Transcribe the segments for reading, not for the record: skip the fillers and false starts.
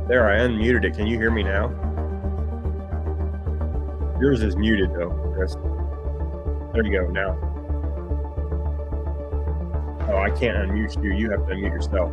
There, I unmuted it. Can you hear me now? Yours is muted though, Chris. There you go, now. Oh, I can't unmute you. You have to unmute yourself.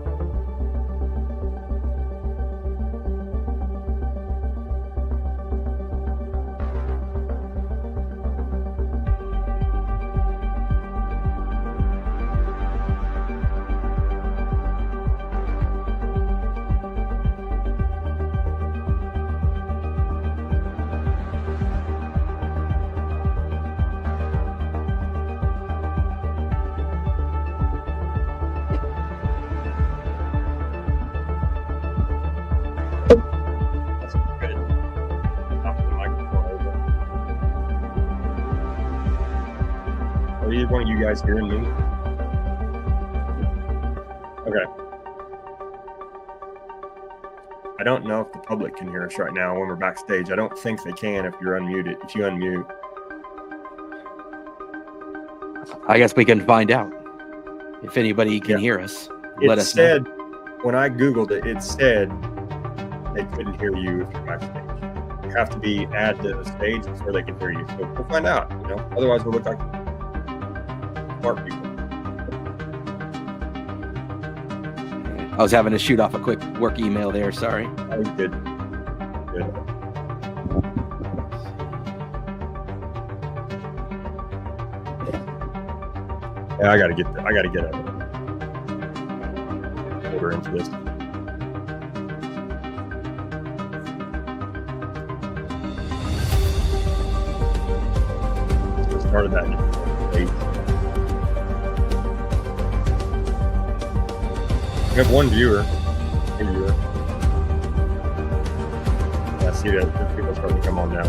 Are either one of you guys hearing me? Okay. I don't know if the public can hear us right now when we're backstage. I don't think they can if you're unmuted. If you unmute. I guess we can find out if anybody can hear us. Let us know. When I Googled it, it said they couldn't hear you if you're backstage. You have to be added to the stage before they can hear you. So we'll find out, Otherwise we'll look like smart people. I was having to shoot off a quick work email there. Sorry. Oh, good. Good. Yeah, I gotta get a order into this. So started that in 8. We have one viewer. Yeah, I see that people are starting to come on now.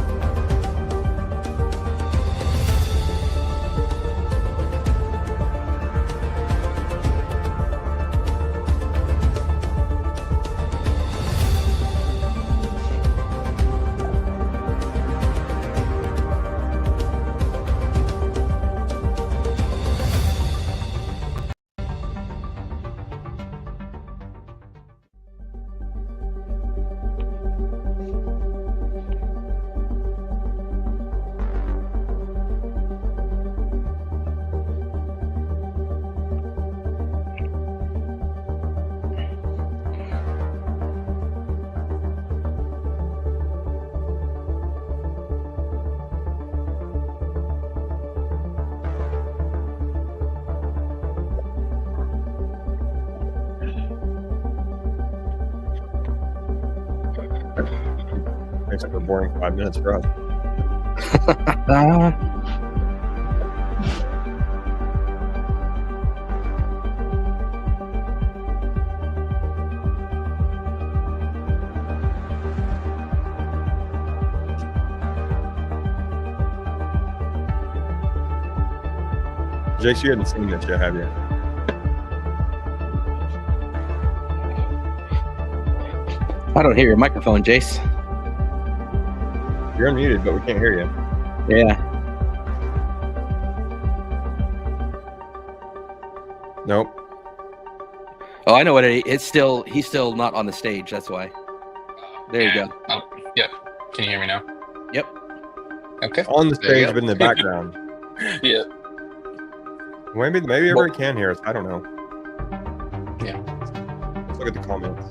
Thanks for a boring 5 minutes for us. Jace, you hadn't seen this yet, have you? I don't hear your microphone, Jace. You're unmuted, but we can't hear you. Yeah. Nope. Oh, I know what it is. He's still not on the stage. That's why. There you go. Oh, yeah. Can you hear me now? Yep. Okay. On the stage, but in the background. Yeah. Maybe everybody can hear us. I don't know. Yeah. Let's look at the comments.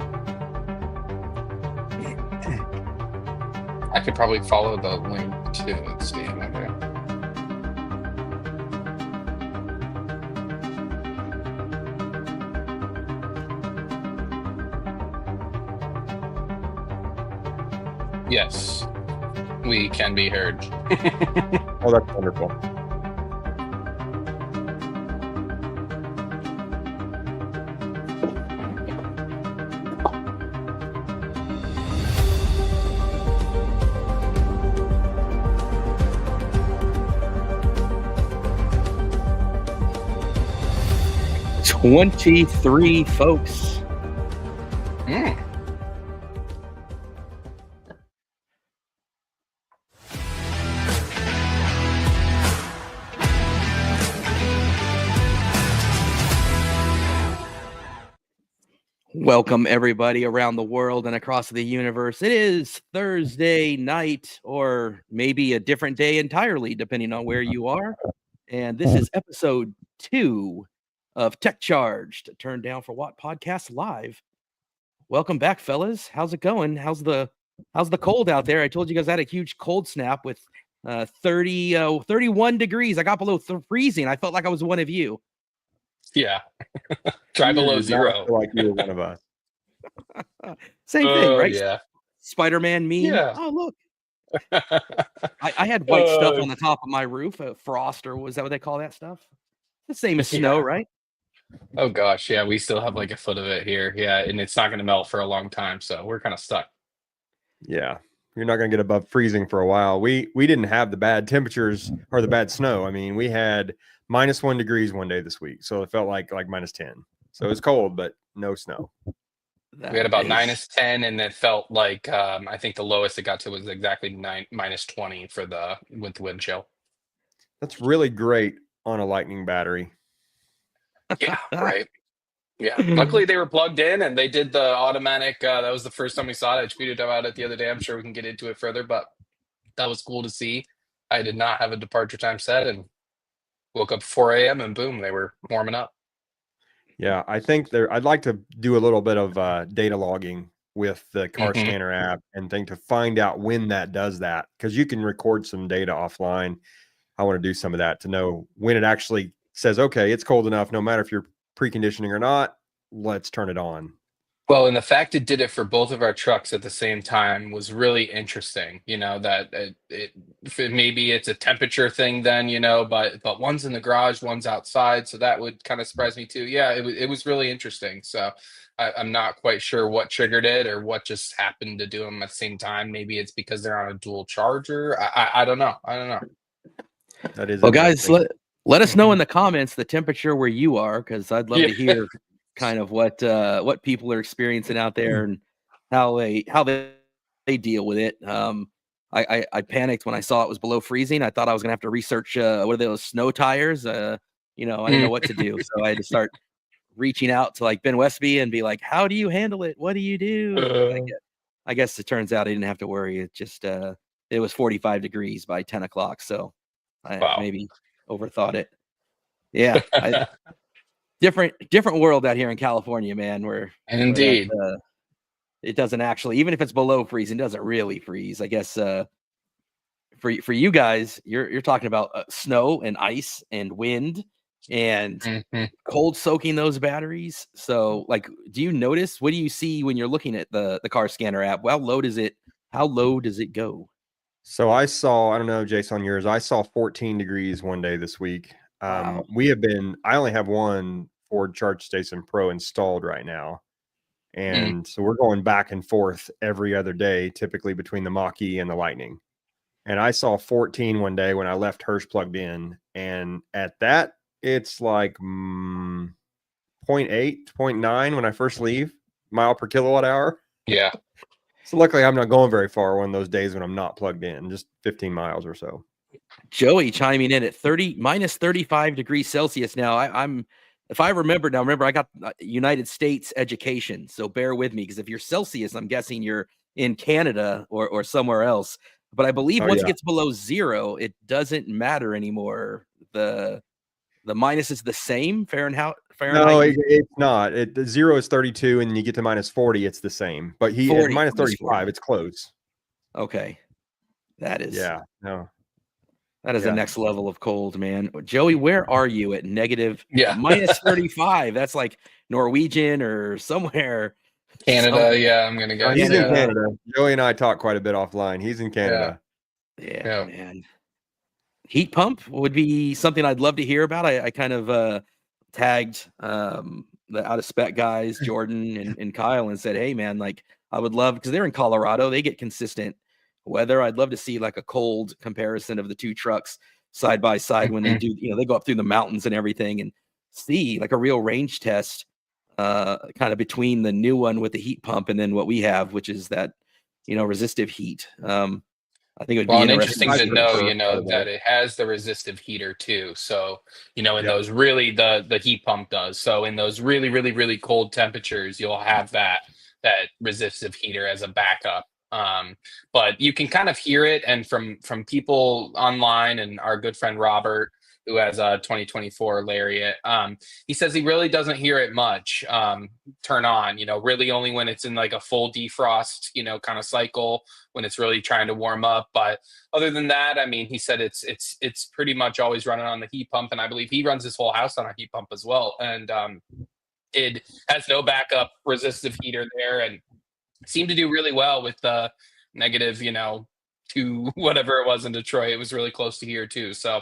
I could probably follow the link to let's see. Okay. Yes, we can be heard. Oh, that's wonderful. $23 folks. Mm. Welcome, everybody around the world and across the universe. It is Thursday night, or maybe a different day entirely, depending on where you are. And this is episode 2 of Tech Charged, Turn Down for What podcast live. Welcome back, fellas. How's it going? How's the cold out there? I told you guys I had a huge cold snap with 31 degrees. I got below freezing. I felt like I was one of you. Yeah. Try You below did not 0. feel like you were one of us. Same thing, right? Yeah. Spider-Man meme. Yeah. Oh, look. I had white stuff Oh. on the top of my roof, frost, or was that what they call that stuff? The same as Yeah. snow, right? Oh gosh, yeah, we still have like a foot of it here. Yeah, and it's not going to melt for a long time, so we're kind of stuck. Yeah. You're not going to get above freezing for a while. We didn't have the bad temperatures or the bad snow. I mean, we had -1 degrees one day this week, so it felt like -10. So it was cold, but no snow. We had about -10, and it felt like I think the lowest it got to was exactly -20 for the wind chill. That's really great on a lightning battery. Yeah, right. Yeah. Luckily, they were plugged in, and they did the automatic. That was the first time we saw it. I tweeted about it the other day. I'm sure we can get into it further, but that was cool to see. I did not have a departure time set, and woke up 4 a.m. and boom, they were warming up. Yeah, I think I'd like to do a little bit of data logging with the car Mhm. scanner app and think to find out when that does that, because you can record some data offline. I want to do some of that to know when it actually says, okay, it's cold enough, no matter if you're preconditioning or not, let's turn it on. Well, and the fact it did it for both of our trucks at the same time was really interesting. That maybe it's a temperature thing then, but one's in the garage, one's outside, so that would kind of surprise me too. Yeah, it was really interesting. So I'm not quite sure what triggered it or what just happened to do them at the same time. Maybe it's because they're on a dual charger. I don't know. I don't know. That is Well, guys, interesting. let us know in the comments the temperature where you are, because I'd love Yeah. to hear kind of what people are experiencing out there and how they deal with it. I panicked when I saw it was below freezing. I thought I was gonna have to research what are those snow tires. I didn't know what to do, so I had to start reaching out to like Ben Westby and be like, "How do you handle it? What do you do?" I guess it turns out I didn't have to worry. It just it was 45 degrees by 10 o'clock, so I Wow. maybe overthought it. Yeah, different world out here in California, man. Where Indeed. it doesn't actually, even if it's below freezing, it doesn't really freeze. I guess for you guys, you're talking about snow and ice and wind and Mhm. cold soaking those batteries. So, like, do you notice? What do you see when you're looking at the car scanner app? How low does it go? So I don't know, Jason, yours, I saw 14 degrees one day this week. Wow. I only have one Ford Charge Station Pro installed right now. And so we're going back and forth every other day, typically between the Mach-E and the Lightning. And I saw 14 one day when I left Hirsch plugged in. And at that, it's like 0.8, 0.9 when I first leave, mile per kilowatt hour. Yeah. So luckily I'm not going very far one of those days when I'm not plugged in, just 15 miles or so. Joey chiming in at minus 35 degrees Celsius. Now I'm if I remember I got United States education, so bear with me, because if you're Celsius, I'm guessing you're in Canada or somewhere else. But I believe once it gets below 0, it doesn't matter anymore. The minus is the same Fahrenheit. No, it's not. The 0 is 32, and then you get to -40, it's the same. But at -35, it's close. Okay, that is no. That is the next level of cold, man. Joey, where are you at negative minus 35? That's like Norwegian or somewhere. Canada, yeah, I'm gonna guess. He's in Canada. Joey and I talk quite a bit offline. He's in Canada. Yeah, man. Heat pump would be something I'd love to hear about. I kind of tagged the out of spec guys, Jordan and Kyle, and said, hey, man, like I would love, because they're in Colorado, they get consistent weather. I'd love to see like a cold comparison of the two trucks side by side when they do, they go up through the mountains and everything, and see like a real range test kind of between the new one with the heat pump and then what we have, which is that, resistive heat. I think it would Well, be and interesting interesting to to see. know, prefer part of that it. it has the resistive heater too. So, in Yep. those really the heat pump does. So in those really, really, really cold temperatures, you'll have that resistive heater as a backup. But you can kind of hear it, and from people online and our good friend Robert, who has a 2024 Lariat, he says he really doesn't hear it much turn on, really only when it's in like a full defrost, kind of cycle, when it's really trying to warm up. But other than that, I mean, he said it's pretty much always running on the heat pump, and I believe he runs his whole house on a heat pump as well. And it has no backup resistive heater there, and seemed to do really well with the negative, to whatever it was in Detroit. It was really close to here too. So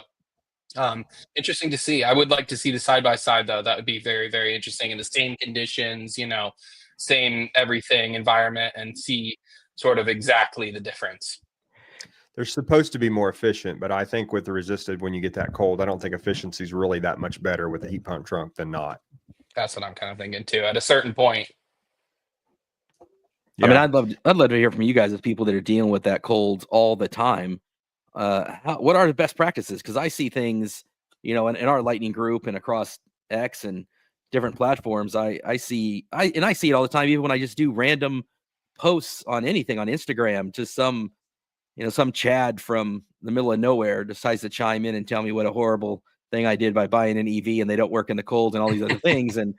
um, interesting to see. I would like to see the side by side though. That would be very, very interesting in the same conditions, same everything environment, and see sort of exactly the difference. They're supposed to be more efficient, but I think with the resisted, when you get that cold, I don't think efficiency is really that much better with a heat pump trunk than not. That's what I'm kind of thinking too. At a certain point, I mean, Yeah. I'd love to hear from you guys as people that are dealing with that cold all the time. What are the best practices? Because I see things, in our Lightning group and across X and different platforms. I see it all the time, even when I just do random posts on anything on Instagram. Just some Chad from the middle of nowhere decides to chime in and tell me what a horrible thing I did by buying an EV and they don't work in the cold and all these other things. And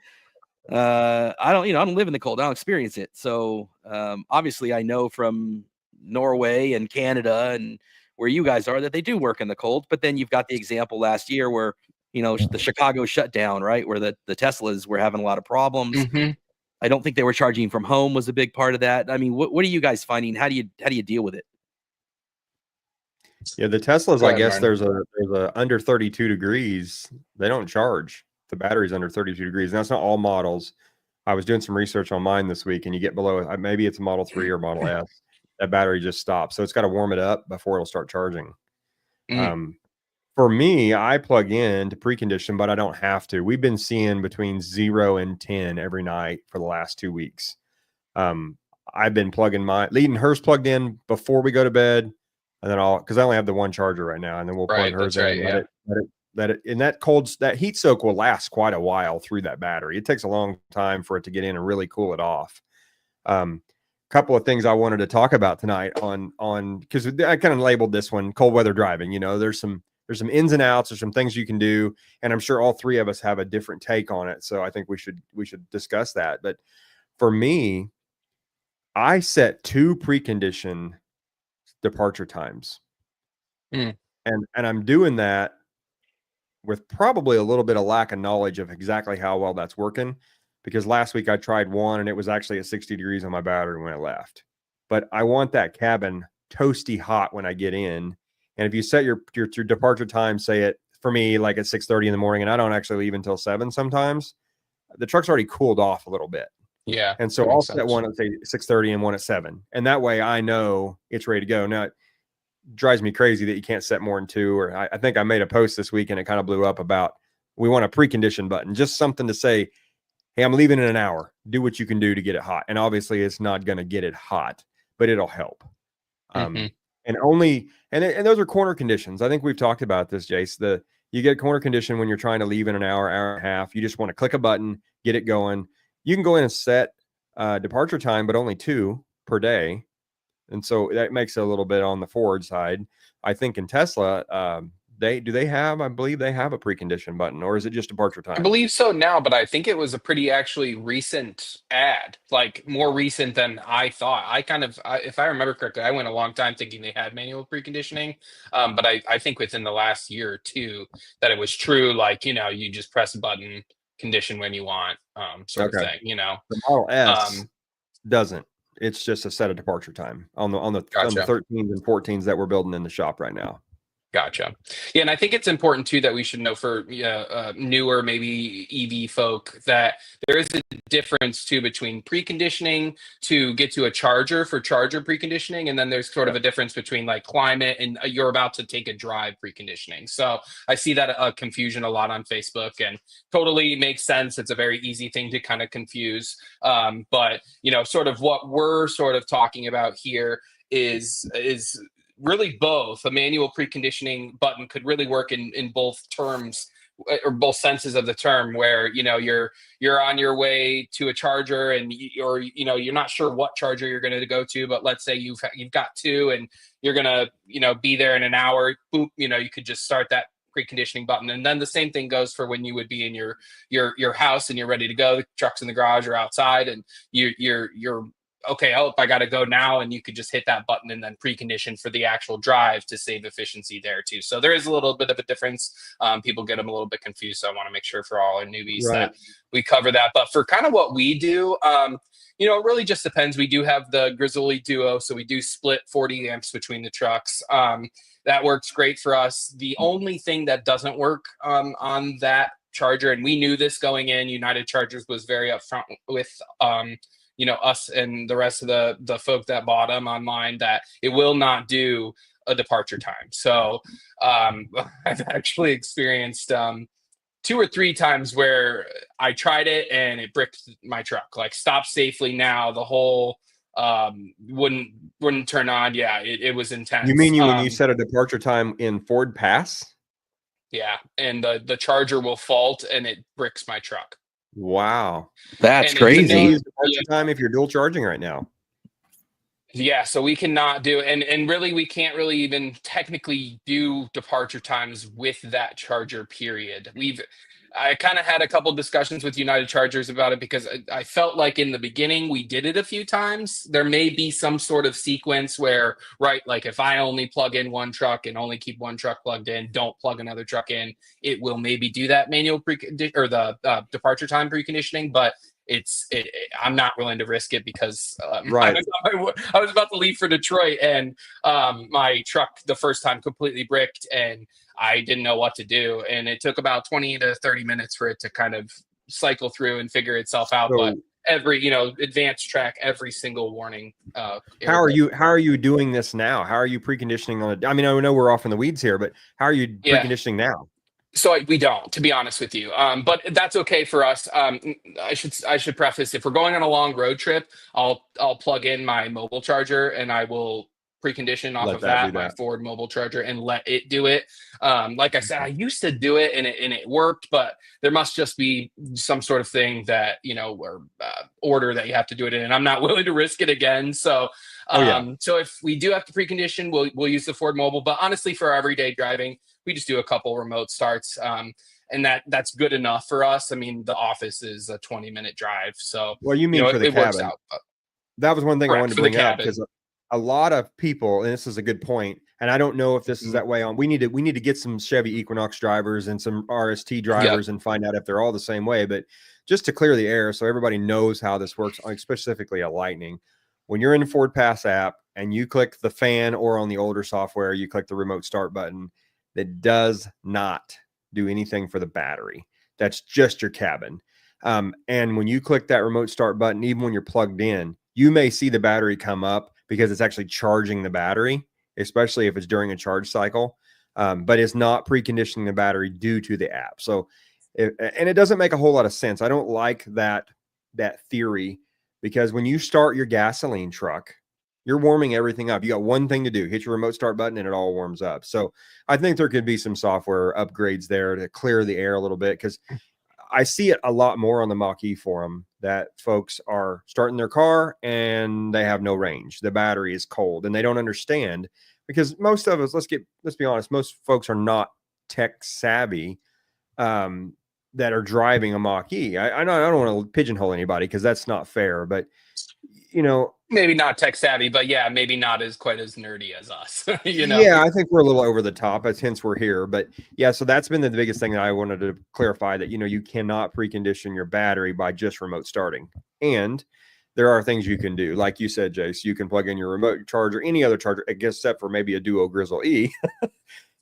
I don't live in the cold. I don't experience it. So obviously I know from Norway and Canada and where you guys are that they do work in the cold. But then you've got the example last year where, the Chicago shutdown, right? Where the Teslas were having a lot of problems. mm-hmm. I don't think they were charging from home was a big part of that. I mean, what are you guys finding? How do you deal with it? Yeah, the Teslas, Go I ahead, guess Martin. there's a under 32 degrees. They don't charge. The battery's under 32 degrees. And that's not all models. I was doing some research on mine this week, and you get below, maybe it's a Model 3 or Model S, that battery just stops. So it's got to warm it up before it'll start charging. Mm, For me, I plug in to precondition, but I don't have to. We've been seeing between 0 and 10 every night for the last 2 weeks. I've been leading hers plugged in before we go to bed, and then because I only have the one charger right now, and then we'll plug right, hers that's in right. and Yeah. let it and that heat soak will last quite a while through that battery. It takes a long time for it to get in and really cool it off. Couple of things I wanted to talk about tonight on because I kind of labeled this one cold weather driving. There's some ins and outs, there's some things you can do, and I'm sure all three of us have a different take on it. So I think we should discuss that. But for me, I set 2 precondition departure times. Mm, And I'm doing that with probably a little bit of lack of knowledge of exactly how well that's working, because last week I tried one and it was actually at 60 degrees on my battery when it left. But I want that cabin toasty hot when I get in. And if you set your departure time, say it for me like at 6:30 in the morning, and I don't actually leave until 7 sometimes, the truck's already cooled off a little bit. yeah. And so That I'll makes set sense. one at say 6:30 and one at 7. And that way I know it's ready to go. Now, it drives me crazy that you can't set more than 2. Or I think I made a post this week and it kind of blew up about we want a precondition button, just something to say, hey, I'm leaving in an hour. Do what you can do to get it hot. And obviously it's not going to get it hot, but it'll help. Mm-hmm. And those are corner conditions. I think we've talked about this, Jace. You get a corner condition when you're trying to leave in an hour and a half. You just want to click a button, get it going. You can go in and set departure time, but only 2 per day. And so that makes it a little bit on the forward side. I think in Tesla, I believe they have a precondition button, or is it just departure I time? believe so now, but I think it was a pretty actually recent ad, like more recent than I thought. If I remember correctly, I went a long time thinking they had manual preconditioning, but I think within the last year or two that it was true. Like you just press a button, condition when you want, sort of Okay. thing. The Model S Um, doesn't. It's just a set of departure time on the Gotcha. 13s and 14s that we're building in the shop right now. Gotcha. Yeah, and I think it's important too that we should know for newer, maybe EV folk, that there is a difference too between preconditioning to get to a charger for charger preconditioning, and then there's sort of Yeah. a difference between like climate and you're about to take a drive preconditioning. So I see that confusion a lot on Facebook, and totally makes sense. It's a very easy thing to kind of confuse. But sort of what we're sort of talking about here is really both. A manual preconditioning button could really work in both terms, or both senses of the term, where you're on your way to a charger, and or you're not sure what charger you're going to go to, but let's say you've got two, and you're going to be there in an hour. Boop, you could just start that preconditioning button. And then the same thing goes for when you would be in your house and you're ready to go. The truck's in the garage or outside, and you're okay, oh, I got to go now, and you could just hit that button and then precondition for the actual drive to save efficiency there too. So there is a little bit of a difference. People get them a little bit confused, so I want to make sure for all our newbies that we cover that. But for kind of what we do, it really just depends. We do have the Grizzly Duo, so we do split 40 amps between the trucks. That works great for us. The only thing that doesn't work on that charger, and we knew this going in, United Chargers was very upfront with us and the rest of the folk that bought them online, that it will not do a departure time. So I've actually experienced 2 or 3 times where I tried it and it bricked my truck. Like, stop safely now, the whole wouldn't turn on. Yeah, it was intense. You mean when you set a departure time in Ford Pass? Yeah, and the charger will fault and it bricks my truck. Wow, that's And crazy. Time if you're dual charging right now. Yeah, so we cannot do, and really we can't really even technically do departure times with that charger, period. I kind of had a couple discussions with United Chargers about it, because I felt like in the beginning we did it a few times. There may be some sort of sequence where, right, like if I only plug in one truck and only keep one truck plugged in, don't plug another truck in, it will maybe do that manual or the departure time preconditioning. But I'm not willing to risk it, because Right. I was about to leave for Detroit, and my truck the first time completely bricked, and I didn't know what to do. And it took about 20 to 30 minutes for it to kind of cycle through and figure itself out. So, but every, advanced track every single warning. How are you doing this now? How are you preconditioning on it? I mean, I know we're off in the weeds here, but how are you preconditioning now? So we don't, to be honest with you, but that's okay for us. I should preface, if we're going on a long road trip, I'll plug in my mobile charger and I will precondition off of that, my Ford mobile charger, and let it do it. Like I said, I used to do it and it worked, but there must just be some sort of thing that, or order that you have to do it in, and I'm not willing to risk it again. So, so if we do have to precondition, we'll use the Ford mobile. But honestly, for our everyday driving, we just do a couple remote starts. And that's good enough for us. I mean, the office is a 20-minute drive. So, well, you mean for the cabin. Works out. That was one thing I wanted to bring up, because a lot of people, and this is a good point, and I don't know if this is that way on, we need to get some Chevy Equinox drivers and some RST drivers and find out if they're all the same way. But just to clear the air, so everybody knows how this works, specifically a Lightning, when you're in the Ford Pass app and you click the fan, or on the older software, you click the remote start button, that does not do anything for the battery. That's just your cabin. And when you click that remote start button, even when you're plugged in, you may see the battery come up, because it's actually charging the battery, especially if it's during a charge cycle. But it's not preconditioning the battery due to the app. So, and it doesn't make a whole lot of sense. I don't like that theory, because when you start your gasoline truck, you're warming everything up. You got one thing to do: hit your remote start button, and it all warms up. So I think there could be some software upgrades there to clear the air a little bit, because I see it a lot more on the Mach-E forum, that folks are starting their car and they have no range. The battery is cold, and they don't understand, because most of us, let's be honest, most folks are not tech savvy that are driving a Mach-E. I don't want to pigeonhole anybody, because that's not fair, but maybe not tech savvy, but yeah, maybe not quite as nerdy as us. Yeah, I think we're a little over the top, hence we're here. But yeah, so that's been the biggest thing that I wanted to clarify, that you cannot precondition your battery by just remote starting. And there are things you can do, like you said, Jace. You can plug in your remote charger, any other charger, except for maybe a Duo Grizzle E.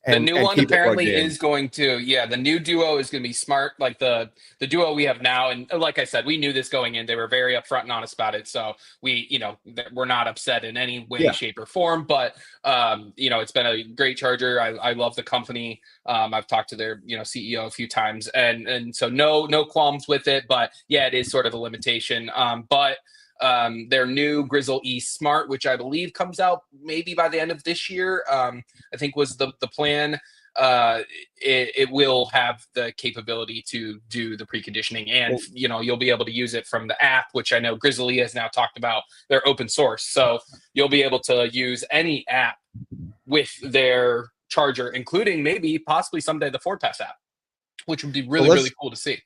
The new one apparently is going to, the new Duo is going to be smart, like the Duo we have now. And like I said, we knew this going in. They were very upfront and honest about it. So we're not upset in any way, shape, or form. But, it's been a great charger. I love the company. I've talked to their, CEO a few times. And so no qualms with it. But yeah, it is sort of a limitation. But their new Grizzle E Smart, which I believe comes out maybe by the end of this year. I think was the plan. It will have the capability to do the preconditioning, and you'll be able to use it from the app, which I know Grizzle E has now talked about. They're open source, so you'll be able to use any app with their charger, including maybe possibly someday the Ford Pass app, which would be really cool to see.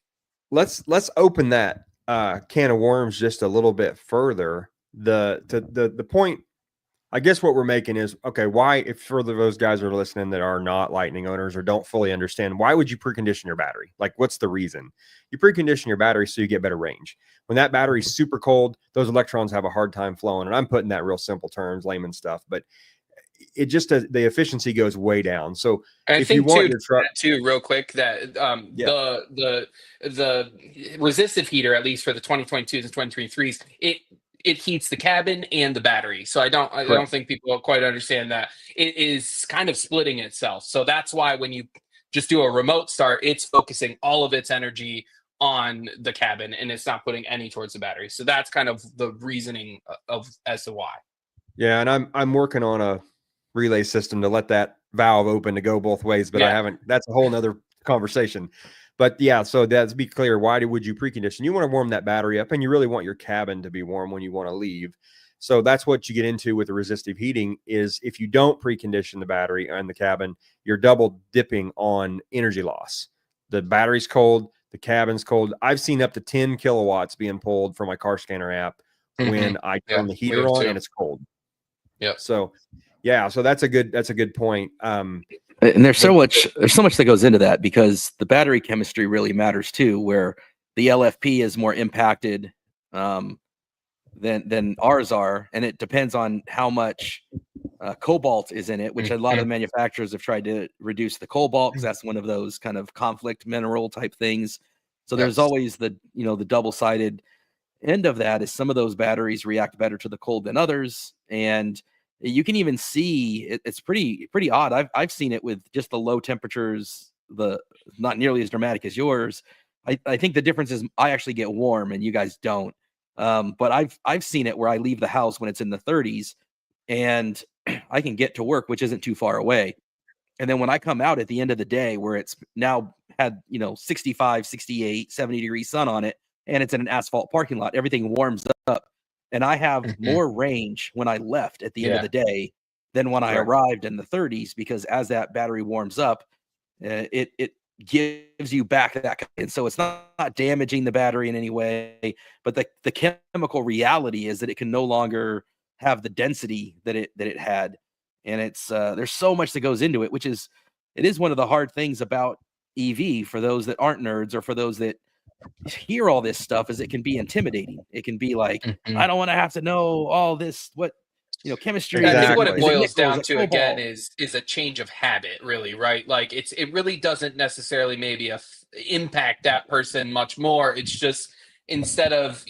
Let's open that can of worms just a little bit further. The point, I guess what we're making is, okay, why, if further those guys are listening that are not Lightning owners or don't fully understand, why would you precondition your battery? Like, what's the reason? You precondition your battery so you get better range. When that battery's super cold, those electrons have a hard time flowing. And I'm putting that real simple terms, layman stuff, but it just, the efficiency goes way down. So if you want your truck too, real quick, that the resistive heater, at least for the 2022s and 2023s, it heats the cabin and the battery. So I don't think people quite understand that it is kind of splitting itself. So that's why when you just do a remote start, it's focusing all of its energy on the cabin and it's not putting any towards the battery. So that's kind of the reasoning as to why. Yeah, and I'm working on a relay system to let that valve open to go both ways, but I haven't. That's a whole nother conversation. But yeah, so let's be clear. Why would you precondition? You want to warm that battery up, and you really want your cabin to be warm when you want to leave. So that's what you get into with the resistive heating is if you don't precondition the battery and the cabin, you're double dipping on energy loss. The battery's cold, the cabin's cold. I've seen up to 10 kilowatts being pulled from my car scanner app when I turn the heater on and it's cold. Yeah. So yeah, so that's a good point. And there's so much that goes into that because the battery chemistry really matters too, where the LFP is more impacted than ours are, and it depends on how much cobalt is in it, which a lot of manufacturers have tried to reduce the cobalt because that's one of those kind of conflict mineral type things. So there's always the double-sided end of that is some of those batteries react better to the cold than others, and you can even see it's pretty odd. I've seen it with just the low temperatures, the not nearly as dramatic as yours. I think the difference is I actually get warm and you guys don't. But I've seen it where I leave the house when it's in the 30s and I can get to work, which isn't too far away. And then when I come out at the end of the day where it's now had 65, 68, 70 degree sun on it, and it's in an asphalt parking lot, everything warms up. And I have more range when I left at the end of the day than when I arrived in the 30s, because as that battery warms up, it gives you back that. And so it's not damaging the battery in any way, but the chemical reality is that it can no longer have the density that it had. And it's there's so much that goes into it, which is one of the hard things about EV for those that aren't nerds or for those that hear all this stuff is it can be intimidating. It can be like, I don't want to have to know all this, chemistry. I think what it boils down to again is a change of habit, really, right? Like it really doesn't necessarily maybe impact that person much more. It's just instead of,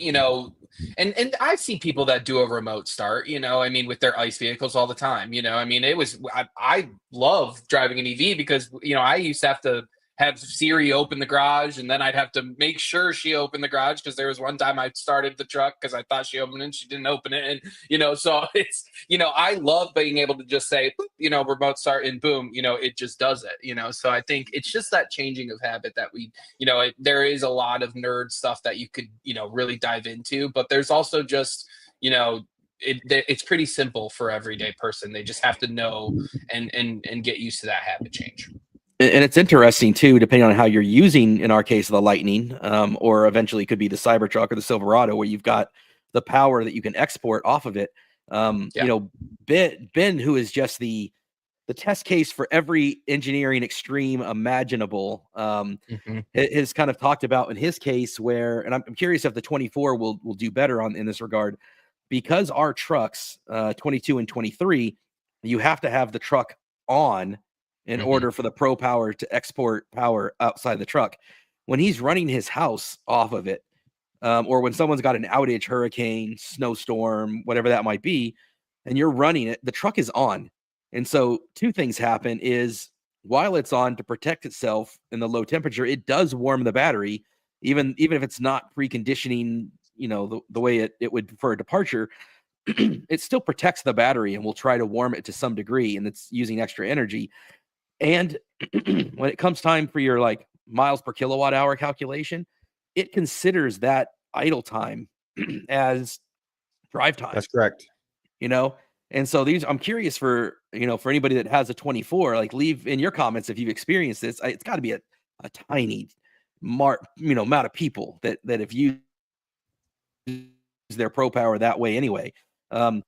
and I see people that do a remote start, I mean, with their ICE vehicles all the time, I mean, I love driving an EV because, I used to have to have Siri open the garage, and then I'd have to make sure she opened the garage because there was one time I started the truck because I thought she opened it and she didn't open it. And, so it's, I love being able to just say, remote start and boom, it just does it, so I think it's just that changing of habit that we, there is a lot of nerd stuff that you could, really dive into, but there's also just, it's pretty simple for everyday person. They just have to know and get used to that habit change. And it's interesting too, depending on how you're using, in our case, the Lightning, or eventually could be the Cybertruck or the Silverado, where you've got the power that you can export off of it. Ben, who is just the test case for every engineering extreme imaginable, has kind of talked about in his case where, and I'm curious if the 24 will do better in this regard, because our trucks, 22 and 23, you have to have the truck on in order for the Pro Power to export power outside the truck. When he's running his house off of it, or when someone's got an outage, hurricane, snowstorm, whatever that might be, and you're running it, the truck is on. And so two things happen is while it's on to protect itself in the low temperature, it does warm the battery, even if it's not preconditioning the way it would for a departure, it still protects the battery and will try to warm it to some degree, and it's using extra energy. And when it comes time for your like miles per kilowatt hour calculation, it considers that idle time as drive time. That's correct. And so I'm curious for anybody that has a 24, like leave in your comments if you've experienced this. It's got to be a tiny amount of people that have used their Pro Power that way anyway. But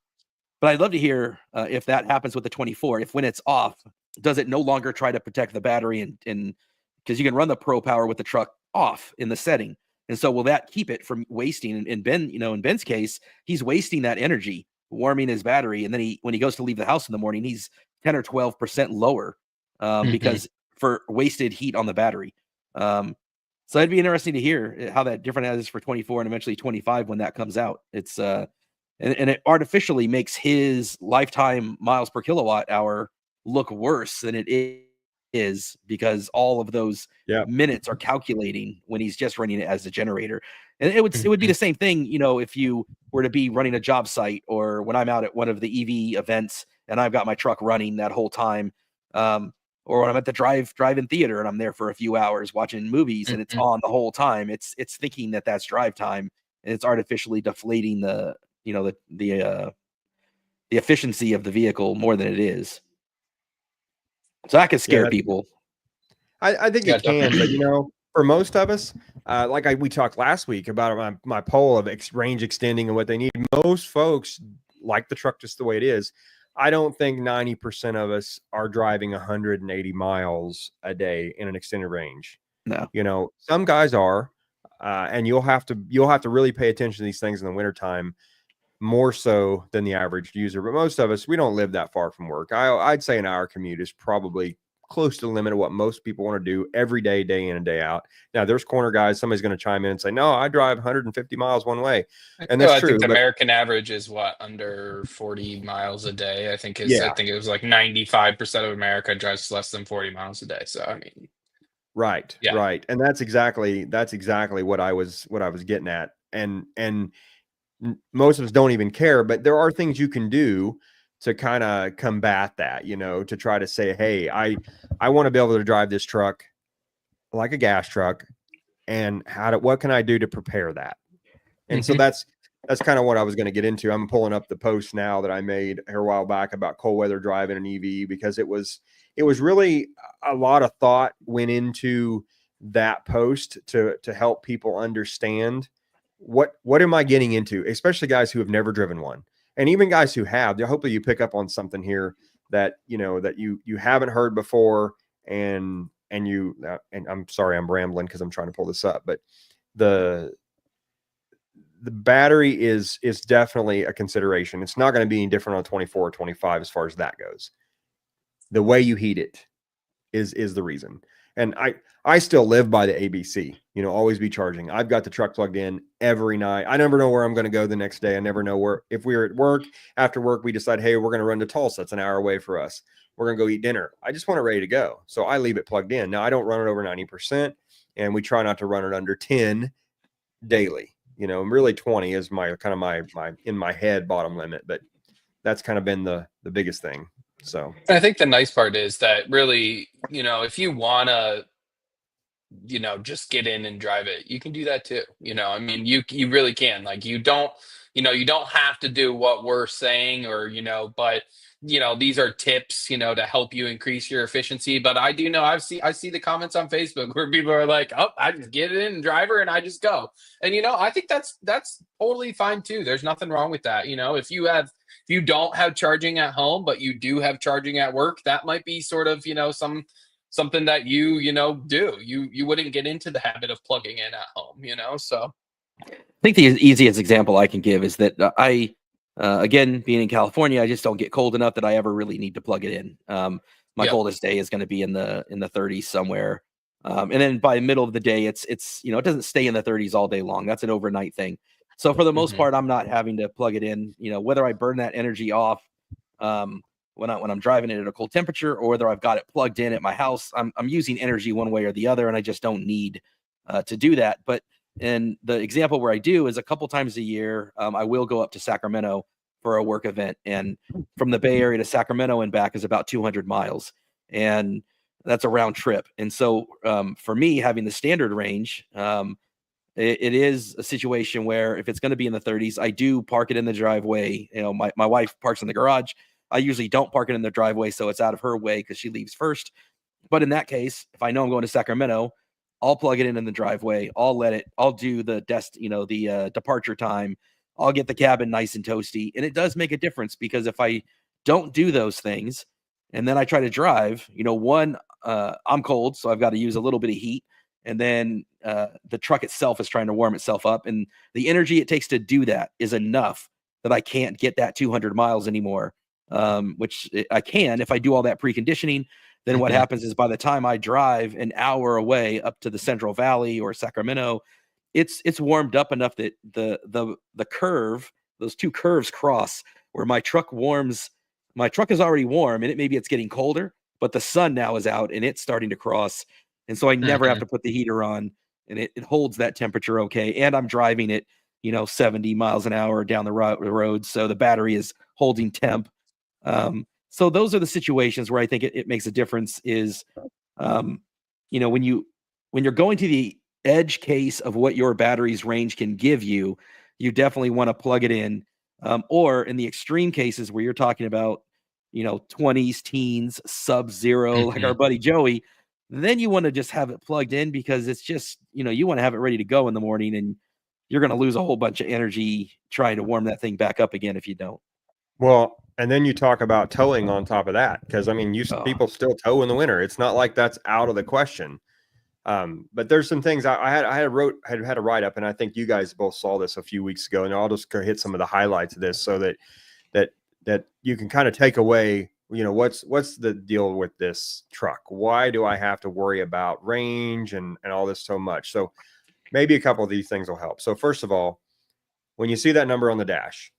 I'd love to hear if that happens with the 24. If when it's off, does it no longer try to protect the battery and because you can run the Pro Power with the truck off in the setting, and so will that keep it from wasting? And Ben, in Ben's case, he's wasting that energy warming his battery, and then when he goes to leave the house in the morning, he's 10 or 12% lower because for wasted heat on the battery. So it'd be interesting to hear how that different is for 24 and eventually 25 when that comes out. It's and it artificially makes his lifetime miles per kilowatt hour look worse than it is because all of those minutes are calculating when he's just running it as a generator. And it would be the same thing, if you were to be running a job site or when I'm out at one of the EV events and I've got my truck running that whole time, or when I'm at the drive-in theater and I'm there for a few hours watching movies and it's on the whole time, it's thinking that that's drive time and it's artificially deflating the efficiency of the vehicle more than it is. So that could scare people. I think it can, but for most of us, we talked last week about my poll of range extending and what they need. Most folks like the truck just the way it is. I don't think 90% of us are driving 180 miles a day in an extended range. No, some guys are, and you'll have to really pay attention to these things in the wintertime more so than the average user. But most of us, we don't live that far from work. I'd say an hour commute is probably close to the limit of what most people want to do every day, day in and day out. Now, there's corner guys. Somebody's going to chime in and say, no, I drive 150 miles one way. And that's true. I think the American average is under 40 miles a day. I think I think it was like 95% of America drives less than 40 miles a day. So, I mean. Right. And that's exactly what I was getting at. And most of us don't even care, but there are things you can do to kind of combat that, to try to say, hey, I want to be able to drive this truck like a gas truck, and what can I do to prepare that? And so that's kind of what I was going to get into. I'm pulling up the post now that I made here a while back about cold weather driving an EV, because it was really a lot of thought went into that post to help people understand what am I getting into, especially guys who have never driven one. And even guys who have. Hopefully you pick up on something here that you haven't heard before, and I'm sorry I'm rambling because I'm trying to pull this up, but the battery is definitely a consideration. It's not going to be any different on 24 or 25 as far as that goes. The way you heat it is the reason. And I still live by the ABC, always be charging. I've got the truck plugged in every night. I never know where I'm going to go the next day. I never know where, if we're at work, after work, we decide, hey, we're going to run to Tulsa. It's an hour away for us. We're going to go eat dinner. I just want it ready to go. So I leave it plugged in. Now I don't run it over 90%, and we try not to run it under 10 daily, and really 20 is my kind of my in my head bottom limit, but that's kind of been the biggest thing. So I think the nice part is that really, if you want to, just get in and drive it, you can do that too. I mean, you really can. Like, you don't have to do what we're saying, or, but these are tips, to help you increase your efficiency. But I do know I see the comments on Facebook where people are like, oh, I just get in and drive her and I just go. And, I think that's totally fine too. There's nothing wrong with that. If you don't have charging at home, but you do have charging at work, that might be sort of, something that you do. You wouldn't get into the habit of plugging in at home, so. I think the easiest example I can give is that I again, being in California, I just don't get cold enough that I ever really need to plug it in. My coldest day is going to be in the 30s somewhere. And then by the middle of the day, it's it doesn't stay in the 30s all day long. That's an overnight thing. So for the most part, I'm not having to plug it in, whether I burn that energy off when I'm driving it at a cold temperature, or whether I've got it plugged in at my house. I'm using energy one way or the other, and I just don't need to do that. But And the example where I do is a couple times a year, I will go up to Sacramento for a work event. And from the Bay Area to Sacramento and back is about 200 miles. And that's a round trip. And so for me, having the standard range, it is a situation where if it's going to be in the 30s, I do park it in the driveway. You know, my wife parks in the garage. I usually don't park it in the driveway, so it's out of her way because she leaves first. But in that case, if I know I'm going to Sacramento, I'll plug it in the driveway. I'll do the departure time. I'll get the cabin nice and toasty. And it does make a difference because if I don't do those things and then I try to drive, I'm cold, so I've got to use a little bit of heat. And then the truck itself is trying to warm itself up. And the energy it takes to do that is enough that I can't get that 200 miles anymore, which I can if I do all that preconditioning. Then what happens is by the time I drive an hour away up to the Central Valley or Sacramento, it's warmed up enough that the curve, those two curves cross where my truck warms. My truck is already warm and it's getting colder, but the sun now is out and it's starting to cross. And so I never have to put the heater on, and it holds that temperature okay. And I'm driving it, 70 miles an hour down the road. So the battery is holding temp. So those are the situations where I think it makes a difference is, when you're going to the edge case of what your battery's range can give you, you definitely want to plug it in. Or in the extreme cases where you're talking about, 20s, teens, sub-zero, like our buddy Joey, then you want to just have it plugged in because it's just, you want to have it ready to go in the morning, and you're going to lose a whole bunch of energy trying to warm that thing back up again if you don't. Well, and then you talk about towing on top of that, because people still tow in the winter. It's not like that's out of the question. But there's some things I had a write up, and I think you guys both saw this a few weeks ago, and I'll just hit some of the highlights of this so that you can kind of take away, what's the deal with this truck? Why do I have to worry about range and all this so much? So maybe a couple of these things will help. So first of all, when you see that number on the dash,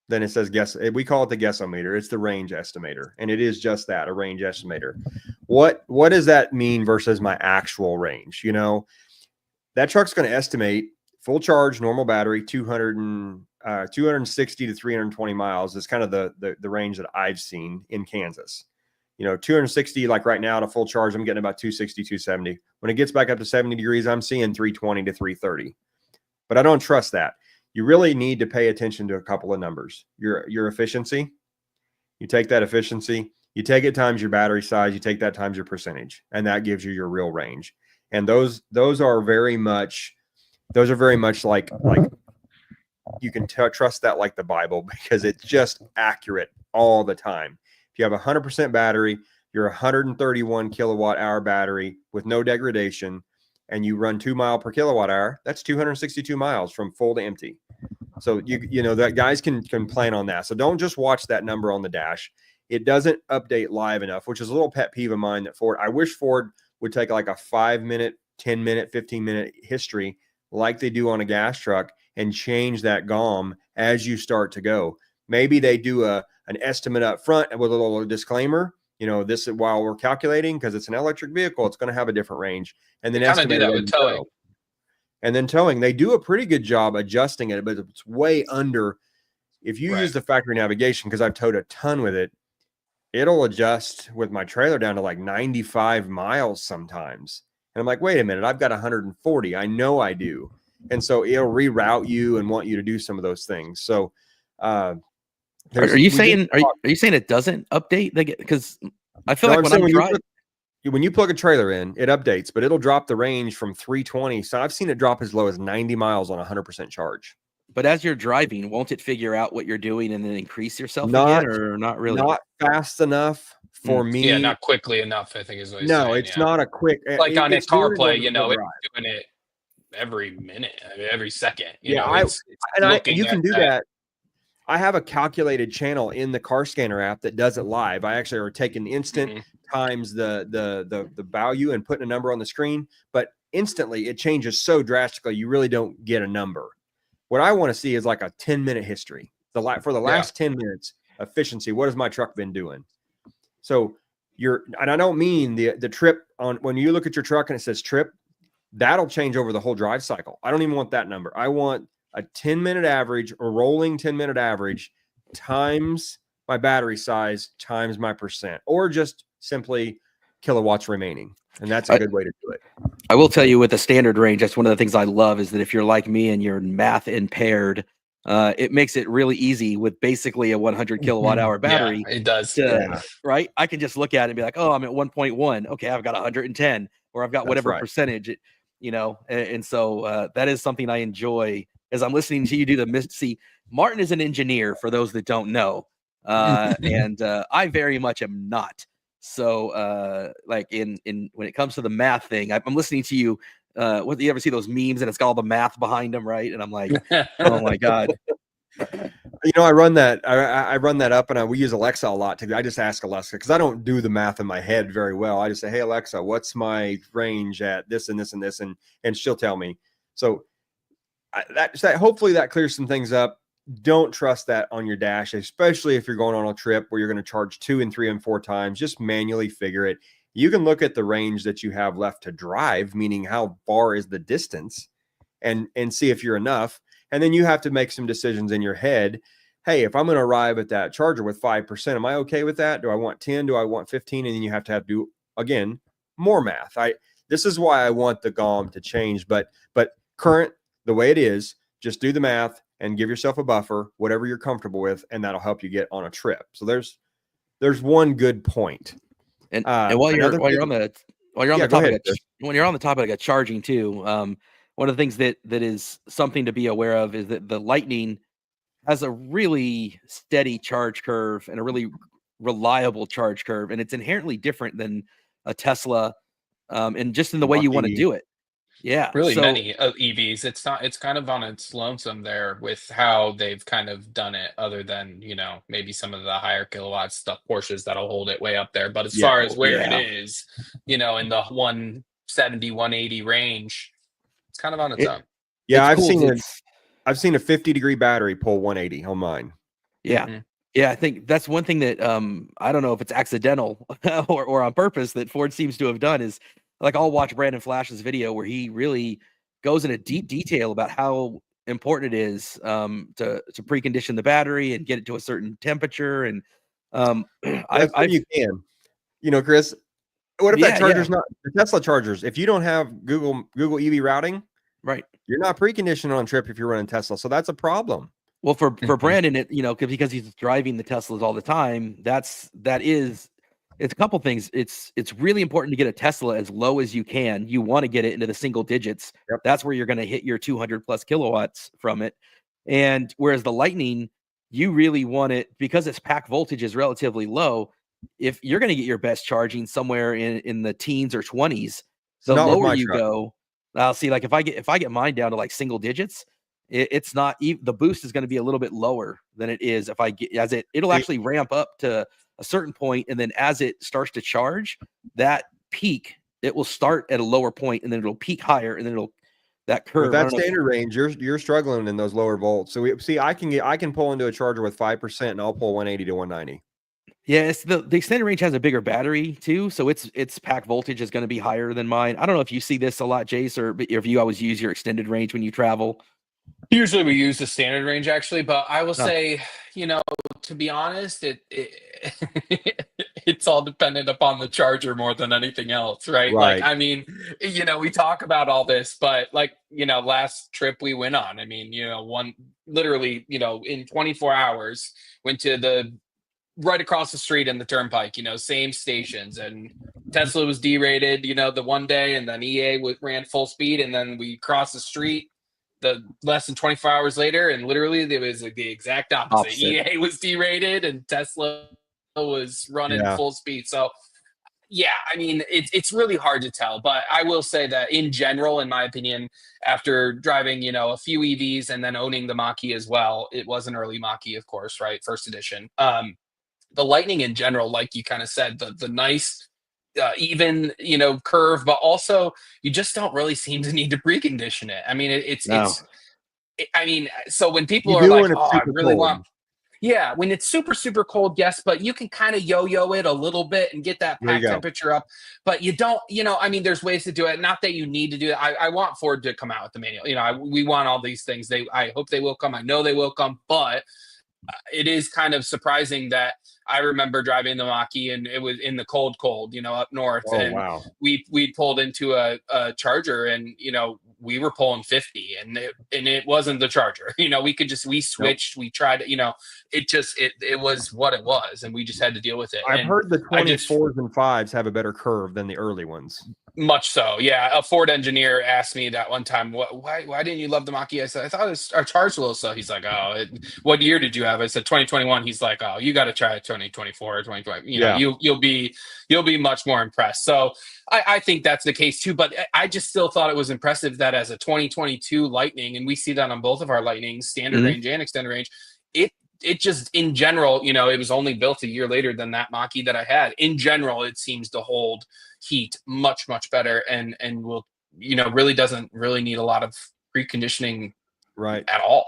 then it says we call it the guessometer. It's the range estimator. And it is just that, a range estimator. What does that mean versus my actual range? That truck's going to estimate full charge, normal battery, 260 to 320 miles is kind of the range that I've seen in Kansas. 260, like right now at a full charge, I'm getting about 260, 270. When it gets back up to 70 degrees, I'm seeing 320 to 330. But I don't trust that. You really need to pay attention to a couple of numbers. Your efficiency, you take that efficiency, you take it times your battery size, you take that times your percentage, and that gives you your real range. And those are very much like you can trust that like the Bible, because it's just accurate all the time. If you have 100% battery, you're 131 kilowatt hour battery with no degradation, and you run 2 miles per kilowatt hour, that's 262 miles from full to empty. So that guys can plan on that. So don't just watch that number on the dash. It doesn't update live enough, which is a little pet peeve of mine that I wish Ford would take like a 5-minute, 10-minute, 15-minute history like they do on a gas truck and change that GOM as you start to go. Maybe they do an estimate up front with a little disclaimer. This is while we're calculating, because it's an electric vehicle, it's going to have a different range. And then kind of do that with towing. And then towing, they do a pretty good job adjusting it, but it's way under. If you use the factory navigation, because I've towed a ton with it, it'll adjust with my trailer down to like 95 miles sometimes. And I'm like, wait a minute, I've got 140. I know I do. And so it'll reroute you and want you to do some of those things. So, are you saying it doesn't update? Because I feel like when I'm driving, when you plug a trailer in, it updates, but it'll drop the range from 320. So I've seen it drop as low as 90 miles on 100% charge. But as you're driving, won't it figure out what you're doing and then increase yourself again, or not really? Not fast enough for me. Yeah, not quickly enough, I think is what he's saying. No, it's not a quick. Like on its CarPlay, it's doing it every minute, every second. You can do that. I have a calculated channel in the car scanner app that does it live. I actually are taking instant times the value and putting a number on the screen, but instantly it changes so drastically you really don't get a number. What I want to see is like a 10-minute history. For the last 10 minutes, efficiency. What has my truck been doing? So and I don't mean the trip on when you look at your truck and it says trip. that'll change over the whole drive cycle. I don't even want that number. I want a 10-minute average, a rolling 10-minute average times my battery size times my percent, or just simply kilowatts remaining. And that's a good way to do it. I will tell you, with a standard range, that's one of the things I love, is that if you're like me and you're math impaired, it makes it really easy with basically a 100 kilowatt hour battery. Yeah, it does. Right? I can just look at it and be like, oh, I'm at 1.1. Okay, I've got 110, or I've got whatever percentage, and so that is something I enjoy as I'm listening to you do the see. Martin is an engineer, for those that don't know, and I very much am not. So, like in when it comes to the math thing, I'm listening to you. What do you ever see those memes and it's got all the math behind them, right? And I'm like, oh my god. I run that. I run that up, and we use Alexa a lot. I just ask Alexa because I don't do the math in my head very well. I just say, "Hey Alexa, what's my range at this and this and this?" and she'll tell me. So that hopefully that clears some things up. Don't trust that on your dash, especially if you're going on a trip where you're going to charge 2 and 3 and 4 times. Just manually figure it. You can look at the range that you have left to drive, meaning how far is the distance, and see if you're enough. And then you have to make some decisions in your head. Hey, if I'm going to arrive at that charger with 5%, am I okay with that? Do I want 10? Do I want 15? And then you have to do, again, more math. This is why I want the GOM to change, but current, the way it is, just do the math and give yourself a buffer, whatever you're comfortable with, and that'll help you get on a trip. So there's one good point. And while you're on the topic of charging too, one of the things that is something to be aware of is that the Lightning has a really steady charge curve and a really reliable charge curve, and it's inherently different than a Tesla, and just in the way you want to do it. Yeah, really many EVs. It's kind of on its lonesome there with how they've kind of done it, other than, maybe some of the higher kilowatt stuff, Porsches that'll hold it way up there. But as far as where it is, in the 170, 180 range, it's kind of on its own. Yeah, I've seen a 50-degree battery pull 180 on mine. Yeah. Mm-hmm. Yeah, I think that's one thing that I don't know if it's accidental or on purpose that Ford seems to have done is, like, I'll watch Brandon Flash's video where he really goes into deep detail about how important it is to precondition the battery and get it to a certain temperature. And you can, Chris, what if that charger's not the Tesla chargers? If you don't have Google EV routing, right, you're not preconditioning on trip if you're running Tesla. So that's a problem. Well, for Brandon, because he's driving the Teslas all the time, it's a couple things. It's really important to get a Tesla as low as you can. You want to get it into the single digits. Yep. That's where you're going to hit your 200 plus kilowatts from it. And whereas the Lightning, you really want it, because its pack voltage is relatively low. If you're going to get your best charging somewhere in the teens or 20s, the lower you go. I'll see, like if I get mine down to like single digits, it's not the boost is going to be a little bit lower than it is if I get it'll actually ramp up to a certain point, and then as it starts to charge, that peak, it will start at a lower point and then it'll peak higher, and then that curve. With that standard range, you're struggling in those lower volts. So I can pull into a charger with 5% and I'll pull 180 to 190. Yeah, it's the extended range has a bigger battery too, so its pack voltage is going to be higher than mine. I don't know if you see this a lot, Jace, or if you always use your extended range when you travel. Usually we use the standard range, actually, but I will say, to be honest, it's all dependent upon the charger more than anything else, right? Like, I mean, we talk about all this, but like, last trip we went on, I mean, literally, in 24 hours, went to right across the street in the turnpike, same stations, and Tesla was derated, the one day, and then EA ran full speed, and then we crossed the street less than 24 hours later, and literally there was like the exact opposite. EA was derated and Tesla was running full speed. So yeah, I mean, it's really hard to tell, but I will say that in general, in my opinion, after driving, a few EVs and then owning the Mach-E as well, it was an early Mach-E, of course, right? First edition. The Lightning in general, like you kind of said, the nice, even curve, but also you just don't really seem to need to precondition it. I mean, I mean, so when people are like, "Oh, I really want," Yeah, when it's super, super cold, yes, but you can kind of yo-yo it a little bit and get that There you pack go. temperature up. But you don't, I mean, there's ways to do it. Not that you need to do it. I want Ford to come out with the manual. We want all these things. I hope they will come. I know they will come, but it is kind of surprising that I remember driving the Mach-E and it was in the cold, up north, Oh, and wow. we pulled into a Charger, and we were pulling 50, and it wasn't the Charger. We switched, we tried, it was what it was, and we just had to deal with it. I've And heard the I just 24s and 5s have a better curve than the early ones. much so, yeah. A Ford engineer asked me that one time, why didn't you love the Mach-E? I said, I thought it was our charged a little slow. He's like, oh, what year did you have? I said 2021. He's like, oh, you got to try 2024 or 2025. Yeah. You'll be much more impressed. So I think that's the case too. But I just still thought it was impressive that as a 2022 Lightning, and we see that on both of our Lightnings, standard range and extended range, it just, in general, it was only built a year later than that Mach-E that I had. In general, it seems to hold heat much, much better, and will, really doesn't really need a lot of preconditioning right at all.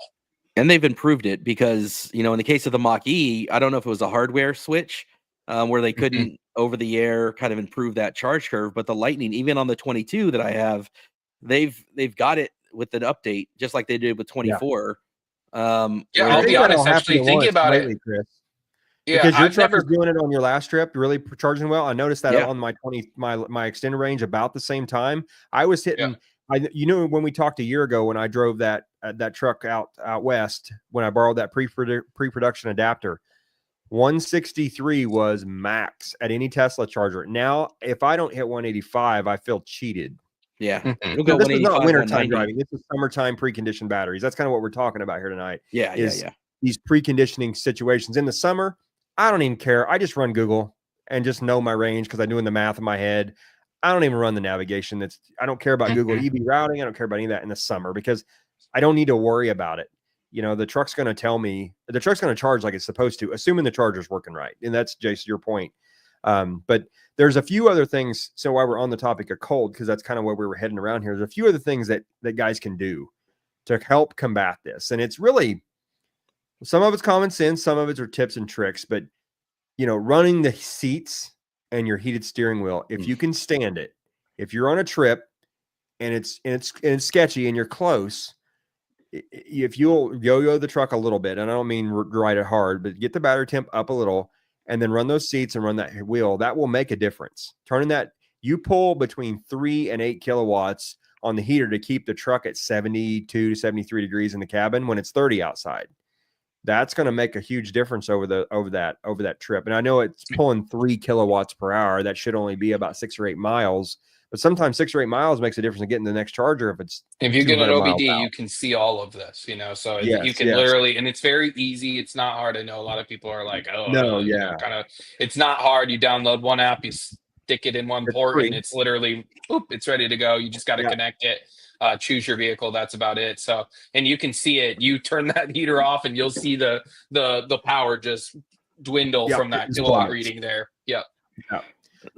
And they've improved it because, in the case of the Mach-E, I don't know if it was a hardware switch where they couldn't over the air kind of improve that charge curve, but the Lightning, even on the 22 that I have, they've got it with an update, just like they did with 24. I'll be honest, actually thinking about lately, it, Chris. Yeah, because your I've truck never was doing it on your last trip, really charging well. I noticed that Yeah. on my extended range about the same time. I was hitting. When we talked a year ago, when I drove that truck out west, when I borrowed that pre-production adapter, 163 was max at any Tesla charger. Now, if I don't hit 185, I feel cheated. Yeah. Mhm. So this is not wintertime driving. This is summertime preconditioned batteries. That's kind of what we're talking about here tonight. Yeah. These preconditioning situations in the summer, I don't even care. I just run Google and just know my range because I'm doing the math in my head. I don't even run the navigation. I don't care about Google EV routing. I don't care about any of that in the summer because I don't need to worry about it. The truck's going to tell me, the truck's going to charge like it's supposed to, assuming the charger's working right. And that's, Jason, your point. But there's a few other things. So while we're on the topic of cold, because that's kind of where we were heading around here, there's a few other things that guys can do to help combat this. And it's really, some of it's common sense, some of it are tips and tricks, but running the seats and your heated steering wheel, if you can stand it, if you're on a trip and it's sketchy and you're close, if you'll yo-yo the truck a little bit, and I don't mean ride it hard, but get the battery temp up a little and then run those seats and run that wheel, that will make a difference. Turning that, you pull between 3 and 8 kilowatts on the heater to keep the truck at 72 to 73 degrees in the cabin when it's 30 outside. That's going to make a huge difference over that trip. And I know it's pulling 3 kilowatts per hour. That should only be about 6 or 8 miles. But sometimes 6 or 8 miles makes a difference in getting the next charger. If you get an OBD, you can see all of this, so you can literally, and it's very easy. It's not hard. I know a lot of people are like, oh, no, yeah, kind of. It's not hard. You download one app, you stick it in one port, and it's literally, boop, it's ready to go. You just got to connect it. Choose your vehicle. That's about it. So, and you can see it. You turn that heater off, and you'll see the power just dwindle from that kilowatt reading there. Yep. Yeah.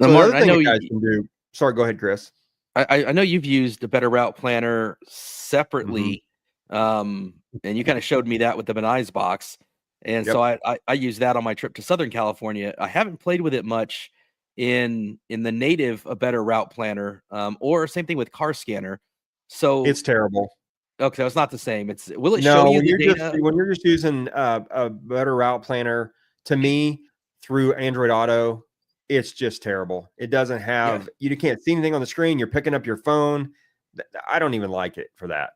So Martin, I know you guys can do. Sorry, go ahead, Chris. I know you've used a Better Route Planner separately, and you kind of showed me that with the Benai's box, and so I use that on my trip to Southern California. I haven't played with it much in the native A Better Route Planner, or same thing with Car Scanner. So it's terrible. Okay, it's not the same. Will it show you the data? When you're just using a Better Route Planner, to me, through Android Auto, it's just terrible. It doesn't have, you can't see anything on the screen. You're picking up your phone. I don't even like it for that.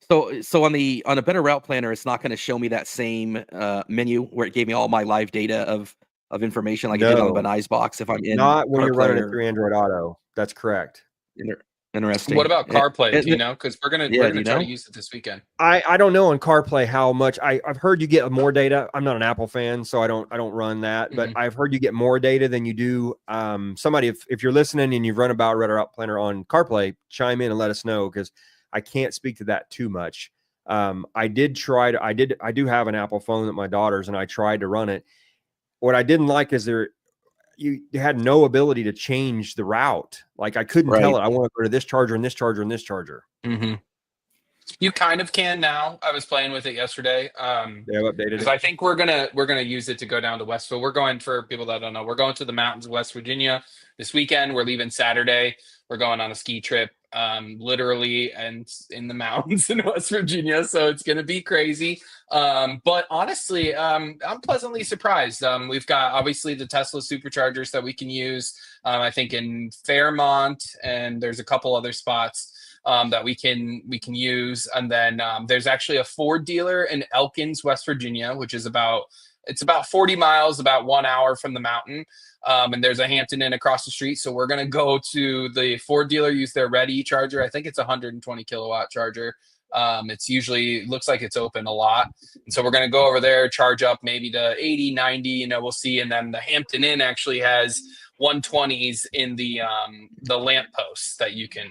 So on a Better Route Planner, it's not going to show me that same menu where it gave me all my live data of information like it did on the Benai's box. If I'm in, not when you're running it through Android Auto. That's correct. Interesting. What about CarPlay? Do you know? Because we're gonna try to use it this weekend. I don't know on CarPlay how much. I've heard you get more data. I'm not an Apple fan, so I don't run that. But I've heard you get more data than you do. Somebody, if you're listening and you've run about Better Route Planner on CarPlay, chime in and let us know, because I can't speak to that too much. I do have an Apple phone that my daughter's, and I tried to run it. What I didn't like is you had no ability to change the route. Like I couldn't tell it. I want to go to this charger and this charger and this charger. You kind of can now. I was playing with it yesterday. They have updated Because it. I think we're gonna use it to go down to Westville. We're going, for people that don't know, we're going to the mountains of West Virginia this weekend. We're leaving Saturday. We're going on a ski trip, literally, and in the mountains in West Virginia. So it's gonna be crazy. But honestly, I'm pleasantly surprised. We've got obviously the Tesla superchargers that we can use. I think in Fairmont, and there's a couple other spots that we can use. And then there's actually a Ford dealer in Elkins, West Virginia, which is about 40 miles, about 1 hour from the mountain. And there's a Hampton Inn across the street. So we're going to go to the Ford dealer, use their Ready charger. I think it's a 120 kilowatt charger. It's usually, looks like it's open a lot. And so we're going to go over there, charge up maybe to 80, 90, we'll see. And then the Hampton Inn actually has 120s in the lampposts that you can,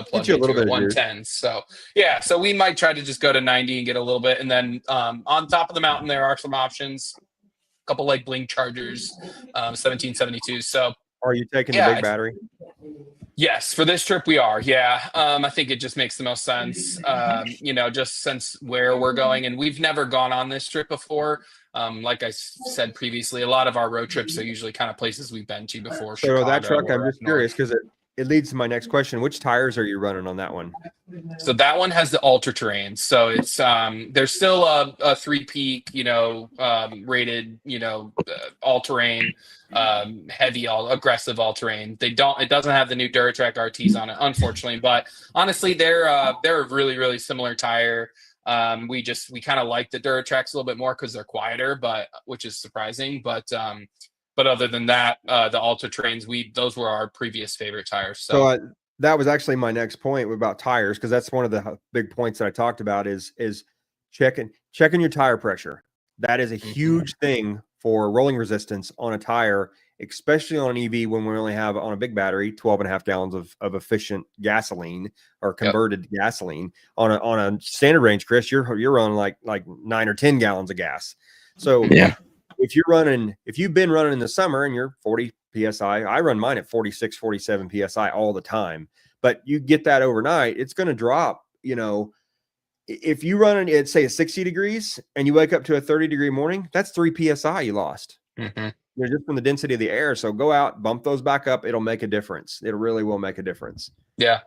plug you a little into, bit of juice. 110s. So yeah, so we might try to just go to 90 and get a little bit. And then on top of the mountain, there are some options, a couple like Blink chargers, 1772. So Are you taking the big battery? yes, for this trip we are. Yeah, I think it just makes the most sense. Just since where we're going, and we've never gone on this trip before. Like I said previously, a lot of our road trips are usually kind of places we've been to before. So Chicago, that truck, I'm or just up curious north. because it leads to my next question. Which tires are you running on that one? So that one has the ultra terrain. So it's there's still a 3-peak, rated, all terrain, heavy, aggressive all terrain. It doesn't have the new Duratrack RTs on it, unfortunately. But honestly, they're a really, really similar tire. We kind of like the Duratracks a little bit more because they're quieter, which is surprising. But other than that, the Ultra Trains, those were our previous favorite tires. So that was actually my next point about tires, because that's one of the big points that I talked about is checking your tire pressure. That is a huge thing for rolling resistance on a tire, especially on an EV when we only have on a big battery 12.5 gallons of efficient gasoline or converted gasoline. On a standard range, Chris, you're running like 9 or 10 gallons of gas. So yeah. if you've been running in the summer and you're 40 PSI, I run mine at 46, 47 PSI all the time, but you get that overnight, it's going to drop. If you run it, say, at 60 degrees and you wake up to a 30-degree morning, that's 3 PSI you lost. Just from the density of the air. So go out, bump those back up. It'll make a difference. It really will make a difference. Yeah.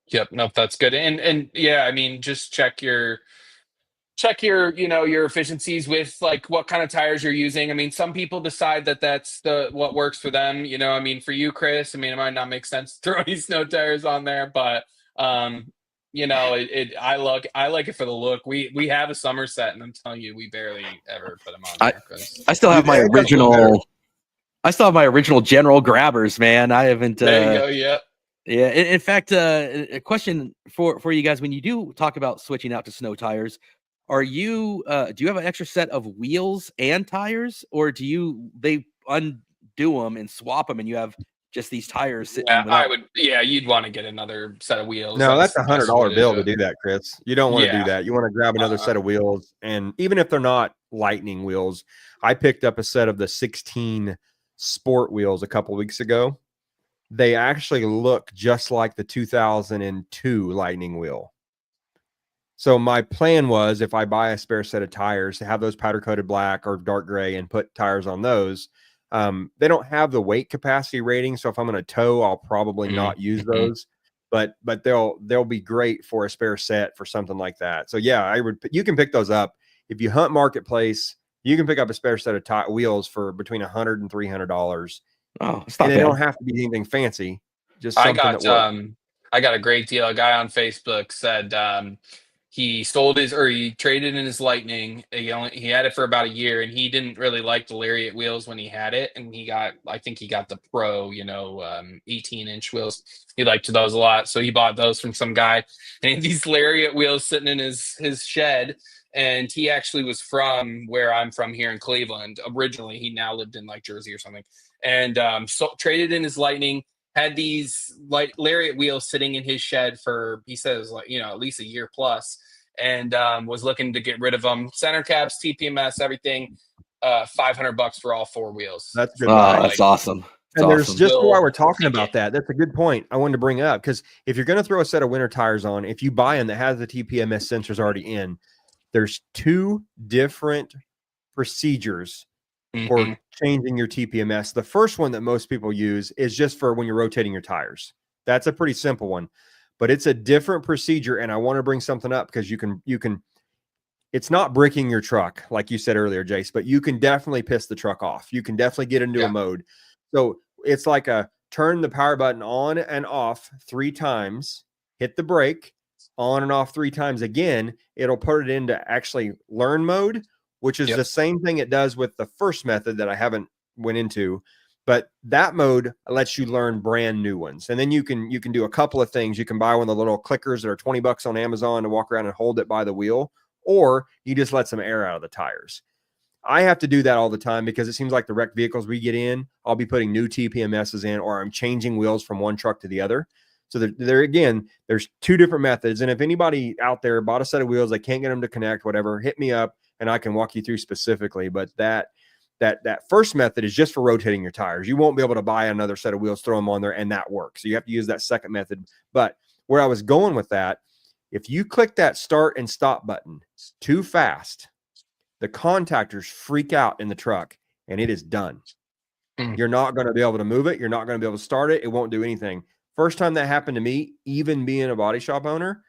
Yep. Nope. That's good. And yeah, I mean, just check your your efficiencies with like what kind of tires you're using. I mean, some people decide that that's what works for them. I mean, for you, Chris, I mean, it might not make sense to throw any snow tires on there, but I like it for the look. We have a Somerset, and I'm telling you, we barely ever put them on there. I still have my original General Grabbers, man. I haven't. There you go. Yeah. Yeah. In fact, a question for you guys: when you do talk about switching out to snow tires, do you have an extra set of wheels and tires, or they undo them and swap them, and you have just these tires sitting? Yeah, you'd want to get another set of wheels. No, that's $100 bill to do that, Chris. You don't want to do that. You want to grab another set of wheels, and even if they're not Lightning wheels, I picked up a set of the 16 Sport wheels a couple weeks ago. They actually look just like the 2002 Lightning wheel. So my plan was, if I buy a spare set of tires, to have those powder coated black or dark gray and put tires on those. They don't have the weight capacity rating, so if I'm going to tow, I'll probably not use those. But they'll be great for a spare set for something like that. So yeah, you can pick those up if you hunt marketplace. You can pick up a spare set of wheels for between $100 and $300. Oh, it's not and bad. They don't have to be anything fancy. Just something that works. I got a great deal. A guy on Facebook said he traded in his Lightning. He had it for about a year, and he didn't really like the Lariat wheels when he had it. And I think he got the Pro, 18-inch wheels. He liked those a lot, so he bought those from some guy. And he had these Lariat wheels sitting in his shed. And he actually was from where I'm from here in Cleveland originally. He now lived in like Jersey or something, and so traded in his Lightning. Had these Lariat wheels sitting in his shed for, he says, at least a year plus, and was looking to get rid of them. Center caps, TPMS, everything. $500 for all 4 wheels. That's good. That's awesome. And there's awesome. just why we're Will talking take about it. that. That's a good point I wanted to bring up, because if you're going to throw a set of winter tires on, if you buy them that has the TPMS sensors already in, there's 2 different procedures for Mhm. changing your TPMS. The first one that most people use is just for when you're rotating your tires. That's a pretty simple one, but it's a different procedure. And I want to bring something up because you can, it's not bricking your truck, like you said earlier, Jace, but you can definitely piss the truck off. You can definitely get into a Yeah. mode. So it's like a turn the power button on and off 3 times, hit the brake, on and off 3 times again. It'll put it into actually learn mode, which is Yep. the same thing it does with the first method that I haven't went into. But that mode lets you learn brand new ones. And then you can do a couple of things. You can buy one of the little clickers that are $20 on Amazon to walk around and hold it by the wheel, or you just let some air out of the tires. I have to do that all the time because it seems like the wrecked vehicles we get in, I'll be putting new TPMSs in, or I'm changing wheels from one truck to the other. So there again, there's 2 different methods. And if anybody out there bought a set of wheels, they can't get them to connect, whatever, hit me up and I can walk you through specifically. But that first method is just for rotating your tires. You won't be able to buy another set of wheels, throw them on there, and that works. So you have to use that second method. But where I was going with that, if you click that start and stop button too fast, the contactors freak out in the truck and it is done. You're not going to be able to move it. You're not going to be able to start it. It won't do anything. First time that happened to me, even being a body shop owner,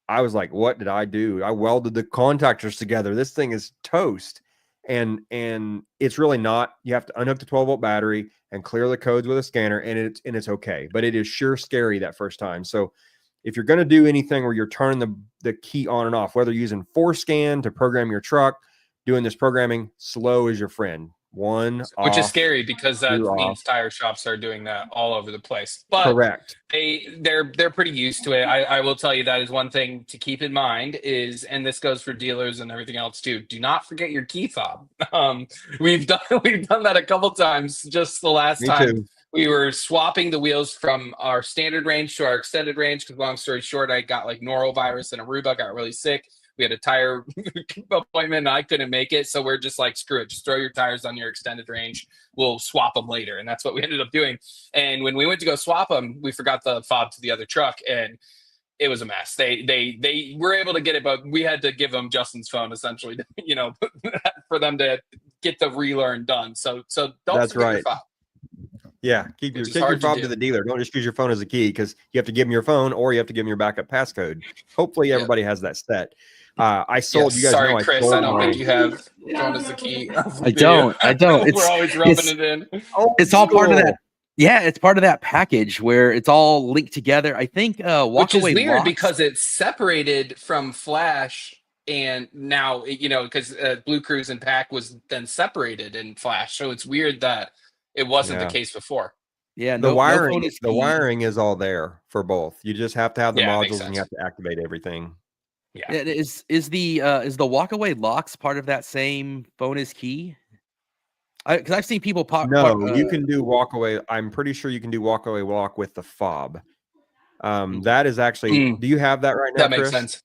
I was like, what did I do? I welded the contactors together. This thing is toast. And it's really not. You have to unhook the 12-volt battery and clear the codes with a scanner, and it's okay. But it is sure scary that first time. So if you're going to do anything where you're turning the key on and off, whether you're using ForScan to program your truck, doing this programming, slow is your friend. One Which is off, scary because that 2 off. means tire shops are doing that all over the place. But Correct. they're pretty used to it. I will tell you that is one thing to keep in mind is, and this goes for dealers and everything else too. Do not forget your key fob. We've done that a couple times. Just the last Me time too. we were swapping the wheels from our standard range to our extended range. Because long story short, I got like norovirus and Aruba, got really sick. We had a tire appointment and I couldn't make it. So we're just like, screw it. Just throw your tires on your extended range. We'll swap them later. And that's what we ended up doing. And when we went to go swap them, we forgot the fob to the other truck and it was a mess. They were able to get it, but we had to give them Justin's phone essentially, to, for them to get the relearn done. So don't That's forget right. your fob. Yeah, take your hard to fob do. to the dealer. Don't just use your phone as a key, because you have to give them your phone or you have to give them your backup passcode. Hopefully everybody has that set. I sold, you guys Sorry, know, I Chris, sold I don't my, think you have phone as the key. I don't. We're always rubbing it in. It's all part of that. Yeah, it's part of that package where it's all linked together. I think Which is walkaway weird locks, because it's separated from Flash, and now because Blue Cruise and Pack was then separated in Flash, so it's weird that it wasn't the case before. Yeah, the no wiring, phone is the key. wiring is all there for both. You just have to have the Yeah, makes modules and you sense. have to activate everything. Yeah. Is the walkaway locks part of that same phone is key? Because I've seen people No, you can do walkaway. I'm pretty sure you can do walkaway lock with the fob. That is actually, do you have that right now, That makes Chris? sense.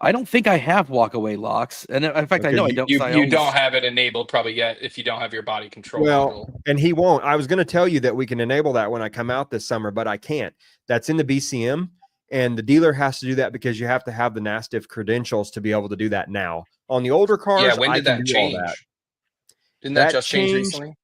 I don't think I have walkaway locks, and in fact, I know I don't. You don't have it enabled probably yet if you don't have your body control module. And he won't. I was going to tell you that we can enable that when I come out this summer, but I can't. That's in the BCM, and the dealer has to do that because you have to have the NASTIF credentials to be able to do that now. On the older cars, Yeah, when did I can that do change? all that. Didn't that just change recently?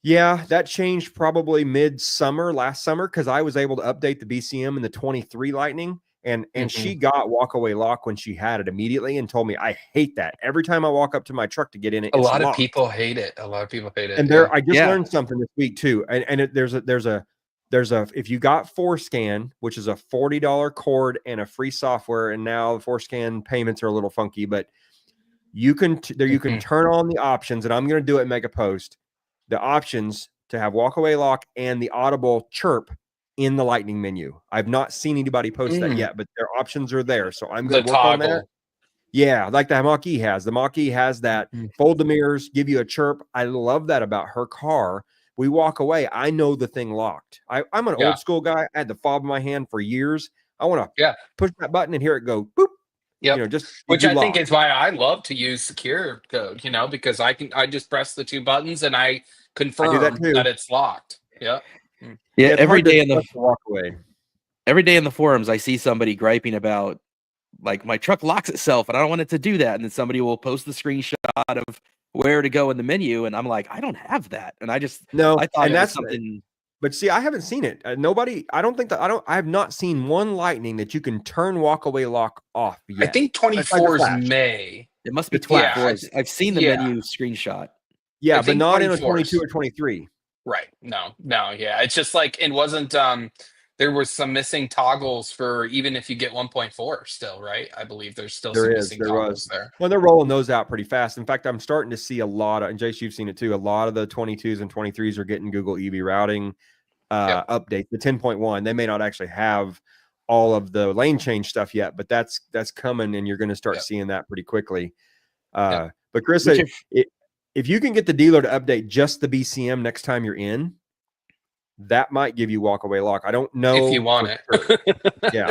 Yeah, that changed probably mid-summer, last summer, because I was able to update the BCM in the 23 Lightning, and she got walkaway lock when she had it immediately and told me, I hate that. Every time I walk up to my truck to get in it, A it's lot of locked. people hate it. A lot of people hate it. And I just learned something this week too. And there's a if you got ForScan, which is a $40 cord and a free software, and now the ForScan payments are a little funky, but you can turn on the options, and I'm going to do it and make a post. The options to have walkaway lock and the audible chirp in the Lightning menu. I've not seen anybody post that yet, but their options are there. So I'm going to work on that. Yeah, like the Mach-E has. The Mach-E has that. Fold the mirrors, give you a chirp. I love that about her car. We walk away, I know the thing locked. I'm an old school guy. I had the fob in my hand for years. I want to push that button and hear it go boop. Yep. just did Which you I think lock? is why I love to use secure code, because I just press the two buttons and I I do that confirm too. that it's locked. Yep. Yeah, Yeah, it's hard to walk away. every day in the forums, I see somebody griping about like my truck locks itself and I don't want it to do that. And then somebody will post the screenshot of where to go in the menu. And I'm like, I don't have that. And I No, thought and it was that's something. but see, I haven't seen it. Nobody, I have not seen one Lightning that you can turn walk away lock off I yet. think Besides the 24's Flash. May. It must be It's Flash. 24. Yeah, I've seen the yeah. menu screenshot. Yeah, I but think not in a 24's. 22 or 23. Right. No, yeah. It's just like it wasn't there was some missing toggles for even if you get 1.4 still, right? I believe there's still some missing There was. toggles there. Well, they're rolling those out pretty fast. In fact, I'm starting to see a lot of, and Jace, you've seen it too, a lot of the 22s and 23s are getting Google EV routing update. The 10.1, they may not actually have all of the lane change stuff yet, but that's coming, and you're going to start seeing that pretty quickly. But Chris, if you can get the dealer to update just the BCM next time you're in, that might give you walk away lock. I don't know if you want it. Sure. Yeah.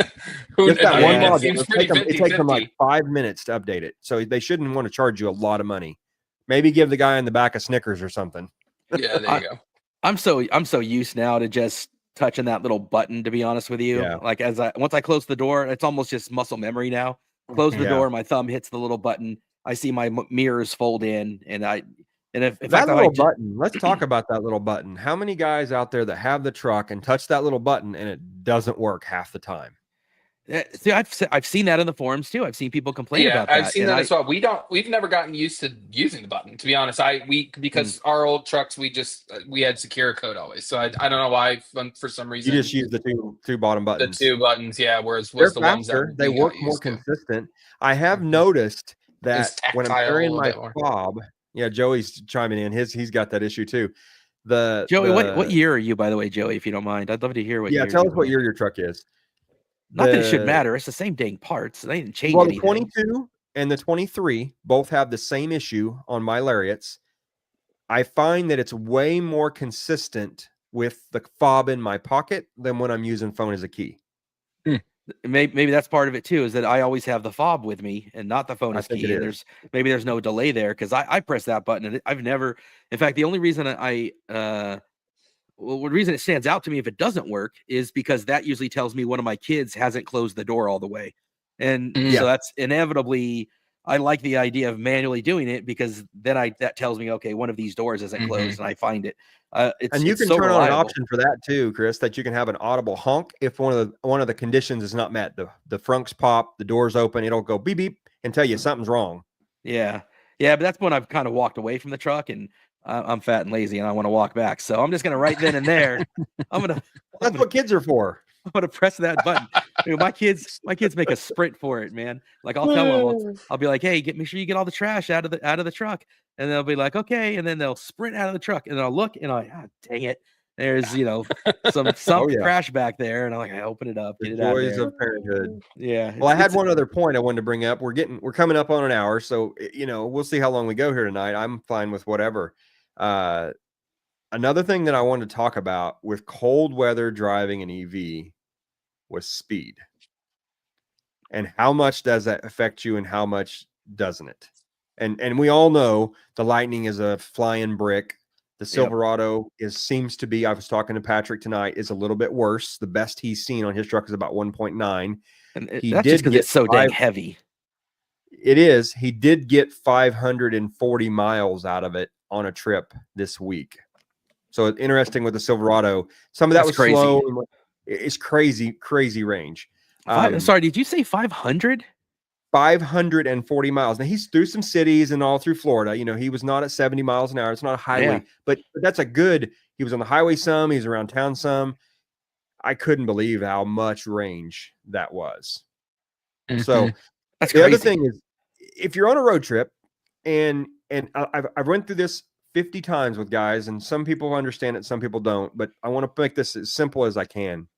Just that one it login. seems pretty It takes them like 5 minutes to update it. So they shouldn't want to charge you a lot of money. Maybe give the guy in the back a Snickers or something. Yeah, there you go. I'm so used now to just touching that little button, to be honest with you. Yeah. Like once I close the door, it's almost just muscle memory now. Close the door, my thumb hits the little button. I see my mirrors fold in, and if that little button, let's talk about that little button. How many guys out there that have the truck and touch that little button and it doesn't work half the time? See, I've seen that in the forums too. I've seen people complain about that. I've seen that as well. We've never gotten used to using the button, to be honest. Because our old trucks, we had secure code always. So I don't know why, for some reason you just use the two bottom buttons. The two buttons, yeah. Whereas they're the faster, ones that they work more consistent. I have noticed that when I'm carrying my fob, yeah, Joey's chiming in. He's got that issue too. Joey, what year are you, by the way, Joey? If you don't mind, I'd love to hear what. Yeah, tell us what year your truck is. Not that it should matter. It's the same dang parts. They didn't change anything. The 22 and the 23 both have the same issue on my Lariats. I find that it's way more consistent with the fob in my pocket than when I'm using phone as a key. Maybe that's part of it too, is that I always have the fob with me and not the phone as key. And there's no delay there because I press that button and I've never. In fact, the only reason the reason it stands out to me if it doesn't work is because that usually tells me one of my kids hasn't closed the door all the way. And so that's inevitably, I like the idea of manually doing it because then that tells me, okay, one of these doors isn't closed and I find it. And you can turn on an option for that too, Chris, that you can have an audible honk if one of the conditions is not met. The frunks pop, the doors open, it'll go beep beep and tell you something's wrong. Yeah. But that's when I've kind of walked away from the truck and I'm fat and lazy and I want to walk back. So I'm just going to right then and there. That's what kids are for. I'm going to press that button. My kids make a sprint for it, man. Like I'll tell them, I'll be like, hey, make sure you get all the trash out of the truck. And they'll be like, okay. And then they'll sprint out of the truck and I'll look and dang it. There's, some trash back there. And I'm like, I open it up, get it out of there. Joys of parenthood. Yeah. Well, I had one other point I wanted to bring up. We're coming up on an hour. So, we'll see how long we go here tonight. I'm fine with whatever. Another thing that I wanted to talk about with cold weather driving an EV was speed. And how much does that affect you and how much doesn't it? And we all know the Lightning is a flying brick. The Silverado seems to be, I was talking to Patrick tonight, is a little bit worse. The best he's seen on his truck is about 1.9. And that's just because it's so dang heavy. It is. He did get 540 miles out of it on a trip this week. So it's interesting with the Silverado. Some of that was crazy. Slow. It's crazy range. Sorry, did you say 500? 540 miles. Now he's through some cities and all through Florida. He was not at 70 miles an hour. It's not a highway, but that's he was on the highway some, he's around town some. I couldn't believe how much range that was. So that's the other thing is, if you're on a road trip, and I've went through this 50 times with guys, and some people understand it, some people don't, but I want to make this as simple as I can.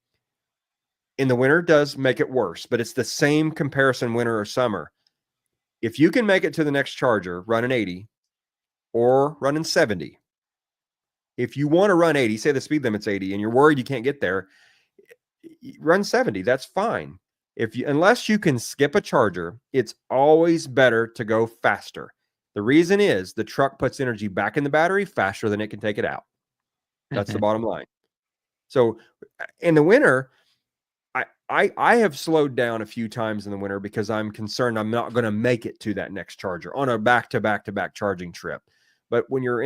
In the winter does make it worse, but it's the same comparison winter or summer. If you can make it to the next charger running 80 or running 70, if you want to run 80, say the speed limit's 80 and you're worried you can't get there, run 70. That's fine. unless you can skip a charger, it's always better to go faster. The reason is the truck puts energy back in the battery faster than it can take it out. That's the bottom line. So in the winter, I have slowed down a few times in the winter because I'm concerned I'm not going to make it to that next charger on a back-to-back charging trip. But when you're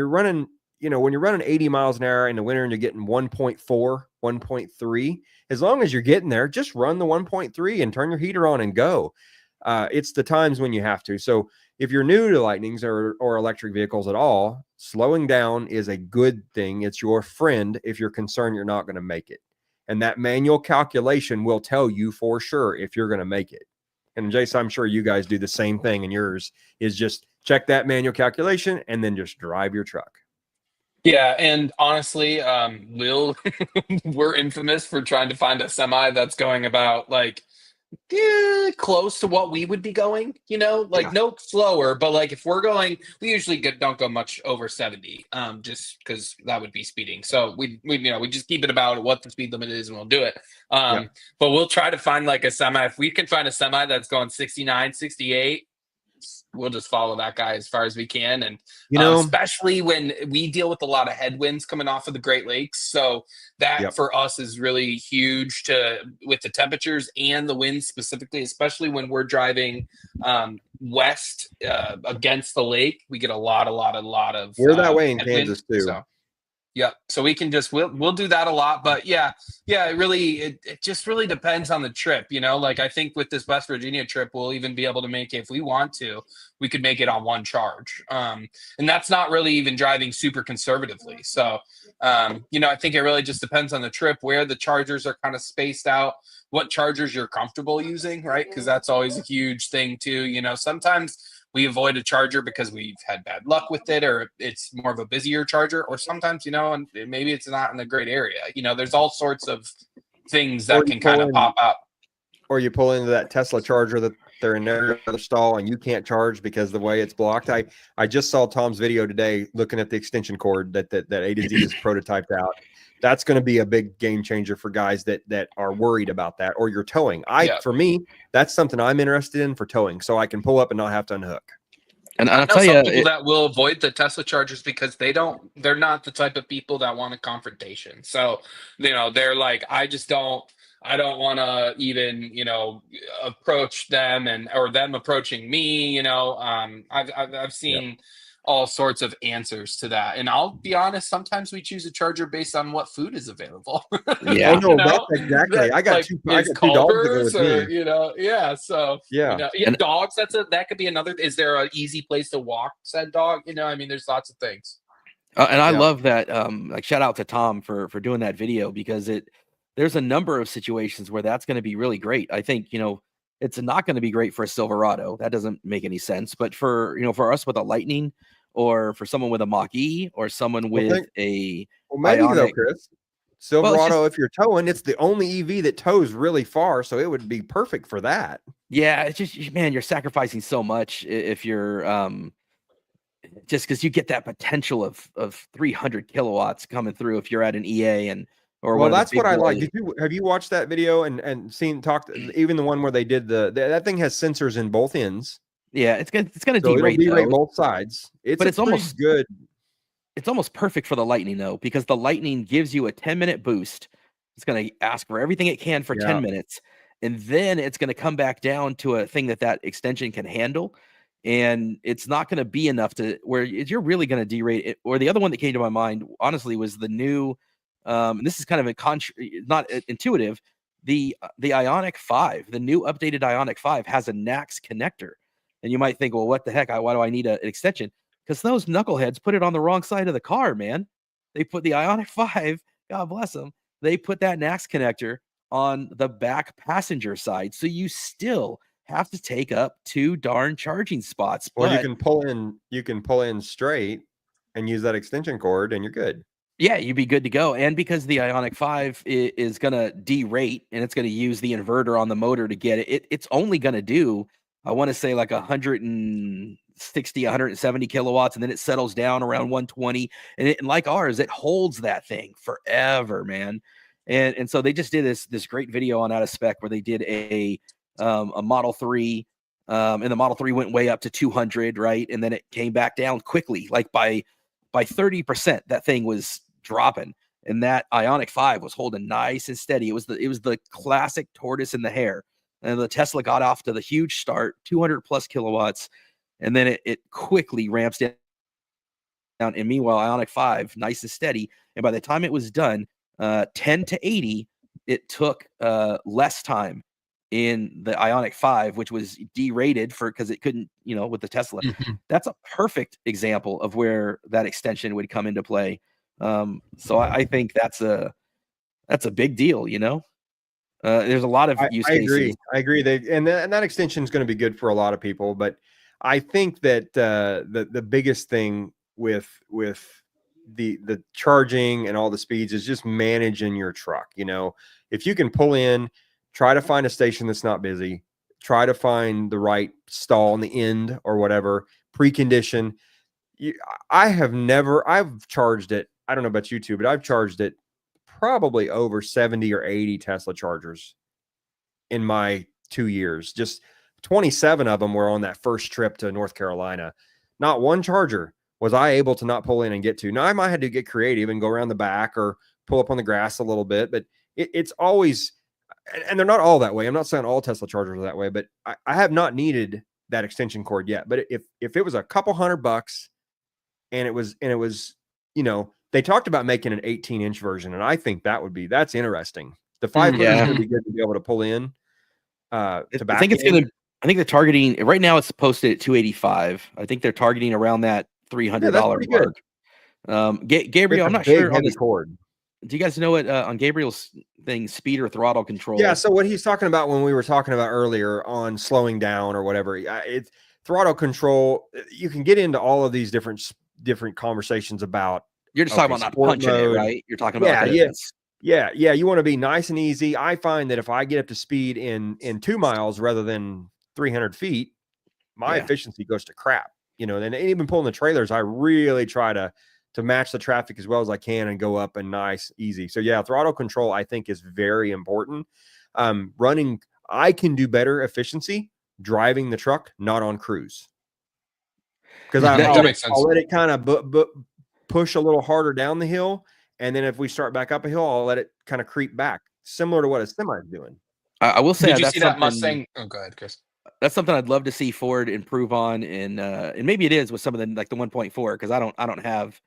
running 80 miles an hour in the winter and you're getting 1.4, 1.3, as long as you're getting there, just run the 1.3 and turn your heater on and go. It's the times when you have to. So if you're new to Lightnings or electric vehicles at all, slowing down is a good thing. It's your friend if you're concerned you're not going to make it. And that manual calculation will tell you for sure if you're going to make it. And Jason, I'm sure you guys do the same thing. And yours is just check that manual calculation and then just drive your truck. Yeah, and honestly, we're infamous for trying to find a semi that's going about like close to what we would be going, no slower, but like if we're going, we usually don't go much over 70, just because that would be speeding. So we just keep it about what the speed limit is and we'll do it. But we'll try to find like a semi. If we can find a semi that's going 69, 68, we'll just follow that guy as far as we can. And especially when we deal with a lot of headwinds coming off of the Great Lakes, so that for us is really huge with the temperatures and the winds specifically, especially when we're driving west against the lake. We get a lot of we're that way in headwinds, Kansas too. so so we can we'll do that a lot. But it just really depends on the trip, like I think with this West Virginia trip, we'll even be able to make it, if we want to, we could make it on one charge, and that's not really even driving super conservatively. So I think it really just depends on the trip, where the chargers are kind of spaced out, what chargers you're comfortable using, right? Because that's always a huge thing too. Sometimes we avoid a charger because we've had bad luck with it, or it's more of a busier charger, or sometimes, and maybe it's not in a great area. There's all sorts of things that can kind of pop up. Or you pull into that Tesla charger that they're in their other stall and you can't charge because the way it's blocked. I just saw Tom's video today looking at the extension cord that A to Z is prototyped out. That's going to be a big game changer for guys that are worried about that, or you're towing. For me, that's something I'm interested in for towing, so I can pull up and not have to unhook. And I'll tell you, people that will avoid the Tesla chargers because they're not the type of people that want a confrontation. So, they're like, I don't want to even, approach them or them approaching me. I've seen all sorts of answers to that. And I'll be honest, sometimes we choose a charger based on what food is available. Yeah. Oh, no, that's exactly. I got two dogs that go with me. So, dogs, that could be another. Is there an easy place to walk said dog? There's lots of things. And I love that. Shout out to Tom for doing that video, because there's a number of situations where that's going to be really great. I think, it's not going to be great for a Silverado. That doesn't make any sense. But for us with a Lightning, or for someone with a Mach-E, or someone with maybe Ioniq, though, Chris. Silverado, if you're towing, it's the only EV that tows really far, so it would be perfect for that. Yeah, it's just, man, you're sacrificing so much if you're just because you get that potential of 300 kilowatts coming through if you're at an EA that's what I like. Have you watched that video and even the one where they did that thing has sensors in both ends? Yeah, it's gonna derate both sides. It's almost good. It's almost perfect for the Lightning though, because the Lightning gives you a 10-minute boost. It's gonna ask for everything it can for 10 minutes, and then it's gonna come back down to a thing that extension can handle. And it's not going to be enough to where you're really going to derate it. Or the other one that came to my mind, honestly, was the new, and this is kind of not intuitive. The Ioniq 5, the new updated Ioniq 5 has a NACS connector. And you might think, well, what the heck? Why do I need an extension? Because those knuckleheads put it on the wrong side of the car, man. They put the Ioniq 5, God bless them, they put that NACS connector on the back passenger side. So you still have to take up 2 darn charging spots. Or you can pull in straight and use that extension cord and you're good. Yeah, you'd be good to go. And because the Ioniq 5 is going to derate and it's going to use the inverter on the motor to get it, it's only going to do, I want to say, like 160, 170 kilowatts, and then it settles down around 120. And like ours, it holds that thing forever, man. And so they just did this great video on Out of Spec where they did a Model 3, and the Model 3 went way up to 200, right? And then it came back down quickly, like by 30%, that thing was dropping. And that Ioniq 5 was holding nice and steady. It was the classic tortoise in the hare. And the Tesla got off to the huge start, 200 plus kilowatts, and then it quickly ramps down. And meanwhile, Ioniq 5, nice and steady. And by the time it was done, 10 to 80, it took less time in the Ioniq 5, which was derated because it couldn't, with the Tesla. Mm-hmm. That's a perfect example of where that extension would come into play. So I think that's a big deal. There's a lot of use cases. I agree. And that extension is going to be good for a lot of people, but I think that the biggest thing with the charging and all the speeds is just managing your truck. If you can pull in, try to find a station that's not busy, try to find the right stall in the end or whatever, precondition. I've charged it. I don't know about you two, but I've charged it probably over 70 or 80 Tesla chargers in my 2 years. Just 27 of them were on that first trip to North Carolina. Not one charger was I able to not pull in and get to. Now I might have to get creative and go around the back or pull up on the grass a little bit, but it's always, and they're not all that way. I'm not saying all Tesla chargers are that way, but I have not needed that extension cord yet. But if it was a couple $100 and it was, they talked about making an 18-inch version, and I think that's interesting. The 500 is going to be good to be able to pull in. I think they're targeting right now. It's posted at 285. I think they're targeting around that $300 mark. Gabriel, I'm not sure on this cord. Do you guys know what on Gabriel's thing, speed or throttle control? Yeah. So what he's talking about when we were talking about earlier on slowing down or whatever, it's throttle control. You can get into all of these different conversations about. You're just talking about not punching it, right? You're talking about Yeah. You want to be nice and easy. I find that if I get up to speed in 2 miles rather than 300 feet, my efficiency goes to crap. And even pulling the trailers, I really try to match the traffic as well as I can and go up and nice, easy. So yeah, throttle control I think is very important. Running, I can do better efficiency driving the truck, not on cruise. Because I'll let it kind of push a little harder down the hill. And then if we start back up a hill, I'll let it kind of creep back, similar to what a semi is doing. I will say, did you see that Mustang? Oh, go ahead, Chris. That's something I'd love to see Ford improve on, and maybe it is with some of the like the 1.4, because I don't have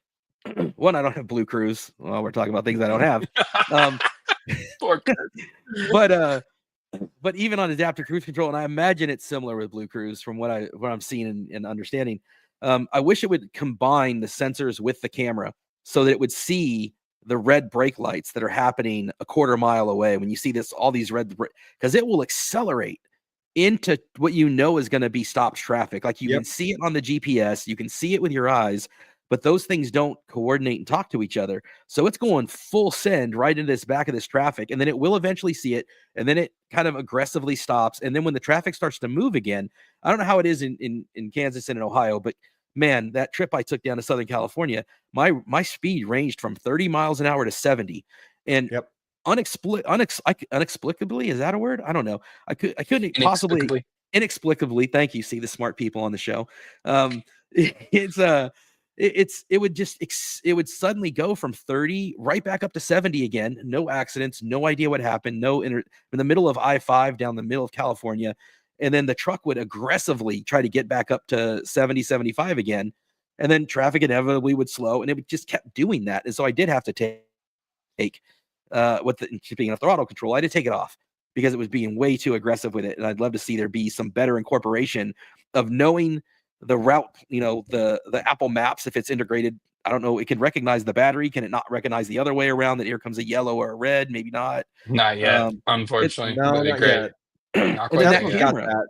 one. I don't have Blue Cruise. Well, we're talking about things I don't have. But even on adaptive cruise control, and I imagine it's similar with Blue Cruise from what I'm seeing and understanding. I wish it would combine the sensors with the camera so that it would see the red brake lights that are happening a quarter mile away. When you see all these red, because it will accelerate into what is going to be stopped traffic. Like you can see it on the GPS, you can see it with your eyes, but those things don't coordinate and talk to each other. So it's going full send right into this back of this traffic, and then it will eventually see it, and then it kind of aggressively stops. And then when the traffic starts to move again, I don't know how it is in Kansas and in Ohio, but man, that trip I took down to Southern California, my speed ranged from 30 miles an hour to 70. And inexplicably, is that a word? I don't know. I couldn't possibly inexplicably. Thank you. See the smart people on the show. It would suddenly go from 30 right back up to 70 again. No accidents, no idea what happened. In the middle of I-5 down the middle of California. And then the truck would aggressively try to get back up to 70, 75 again. And then traffic inevitably would slow, and it just kept doing that. And so I did have to take being a throttle control, I had to take it off because it was being way too aggressive with it. And I'd love to see there be some better incorporation of knowing the route, the Apple Maps, if it's integrated. I don't know. It can recognize the battery. Can it not recognize the other way around, that here comes a yellow or a red? Maybe not. Not yet. Unfortunately. No, not yet. Not quite Tesla's got that.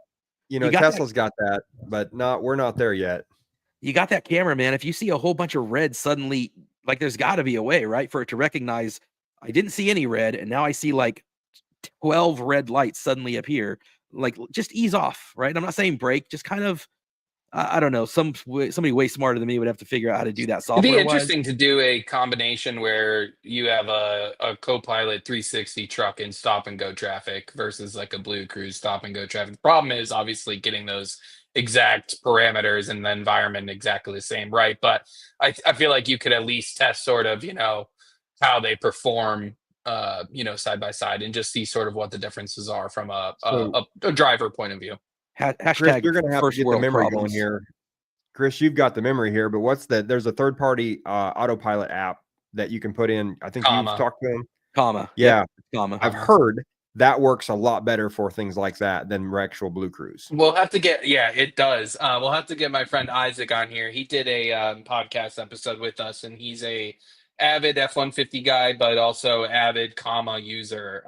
Tesla's got that, but we're not there yet. You got that camera, man. If you see a whole bunch of red suddenly, like there's got to be a way, right, for it to recognize I didn't see any red, and now I see like 12 red lights suddenly appear. Like, just ease off, right? I'm not saying brake, just kind of I don't know. Somebody way smarter than me would have to figure out how to do that It'd be software wise. interesting to do a combination where you have a Copilot 360 truck in stop and go traffic versus like a Blue Cruise stop and go traffic. The problem is obviously getting those exact parameters in the environment exactly the same, right? But I feel like you could at least test sort of, how they perform, side by side and just see sort of what the differences are from So, a driver point of view. Chris, Hashtag you're going to have to first get the world memory going problems. here. Chris, you've got the memory here, but there's a third-party autopilot app that you can put in. I think you've talked to them. Comma. Yeah. Yep. Comma. I've heard that works a lot better for things like that than actual Blue Cruise. We'll have to it does. We'll have to get my friend Isaac on here. He did a podcast episode with us, and he's a avid F-150 guy, but also avid comma user.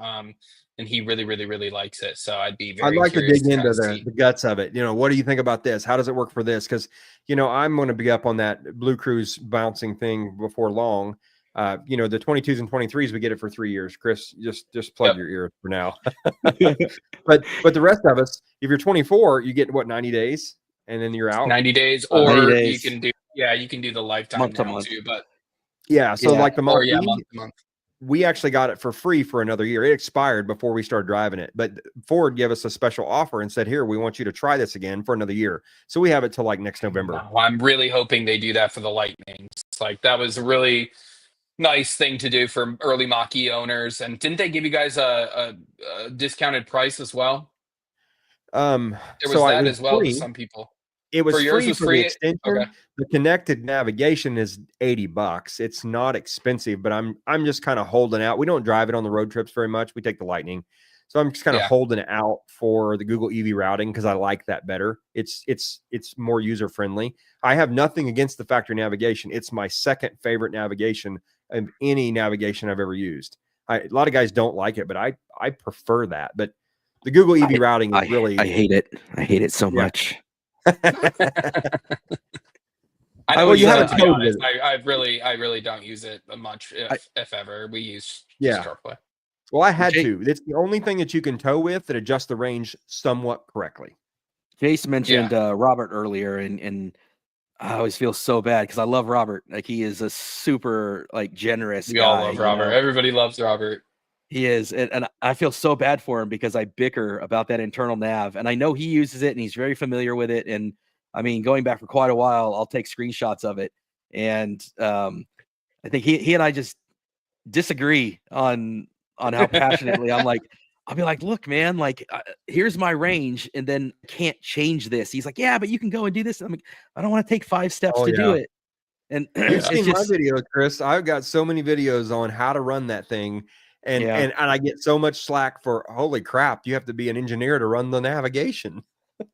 And he really, really, really likes it. So I'd be very I'd like to curious dig into see. the guts of it. What do you think about this? How does it work for this? Because, I'm going to be up on that Blue Cruise bouncing thing before long. The 22s and 23s, we get it for 3 years. Chris, just plug your ears for now. but the rest of us, if you're 24, you get 90 days, and then you're out. 90 days, or 90 days. you can do the lifetime month to now month. too. But like the Model E, month to month. We actually got it for free for another year. It expired before we started driving it, but Ford gave us a special offer and said, "Here, we want you to try this again for another year." So we have it till like next November. Wow, I'm really hoping they do that for the Lightning. It's like that was a really nice thing to do for early Mach-E owners. And didn't they give you guys a discounted price as well? There was that as well to some people. It was free for the extension. Okay. The connected navigation is $80. It's not expensive, but I'm just kind of holding out. We don't drive it on the road trips very much. We take the Lightning. So I'm just kind of holding it out for the Google EV routing because I like that better. It's more user friendly. I have nothing against the factory navigation. It's my second favorite navigation of any navigation I've ever used. A lot of guys don't like it, but I prefer that. But the Google EV routing is really I hate it. I hate it so much. I know you haven't. I really don't use it much, if ever. We use CarPlay. Well, I had to. It's the only thing that you can tow with that adjusts the range somewhat correctly. Jace mentioned Robert earlier, and I always feel so bad because I love Robert. Like, he is a super generous guy. We all love Robert. Everybody loves Robert. He is, and I feel so bad for him because I bicker about that internal nav, and I know he uses it and he's very familiar with it. And I mean, going back for quite a while, I'll take screenshots of it, and I think he and I just disagree on how passionately I'm like. I'll be like, look, man, here's my range, and then I can't change this. He's like, yeah, but you can go and do this. I'm like, I don't want to take 5 steps to do it. And you've seen my videos, Chris. I've got so many videos on how to run that thing. And I get so much slack for, holy crap, you have to be an engineer to run the navigation.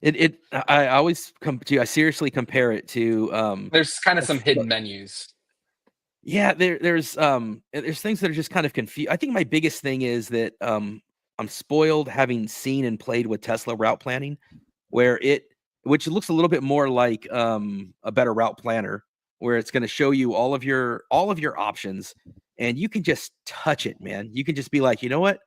I always I seriously compare it to there's kind of some hidden menus. Yeah, there's things that are just kind of confused. I think my biggest thing is that I'm spoiled having seen and played with Tesla route planning, which looks a little bit more like a better route planner, where it's going to show you all of your options. And you can just touch it, man. You can just be like, you know what?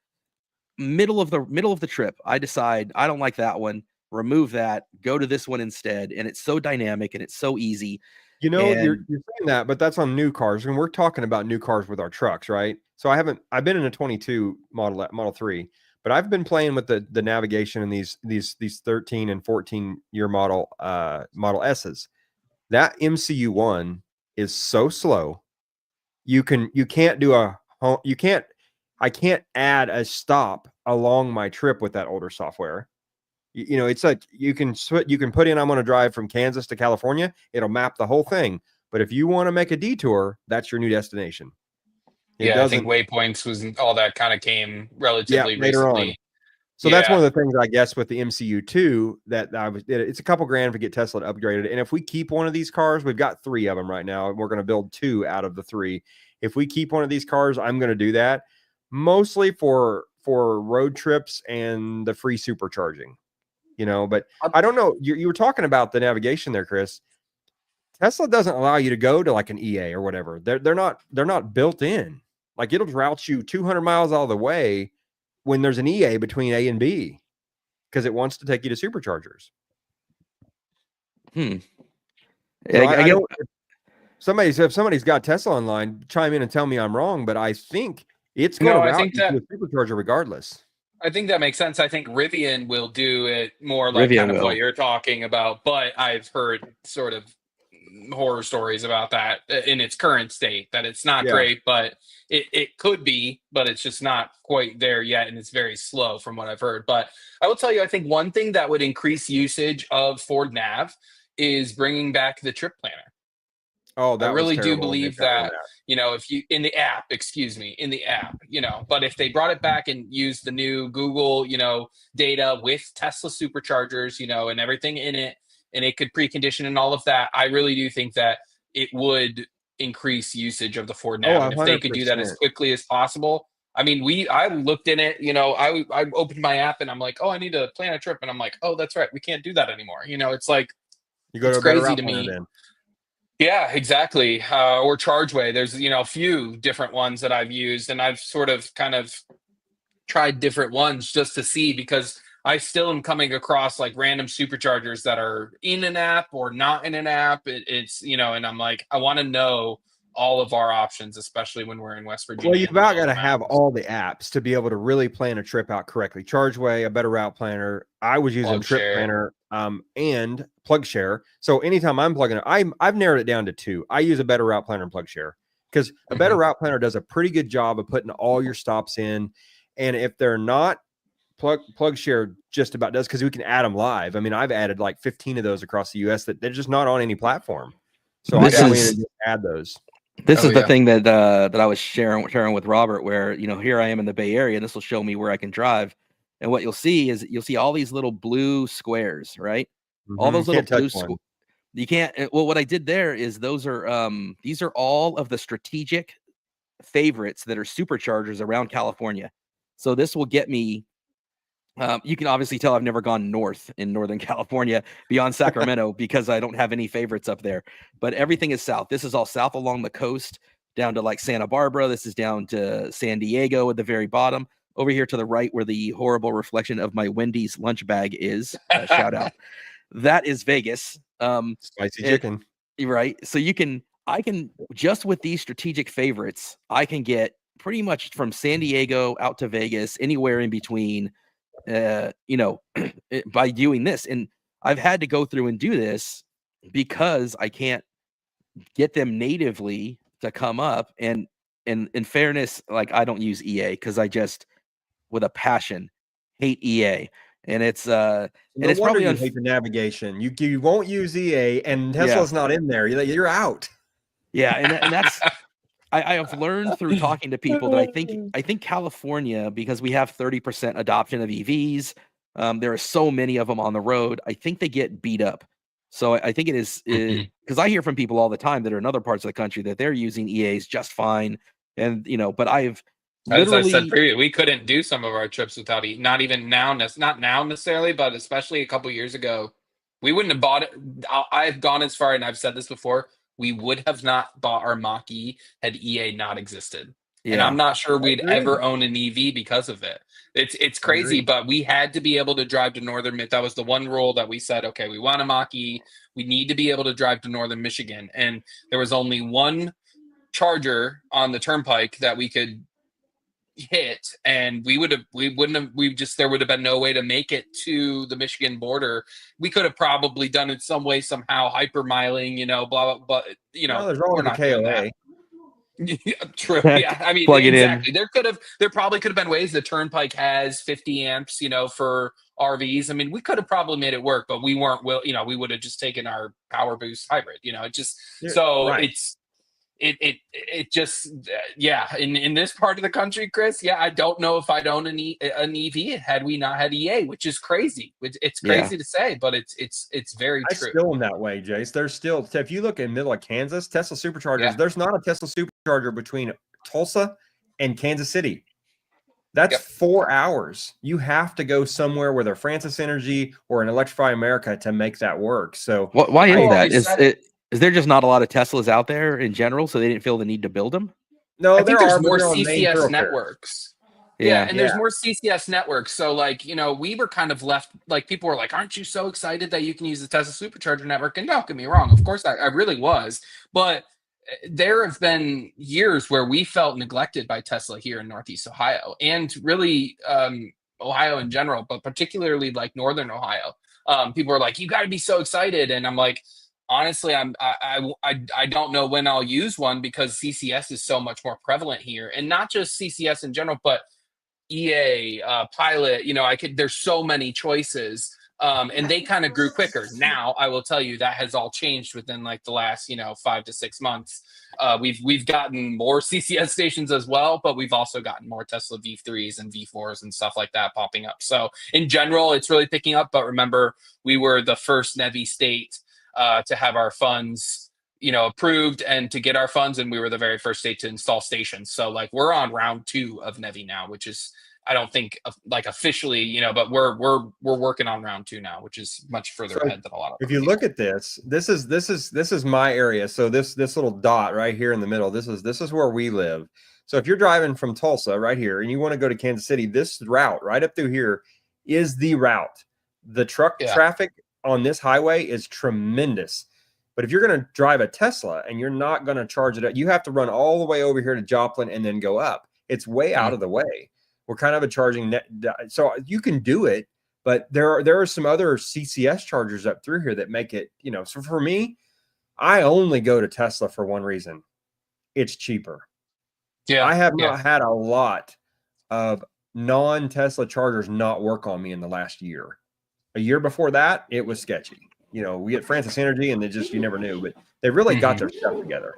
Middle of the trip, I decide I don't like that one. Remove that. Go to this one instead. And it's so dynamic and it's so easy. You're saying that, but that's on new cars, and we're talking about new cars with our trucks, right? So I've been in a 22 Model 3, but I've been playing with the navigation in these 13 and 14 year Model S's. That MCU1 is so slow. I can't add a stop along my trip with that older software. It's like you can put in, I'm going to drive from Kansas to California. It'll map the whole thing. But if you want to make a detour, that's your new destination. I think waypoints was all that kind of came relatively later recently. On. So that's one of the things, I guess, with the MCU2 that it's a couple grand to get Tesla to upgrade it. And if we keep one of these cars, we've got 3 of them right now, and we're going to build 2 out of the 3. If we keep one of these cars, I'm going to do that mostly for road trips and the free supercharging, but I don't know. You were talking about the navigation there, Chris. Tesla doesn't allow you to go to like an EA or whatever. They're not built in. Like, it'll route you 200 miles out of the way when there's an EA between A and B, because it wants to take you to superchargers. Hmm. So I I guess don't. If somebody's got Tesla online, chime in and tell me I'm wrong. But I think it's going No, to I route think you to that a supercharger regardless. I think that makes sense. I think Rivian will do it more like Rivian kind of what will. you're talking about, but I've heard sort of horror stories about that in its current state, that it's not Yeah. great, but it could be, but it's just not quite there yet. And it's very slow from what I've heard. But I will tell you, I think one thing that would increase usage of Ford Nav is bringing back the trip planner. Oh, I that was really do terrible when they believe got rid of that, that. if you in the app, excuse me, in the app, but if they brought it back and used the new Google, data with Tesla superchargers, and everything in it, and it could precondition and all of that, I really do think that it would increase usage of the Ford Oh, Nav. And if they could do that as 100%. quickly as possible, I mean, I looked in it, I opened my app and I'm like, oh, I need to plan a trip. And I'm like, oh, that's right. We can't do that anymore. It's like, You go to it's a better crazy route to planner me. then. Yeah, exactly. Or Chargeway. There's, a few different ones that I've used, and I've sort of kind of tried different ones just to see, because I still am coming across like random superchargers that are in an app or not in an app. It's, and I'm like, I want to know all of our options, especially when we're in West Well, Virginia you've in the about middle got of to the have mountains. all the apps to be able to really plan a trip out correctly. Chargeway, a better route planner. I was using Plug Trip share. Planner, and PlugShare. So anytime I'm plugging it, I've narrowed it down to two. I use a better route planner and PlugShare, because a better Mhm. route planner does a pretty good job of putting all your stops in. And if they're not, PlugShare just about does, because we can add them live. I mean, I've added like 15 of those across the US that they're just not on any platform. So I This go in and is just add those. this Oh is the yeah. thing that I was sharing with Robert, where here I am in the Bay Area, and this will show me where I can drive. And what you'll see is all these little blue squares, right? All You those little can't touch blue one. you can't. Well, what I did there is these are all of the strategic favorites that are superchargers around California. So this will get me. You can obviously tell I've never gone north in Northern California beyond Sacramento, because I don't have any favorites up there. But everything is south. This is all south along the coast, down to like Santa Barbara. This is down to San Diego at the very bottom. Over here to the right, where the horrible reflection of my Wendy's lunch bag is. Shout out. That is Vegas. Spicy It, chicken. right. So I can just with these strategic favorites, I can get pretty much from San Diego out to Vegas, anywhere in between, by doing this. And I've had to go through and do this because I can't get them natively to come up. And in fairness, like, I don't use EA because I just, with a passion, hate EA. And No it's wonder probably you hate the navigation. You won't use EA, and yeah. Tesla's not in there. You're out. Yeah, and that's I have learned through talking to people that I think California, because we have 30% adoption of EVs, there are so many of them on the road. I think they get beat up. So I think it is, Mhm. because I hear from people all the time that are in other parts of the country that they're using EAs just fine, and but I've As I said literally, previously, we couldn't do some of our trips without eating. Not even now, not now necessarily, but especially a couple years ago, we wouldn't have bought it. I've gone as far, and I've said this before. We would have not bought our Mach-E had EA not existed, and I'm yeah, not sure I we'd agree. ever own an EV because of it. It's I crazy, agree. but we had to be able to drive to Northern. That was the one rule that we said. Okay, we want a Mach-E. We need to be able to drive to Northern Michigan, and there was only one charger on the turnpike that we could hit, and we wouldn't have we just there would have been no way to make it to the Michigan border. We could have probably done it some way, somehow, hypermiling, blah blah, but Well, there's we're always a not doing that. KOA. Yeah, true. Yeah, I mean, plug it in. exactly. There probably could have been ways. The turnpike has 50 amps, for RVs. I mean, we could have probably made it work, but we weren't we would have just taken our power boost hybrid, it just, so Right. it just, yeah, in this part of the country, Chris, yeah, I don't know if I'd own an EV had we not had EA, which is crazy. It's Yeah, crazy to say, but it's very I true. still am that way, Jace. There's still, if you look in the middle of Kansas, Tesla superchargers, Yeah. there's not a Tesla supercharger between Tulsa and Kansas City. That's Yep. 4 hours. You have to go somewhere, whether Francis Energy or an Electrify America, to make that work. So why People is that? always said, Is there just not a lot of Teslas out there in general, so they didn't feel the need to build them? I no, think there there's are, but more they're on main CCS thoroughfares. networks. Yeah, Yeah. and Yeah. there's more CCS networks. So like, we were kind of left, like people were like, aren't you so excited that you can use the Tesla Supercharger network? And don't get me wrong, of course I really was. But there have been years where we felt neglected by Tesla here in Northeast Ohio, and really Ohio in general, but particularly like Northern Ohio. People are like, you got to be so excited. And I'm like, honestly, I don't know when I'll use one, because CCS is so much more prevalent here, and not just CCS in general, but EA, Pilot. There's so many choices. And they kind of grew quicker. Now, I will tell you that has all changed within like the last, 5 to 6 months. We've gotten more CCS stations as well, but we've also gotten more Tesla V3s and V4s and stuff like that popping up. So in general, it's really picking up. But remember, we were the first NEVI state to have our funds approved and to get our funds, and we were the very first state to install stations. So like we're on round 2 of NEVI now, which is, I don't think like officially, but we're working on round 2 now, which is much further So ahead than a lot of if other you people. look at this is my area. So this little dot right here in the middle, this is where we live. So if you're driving from Tulsa right here and you want to go to Kansas City, this route right up through here is the route. The truck Yeah. traffic on this highway is tremendous. But if you're going to drive a Tesla and you're not going to charge it up, you have to run all the way over here to Joplin and then go up. It's way out of the way. We're kind of a charging net, so you can do it, but there are some other CCS chargers up through here that make it, so for me, I only go to Tesla for one reason. It's cheaper. Yeah. I have not had a lot of non-Tesla chargers not work on me in the last year. A year before that, it was sketchy. We get Francis Energy and you never knew, but they really got their stuff together.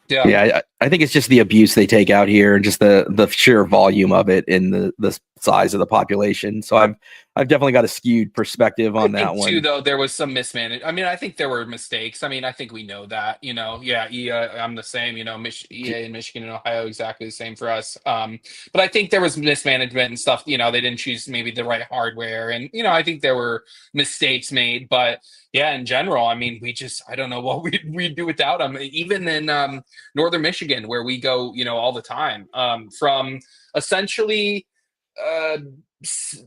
Yeah, I think it's just the abuse they take out here, and just the sheer volume of it in the size of the population. So I've definitely got a skewed perspective on that one. Too, though, there was some mismanagement. I mean, I think there were mistakes. I mean, I think we know that. I'm the same. EA in Michigan and Ohio, exactly the same for us. But I think there was mismanagement and stuff. They didn't choose maybe the right hardware, and I think there were mistakes made. But yeah, in general, I mean, I don't know what we'd do without them. Even in Northern Michigan, where we go, all the time, from essentially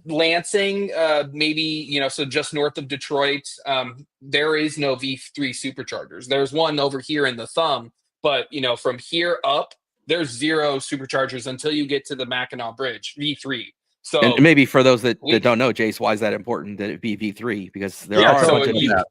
Lansing, maybe, so just north of Detroit, there is no V3 superchargers. There's one over here in the thumb, but from here up, there's 0 superchargers until you get to the Mackinac Bridge V3. So, and maybe for those that don't know, Jace, why is that important that it be V3? Because there are a bunch of V3s.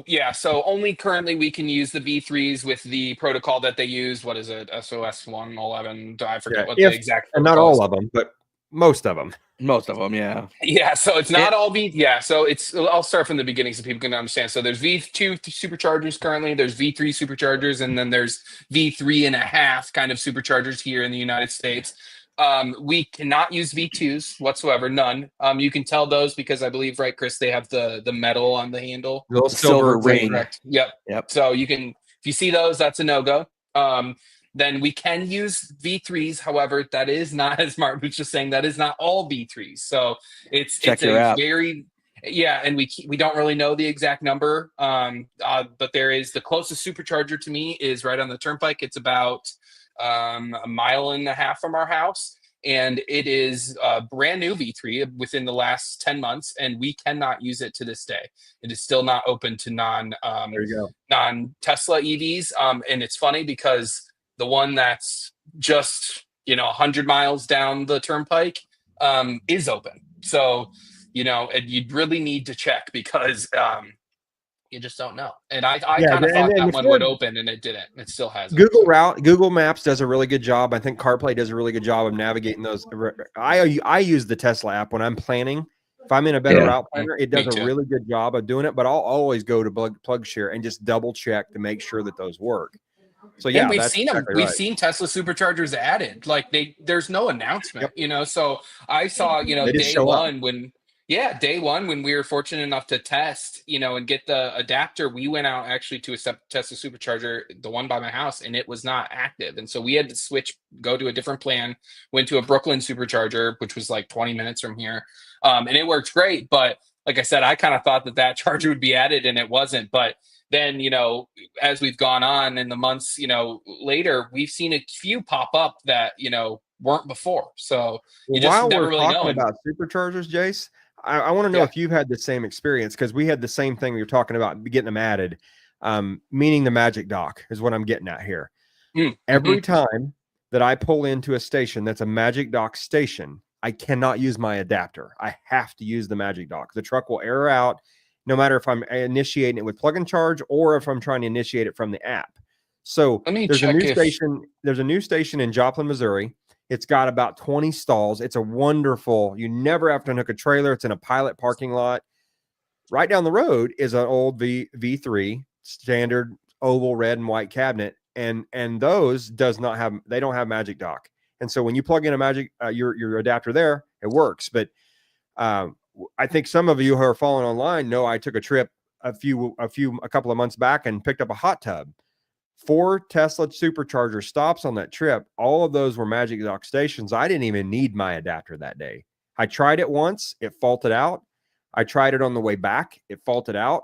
Yeah. So only currently we can use the V3s with the protocol that they use. What is it? SOS 111. I forget what the exact. And not all of them, but most of them. Most of them, yeah. Yeah. So it's not all V. Yeah. So I'll start from the beginning so people can understand. So there's V2 superchargers currently. There's V3 superchargers, and then there's V3.5 kind of superchargers here in the United States. We cannot use V2s whatsoever, none. You can tell those because I believe, right, Chris, they have the metal on the handle, the little silver ring. Correct. Yep. So you can, if you see those, that's a no-go. Then we can use V3s. However, that is not, as Martin was just saying, that is not all V3s. So it's very, and we don't really know the exact number. But there is, the closest supercharger to me is right on the turnpike. It's about a mile and a half from our house, and it is a brand new V3 within the last 10 months, and we cannot use it to this day. It is still not open to non-Tesla EVs. And it's funny because the one that's just 100 miles down the turnpike is open. So and you'd really need to check because you just don't know. And I kind of thought that one would open, and it didn't. It still hasn't. Google Maps does a really good job. I think CarPlay does a really good job of navigating those. I use the Tesla app when I'm planning. If I'm in a better route planner, it does a really good job of doing it. But I'll always go to PlugShare and just double check to make sure that those work. So yeah, and we've seen them. We've seen Tesla superchargers added. Like there's no announcement. So I saw day one when we were fortunate enough to test, and get the adapter, we went out actually to a Tesla supercharger, the one by my house, and it was not active. And so we had to go to a different plan, went to a Brooklyn supercharger, which was like 20 minutes from here. And it worked great. But like I said, I kind of thought that charger would be added, and it wasn't. But then, as we've gone on in the months, later, we've seen a few pop up that, weren't before. So you Well, just while never we're really talking know. And about superchargers, Jace, I want to know yeah, if you've had the same experience, because we had the same thing we were talking about getting them added, meaning the Magic Dock is what I'm getting at here. mm-hmm. Every time that I pull into a station that's a Magic Dock station, I cannot use my adapter. I have to use the Magic Dock. The truck will error out no matter if I'm initiating it with plug and charge or if I'm trying to initiate it from the app. So Let me there's a check new if station. There's a new station in Joplin, Missouri. It's got about 20 stalls. It's a wonderful, you never have to hook a trailer. It's in a pilot parking lot. Right down the road is an old V3 standard oval red and white cabinet. And those they don't have Magic Dock. And so when you plug in a Magic, your adapter there, it works. But I think some of you who are following online know I took a trip a couple of months back and picked up a hot tub. 4 Tesla supercharger stops on that trip. All of those were Magic Dock stations. I didn't even need my adapter that day. I tried it once, it faulted out. I tried it on the way back, it faulted out.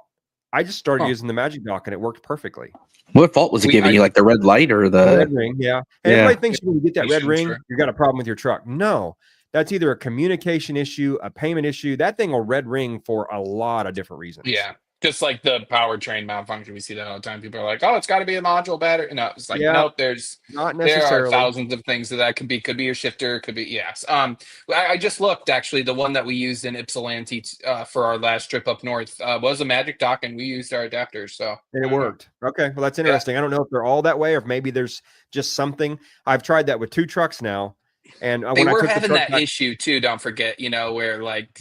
I just started using the Magic Dock and it worked perfectly. What fault was it giving you? Like the red light or The the red ring, yeah. And Yeah. everybody thinks when you get that red ring, Sure. you got a problem with your truck. No, that's either a communication issue, a payment issue. That thing will red ring for a lot of different reasons. Yeah. Just like the powertrain malfunction, we see that all the time. People are like, "Oh, it's got to be a module battery." No, it's like, Yeah. nope. Not There are necessarily. thousands of things that could be your shifter, could be yes. I just looked actually. The one that we used in Ypsilanti for our last trip up north was a Magic Dock, and we used our adapters. So And I it don't know. worked. Okay. Well, that's interesting. I don't know if they're all that way or if maybe there's just something. I've tried that with 2 trucks now. And They when I were took the having truck that back, issue too. Don't forget, where like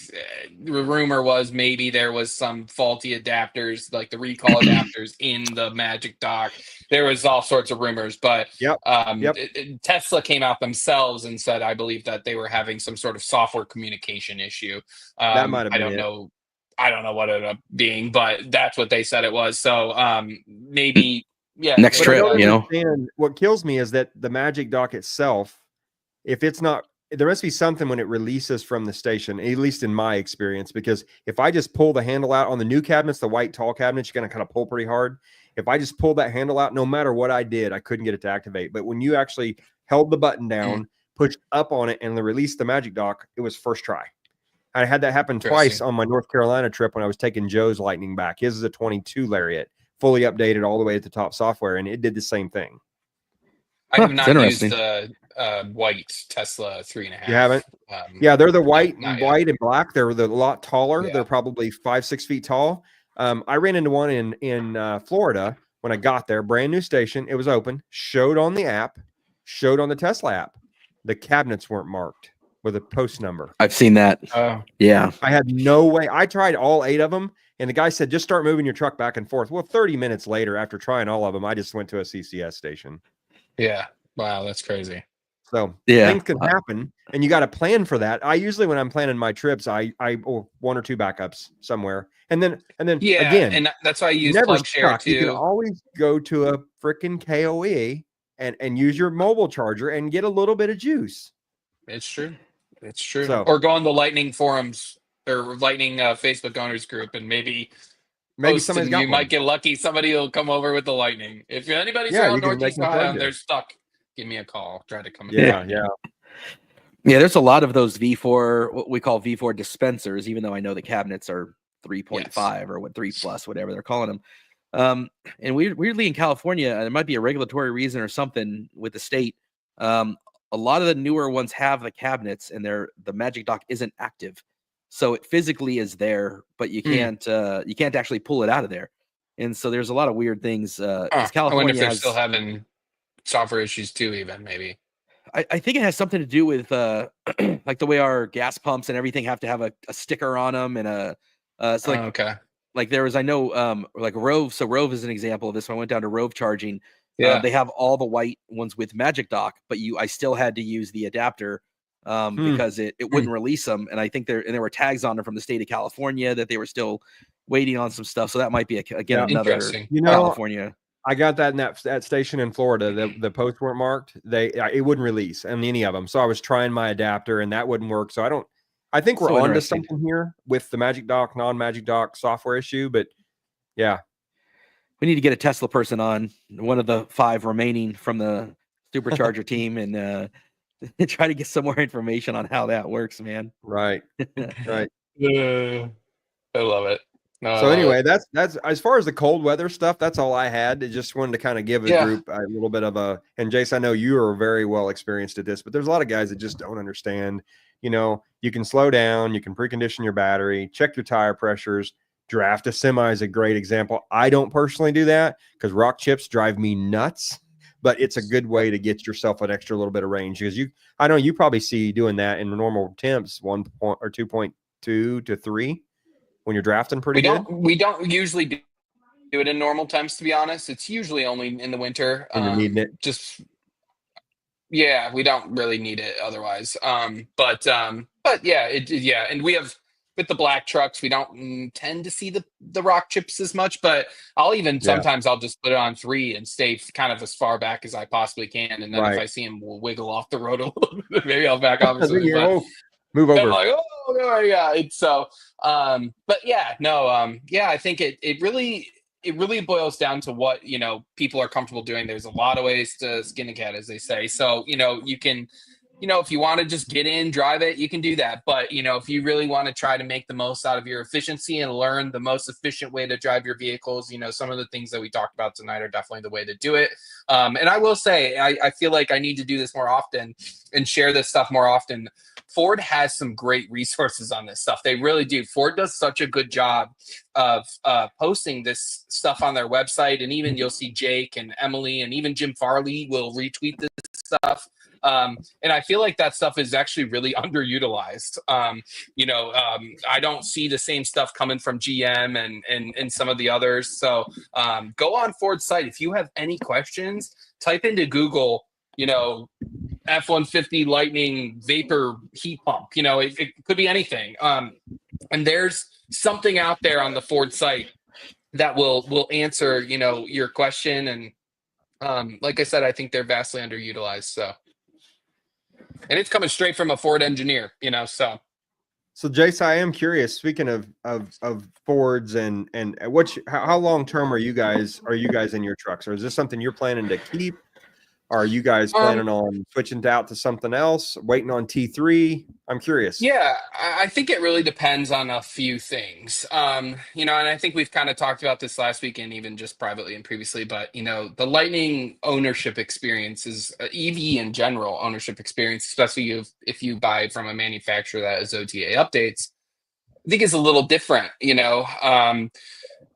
the rumor was maybe there was some faulty adapters, like the recall adapters in the Magic Dock. There was all sorts of rumors, but yep. Tesla came out themselves and said, I believe that they were having some sort of software communication issue. That might have I been don't it. know. I don't know what it ended up being, but that's what they said it was. So maybe, yeah. Next maybe But I trip, don't that was- understand. What kills me is that the Magic Dock itself, if it's not, there must be something when it releases from the station, at least in my experience, because if I just pull the handle out on the new cabinets, the white tall cabinets, you're going to kind of pull pretty hard. If I just pulled that handle out, no matter what I did, I couldn't get it to activate. But when you actually held the button down, pushed up on it, and released the Magic Dock, it was first try. I had that happen twice on my North Carolina trip when I was taking Joe's Lightning back. His is a 22 Lariat, fully updated all the way at the top software, and it did the same thing. I have not used interesting. the white Tesla 3.5. You haven't? Yeah, they're the white not yet. and black. They're a lot taller. Yeah. They're probably 5-6 feet tall. I ran into one in Florida when I got there. Brand new station. It was open. Showed on the app. Showed on the Tesla app. The cabinets weren't marked with a post number. I've seen that. Yeah. I had no way. I tried all 8 of them, and the guy said, just start moving your truck back and forth. Well, 30 minutes later, after trying all of them, I just went to a CCS station. Yeah. Wow, that's crazy. So Yeah. things can happen, and you got to plan for that. I usually, when I'm planning my trips, I 1 or 2 backups somewhere, and then Yeah, again, and that's why I use never plug share stuck. You can too. always go to a freaking KOE and use your mobile charger and get a little bit of juice. It's true. It's true. So- Or go on the Lightning forums or Lightning Facebook owners group and maybe post, somebody's and got you might get lucky. Somebody will come over with the Lightning. If anybody's Yeah, around you can make Northeast them Ohio plug and it. they're stuck, give me a call. Try to come in. Yeah. Yeah, there's a lot of those V4, what we call V4 dispensers, even though I know the cabinets are 3.5 or 3 plus, whatever they're calling them. And weirdly in California, there might be a regulatory reason or something with the state. A lot of the newer ones have the cabinets, and the Magic Dock isn't active, so it physically is there, but you can't actually pull it out of there. And so there's a lot of weird things. I wonder California if they're has, still having software issues too, even maybe. I think it has something to do with like the way our gas pumps and everything have to have a sticker on them, and so like Okay. like there was, I know, like Rove. So Rove is an example of this. When I went down to Rove charging, Yeah. they have all the white ones with Magic Dock, but I still had to use the adapter because it wouldn't release them. And I think there were tags on them from the state of California that they were still waiting on some stuff. So that might be another Interesting. California. I got that in that station in Florida. The posts weren't marked. It wouldn't release on any of them. So I was trying my adapter, and that wouldn't work. So I think we're So onto interesting. something here with the Magic Dock, non-Magic Dock software issue. But yeah, We need to get a Tesla person on, one of the 5 remaining from the supercharger team, and try to get some more information on how that works, man. Right. Right. I love it. No, So I love anyway, it. that's as far as the cold weather stuff. That's all I had. I just wanted to kind of give the Yeah. group a little bit of a. And Jace, I know you are very well experienced at this, but there's a lot of guys that just don't understand. You know, you can slow down, you can precondition your battery, check your tire pressures. Draft a semi is a great example. I don't personally do that because rock chips drive me nuts, but it's a good way to get yourself an extra little bit of range because I know you probably see doing that in normal temps 1 point or 2.2 to 3 when you're drafting pretty good. We don't usually do it in normal times, to be honest. It's usually only in the winter. When you're needing it. Just yeah, we don't really need it otherwise. But yeah, yeah, and we have with the black trucks, we don't tend to see the rock chips as much. But I'll even sometimes I'll just put it on 3 and stay kind of as far back as I possibly can, and then if I see him wiggle off the road a little bit, maybe I'll back off or something. But move over. I'm like, oh yeah, it's so. But yeah, no, yeah, I think it really boils down to what people are comfortable doing. There's a lot of ways to skin a cat, as they say. So you can, if you want to just get in, drive it, you can do that. But if you really want to try to make the most out of your efficiency and learn the most efficient way to drive your vehicles, some of the things that we talked about tonight are definitely the way to do it. And I will say, I feel like I need to do this more often and share this stuff more often. Ford has some great resources on this stuff. They really do. Ford does such a good job of posting this stuff on their website. And even you'll see Jake and Emily and even Jim Farley will retweet this stuff. And I feel like that stuff is actually really underutilized. I don't see the same stuff coming from GM and some of the others. So go on Ford's site. If you have any questions, type into Google, F-150 Lightning vapor heat pump. It could be anything. And there's something out there on the Ford site that will answer, your question. And like I said, I think they're vastly underutilized. So, and it's coming straight from a Ford engineer, so. So Jace, I am curious, speaking of Fords and how long term are you guys in your trucks? Or is this something you're planning to keep? Are you guys planning on switching out to something else, waiting on T3? I'm curious. Yeah, I think it really depends on a few things. And I think we've kind of talked about this last week and even just privately and previously, but, the Lightning ownership experience is EV in general ownership experience, especially if you buy from a manufacturer that has OTA updates, I think is a little different,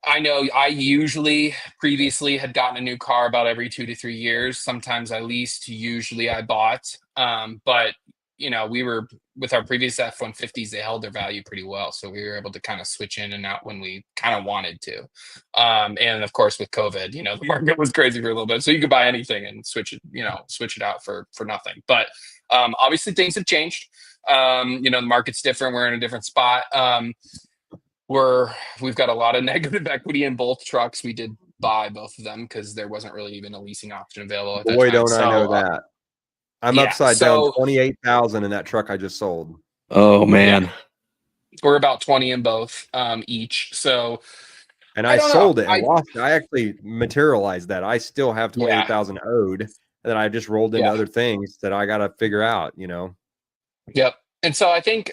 I know I usually previously had gotten a new car about every 2 to 3 years. Sometimes I leased, usually I bought. But, we were with our previous F-150s, they held their value pretty well. So we were able to kind of switch in and out when we kind of wanted to. And of course, with COVID, the market was crazy for a little bit. So you could buy anything and switch it out for nothing. But obviously things have changed. The market's different. We're in a different spot. We've got a lot of negative equity in both trucks. We did buy both of them because there wasn't really even a leasing option available at that Boy, time. don't I know that. I'm upside down 28,000 in that truck I just sold. Oh man. Yeah. We're about 20 in both each. So and I sold it and lost it. I actually materialized that. I still have 28,000 owed that I just rolled into other things that I got to figure out, Yep. And so I think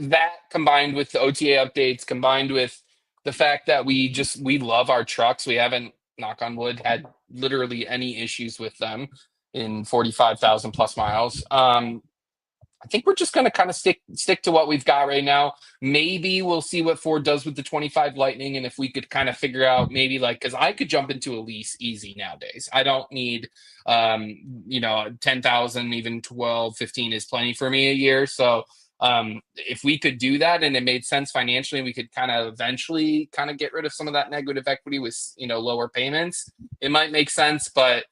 that combined with the OTA updates, combined with the fact that we love our trucks. We haven't, knock on wood, had literally any issues with them in 45,000 plus miles. I think we're just going to kind of stick to what we've got right now. Maybe we'll see what Ford does with the 25 Lightning. And if we could kind of figure out maybe because I could jump into a lease easy nowadays. I don't need, 10,000, even 12, 15 is plenty for me a year. So if we could do that and it made sense financially, we could kind of eventually kind of get rid of some of that negative equity with, lower payments. It might make sense, but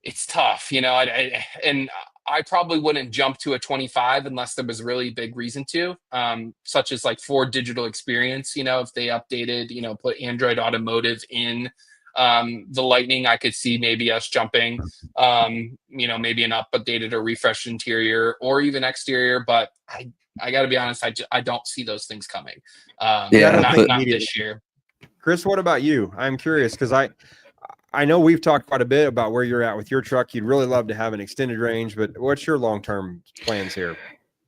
it's tough, I probably wouldn't jump to a 25 unless there was a really big reason to, such as like Ford Digital Experience, if they updated, put Android Automotive in the Lightning, I could see maybe us jumping, maybe an updated or refreshed interior or even exterior. But I got to be honest, I don't see those things coming. Not this year. Chris, what about you? I'm curious because I know we've talked quite a bit about where you're at with your truck. You'd really love to have an extended range, but what's your long-term plans here?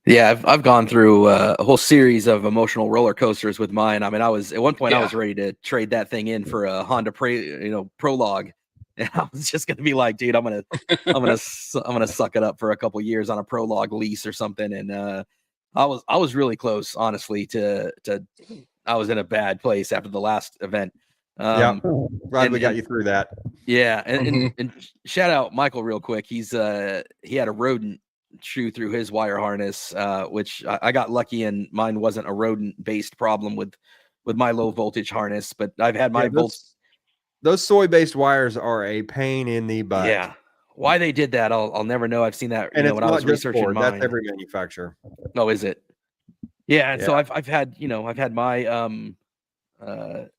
Yeah, I've gone through a whole series of emotional roller coasters with mine. I mean, I was at one point I Yeah. was ready to trade that thing in for a Honda Prologue, and I was just gonna be like, dude, I'm gonna suck it up for a couple years on a Prologue lease or something. And I was really close, honestly, to I was in a bad place after the last event. Yeah, Um, glad we got you through that. Yeah, Mhm. and shout out Michael real quick. He had a rodent chew through his wire harness, which I got lucky and mine wasn't a rodent based problem with my low voltage harness, but I've had Yeah, my volts. those soy-based wires are a pain in the butt. Yeah, why they did that, I'll never know. I've seen that, And it's when I not was just researching Ford, that's mine. every manufacturer. Oh, is it? Yeah, and Yeah. so I've had I've had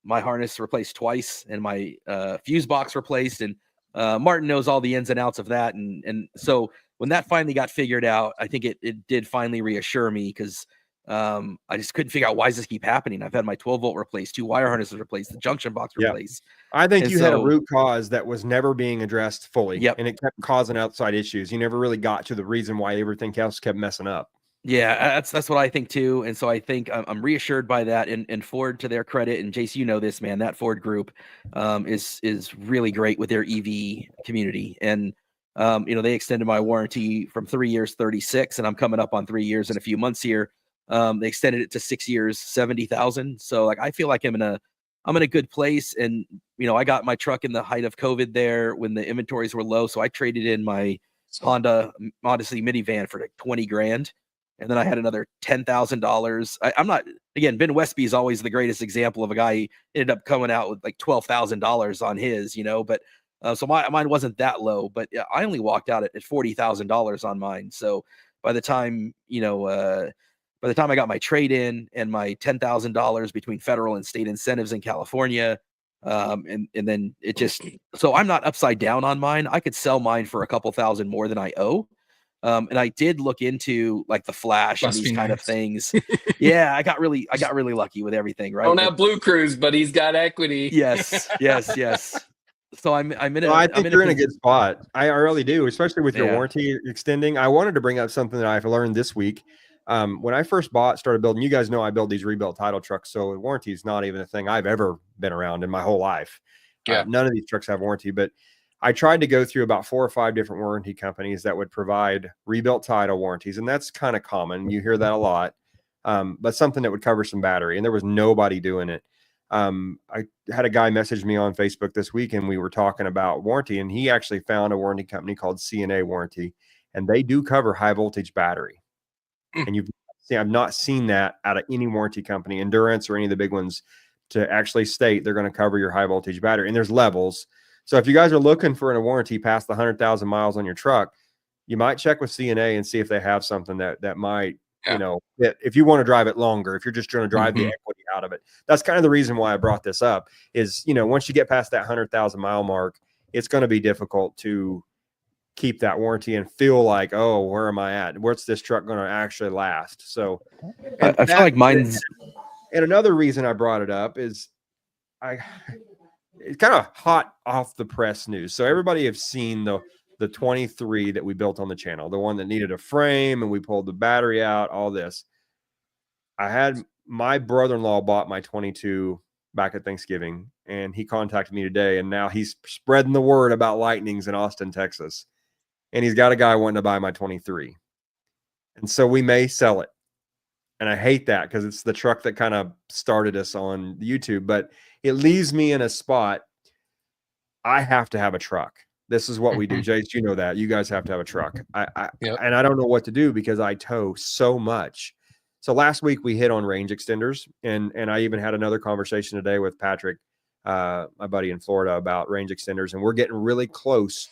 my harness replaced twice and my fuse box replaced, and Martin knows all the ins and outs of that, and so when that finally got figured out, I think it did finally reassure me, because I just couldn't figure out why does this keep happening. I've had my 12-volt replaced, 2 wire harnesses replaced, the junction box Yeah. replaced. I think And you had a so, root cause that was never being addressed fully, yep. and it kept causing outside issues. You never really got to the reason why everything else kept messing up. Yeah, that's what I think too, and so I think I'm reassured by that. And Ford, to their credit, and Jace, you know this, man, that Ford group is really great with their EV community, and they extended my warranty from 3 years, 36, and I'm coming up on 3 years in a few months here. They extended it to 6 years, 70,000. So like I feel like I'm in a good place, and I got my truck in the height of COVID there when the inventories were low, so I traded in my Honda Odyssey minivan for like 20 grand. And then I had another $10,000. I'm not, again, Ben Westby is always the greatest example of a guy. He ended up coming out with like $12,000 on his, but so mine wasn't that low, but yeah, I only walked out at $40,000 on mine. So by the time, by the time I got my trade in and my $10,000 between federal and state incentives in California, and then it just, so I'm not upside down on mine. I could sell mine for a couple thousand more than I owe. And I did look into like the flash and Must these be kind of nice. things. Yeah, I got really lucky with everything, right? Don't have Blue Cruise, but he's got equity. Yes. So I'm in Well, I I'm think in a you're in a good spot. I really do, especially with your Yeah. warranty extending. I wanted to bring up something that I've learned this week. When I first started building, you guys know I build these rebuilt title trucks, so warranty is not even a thing I've ever been around in my whole life. Yeah. None of these trucks have warranty, but I tried to go through about 4 or 5 different warranty companies that would provide rebuilt title warranties, and that's kind of common. You hear that a lot, but something that would cover some battery, and there was nobody doing it. I had a guy message me on Facebook this week, and we were talking about warranty, and he actually found a warranty company called CNA Warranty, and they do cover high voltage battery. And I've not seen that out of any warranty company, Endurance or any of the big ones, to actually state they're going to cover your high voltage battery. And there's levels. So if you guys are looking for a warranty past the 100,000 miles on your truck, you might check with CNA and see if they have something that might, if you want to drive it longer, if you're just trying to drive the equity out of it. That's kind of the reason why I brought this up is, once you get past that 100,000 mile mark, it's going to be difficult to keep that warranty and feel like, oh, where am I at? What's this truck going to actually last? So, and I feel like mine's and another reason I brought it up is it's kind of hot off the press news. So everybody have seen the 23 that we built on the channel, the one that needed a frame and we pulled the battery out, all this. I had my brother-in-law bought my 22 back at Thanksgiving, and he contacted me today, and now he's spreading the word about Lightnings in Austin, Texas. And he's got a guy wanting to buy my 23. And so we may sell it. And I hate that because it's the truck that kind of started us on YouTube, but it leaves me in a spot. I have to have a truck. This is what we do. Jace, you know that. You guys have to have a truck. And I don't know what to do because I tow so much. So last week we hit on range extenders, and I even had another conversation today with Patrick, my buddy in Florida, about range extenders, and we're getting really close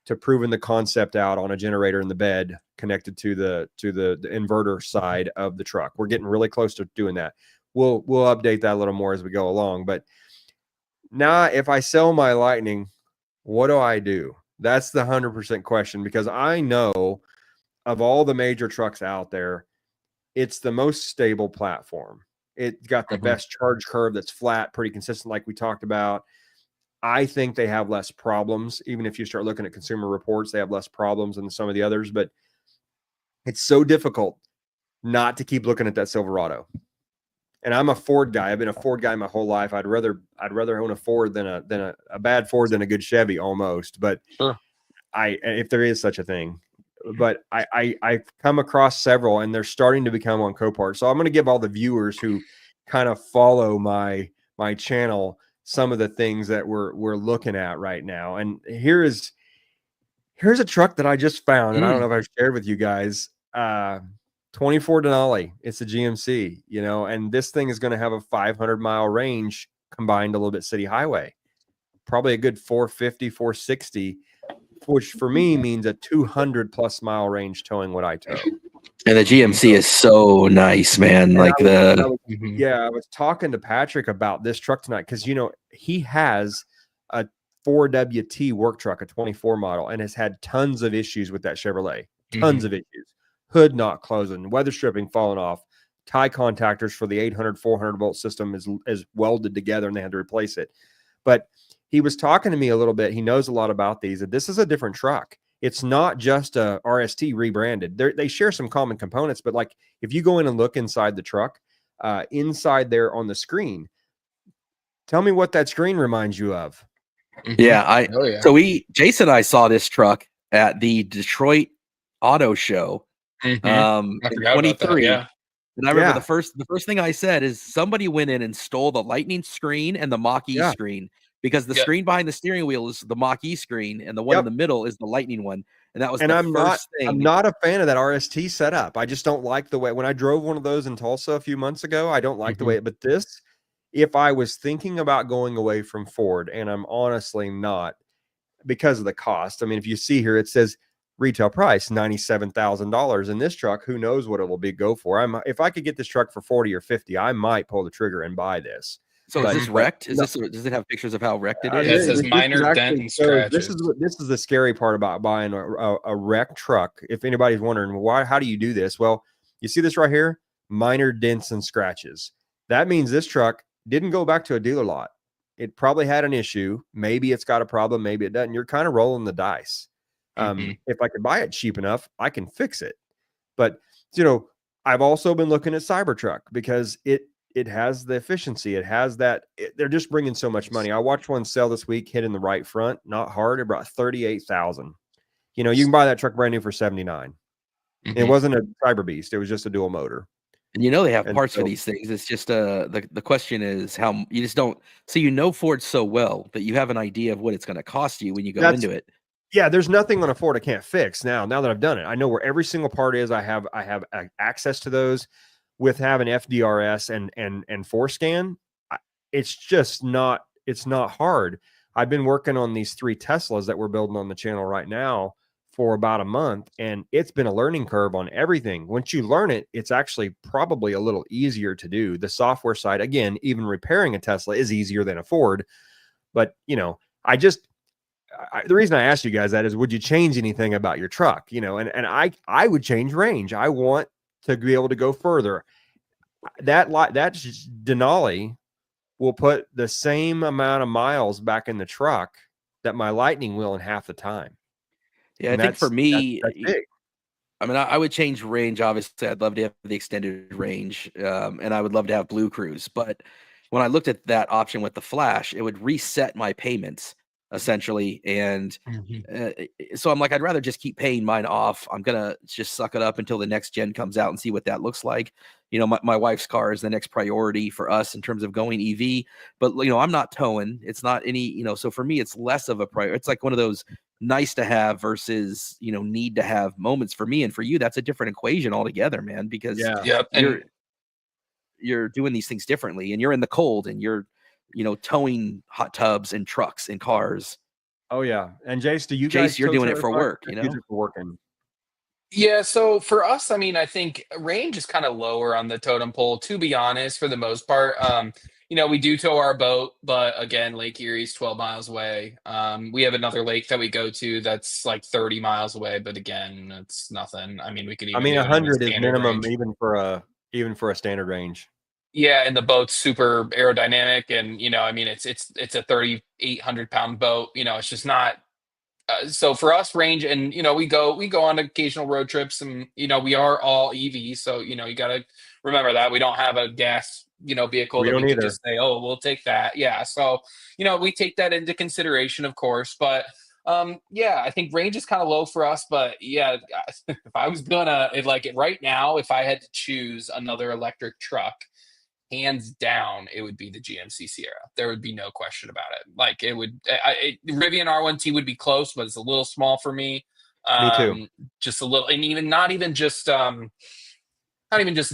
to proving the concept out on a generator in the bed connected to the inverter side of the truck. We're getting really close to doing that. We'll update that a little more as we go along. But now, if I sell my Lightning, what do I do? That's the 100% question, because I know of all the major trucks out there, it's the most stable platform. It got the best charge curve that's flat, pretty consistent, like we talked about. I think they have less problems. Even if you start looking at Consumer Reports, they have less problems than some of the others. But it's so difficult not to keep looking at that Silverado. And I'm a Ford guy. I've been a Ford guy my whole life. I'd rather own a Ford than a bad Ford than a good Chevy almost. But Sure. if there is such a thing, but I come across several, and they're starting to become on Copart. So I'm going to give all the viewers who kind of follow my channel some of the things that we're looking at right now. And here's a truck that I just found, and I don't know if I've shared with you guys. 24 Denali. It's a GMC, and this thing is going to have a 500-mile range combined a little bit city highway, probably a good 450, 460, which for me means a 200+ mile range towing what I tow. And the GMC is so nice, man. And like I was talking to Patrick about this truck tonight because he has a 4WT work truck, a 24 model, and has had tons of issues with that Chevrolet. Tons of issues. Hood not closing, weather stripping falling off, tie contactors for the 800, 400 volt system is welded together and they had to replace it. But he was talking to me a little bit. He knows a lot about these. This is a different truck. It's not just a RST rebranded. They share some common components, but like if you go in and look inside the truck, inside there on the screen, tell me what that screen reminds you of. Yeah, So Jason and I saw this truck at the Detroit Auto Show in 23. And I remember the first thing I said is somebody went in and stole the Lightning screen and the Mach-E screen, because the screen behind the steering wheel is the Mach-E screen and the one in the middle is the Lightning one. And that was the first thing. I'm not a fan of that RST setup. I just don't like the way, when I drove one of those in Tulsa a few months ago, I don't like the way, but this, if I was thinking about going away from Ford, and I'm honestly not because of the cost. I mean, if you see here, it says retail price $97,000 in this truck. Who knows what it will go for? If I could get this truck for 40 or 50, I might pull the trigger and buy this. So is this wrecked? Does it have pictures of how wrecked it is? It says minor dent and scratches. This is the scary part about buying a wrecked truck. If anybody's wondering how do you do this? Well, you see this right here, minor dents and scratches. That means this truck didn't go back to a dealer lot. It probably had an issue. Maybe it's got a problem. Maybe it doesn't. You're kind of rolling the dice. If I could buy it cheap enough, I can fix it. But, I've also been looking at Cybertruck because it has the efficiency. It has that. They're just bringing so much money. I watched one sell this week, hit in the right front, not hard. It brought 38,000. You can buy that truck brand new for 79. It wasn't a Cyber Beast. It was just a dual motor. And they have parts for these things. It's just the question is how you just don't. So Ford so well that you have an idea of what it's going to cost you when you go into it. Yeah, there's nothing on a Ford I can't fix now that I've done it. I know where every single part is. I have access to those. With having FDRS and ForeScan, it's just not hard. I've been working on these 3 Teslas that we're building on the channel right now for about a month, and it's been a learning curve on everything. Once you learn it, it's actually probably a little easier to do. The software side, again, even repairing a Tesla is easier than a Ford. But the reason I asked you guys that is, would you change anything about your truck? And I would change range. I want to be able to go further. That Denali will put the same amount of miles back in the truck that my Lightning will in half the time. Yeah, I think for me, that's big. I mean, I would change range. Obviously, I'd love to have the extended range, and I would love to have Blue Cruise. But when I looked at that option with the Flash, it would reset my payments essentially. And so I'm like, I'd rather just keep paying mine off. I'm going to just suck it up until the next gen comes out and see what that looks like. My wife's car is the next priority for us in terms of going EV, but I'm not towing. It's not any, so for me, it's less of a priority. It's like one of those nice to have versus, need to have moments for me. And for you, that's a different equation altogether, man, because you're doing these things differently, and you're in the cold, and you're, towing hot tubs and trucks and cars. Oh yeah. And Jace, you're doing it for work, for working. Yeah, so for us, I mean, I think range is kind of lower on the totem pole, to be honest, for the most part. We do tow our boat, but again, Lake Erie's 12 miles away. We have another lake that we go to that's like 30 miles away, but again, it's nothing. I mean, we could even 100 is minimum range. even for a standard range. Yeah, and the boat's super aerodynamic, and I mean, it's a 3,800 pound boat. It's just not. So for us, range, and we go on occasional road trips, and we are all EV, so you got to remember that we don't have a gas vehicle We that we don't can either. just say, oh, we'll take that. Yeah, so we take that into consideration, of course, but yeah, I think range is kind of low for us, but yeah, if I was gonna right now, if I had to choose another electric truck, hands down, it would be the GMC Sierra. There would be no question about it. Like it would, Rivian R1T would be close, but it's a little small for me. Me too. Just a little, and even not even just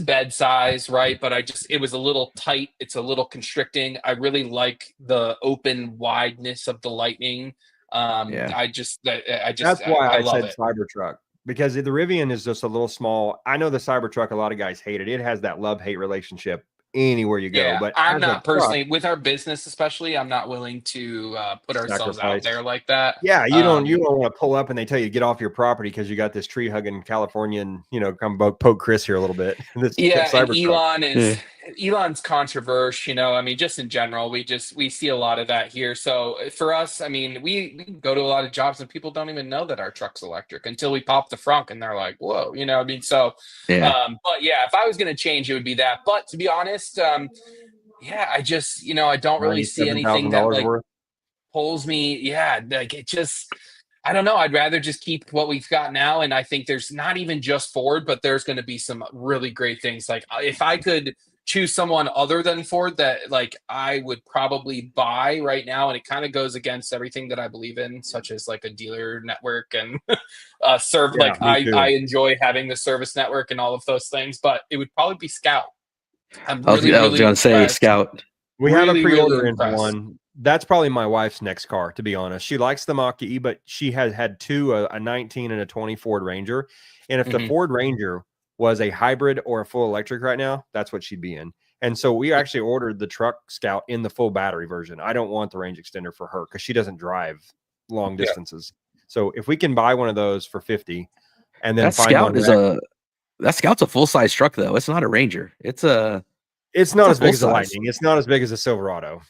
bed size, right? But it was a little tight. It's a little constricting. I really like the open wideness of the Lightning. Yeah. That's why I I love said it. Cybertruck, because the Rivian is just a little small. I know the Cybertruck, a lot of guys hate it. It has that love-hate relationship anywhere you go. Yeah, But I'm as a not truck, personally with our business, especially. I'm not willing to put ourselves out sacrifice. there like that. Yeah, you don't want to pull up and they tell you to get off your property because you got this tree hugging Californian, come poke Chris here a little bit. This Yeah, and Cybertruck. Elon's controversial, I mean, just in general, we see a lot of that here. So for us, I mean, we go to a lot of jobs and people don't even know that our truck's electric until we pop the frunk and they're like, whoa, I mean, so Yeah. but yeah, if I was gonna change, it would be that. But to be honest, yeah, I just, I don't really see anything that $97,000 like worth. pulls me. Yeah, like it just, I don't know. I'd rather just keep what we've got now. And I think there's not even just Ford, but there's going to be some really great things. Like if I could choose someone other than Ford that like I would probably buy right now, and it kind of goes against everything that I believe in, such as like a dealer network and serve. Yeah, Like me I too. enjoy having the service network and all of those things, but it would probably be Scout. I'm I was, really, I was really gonna say impressed. Scout. We have a Really, really pre-order in for impressed. one. That's probably my wife's next car, to be honest. She likes the Mach-E, but she has had two, a 19 and a 20 Ford Ranger. And if the Mhm. Ford Ranger was a hybrid or a full electric right now, that's what she'd be in. And so we actually ordered the truck Scout in the full battery version. I don't want the range extender for her because she doesn't drive long Yeah. distances. So if we can buy one of those for 50 and then That find one, Scout's a full size truck though. It's not a Ranger. it's not It's a as big full as a size. Lightning. It's not as big as a Silverado.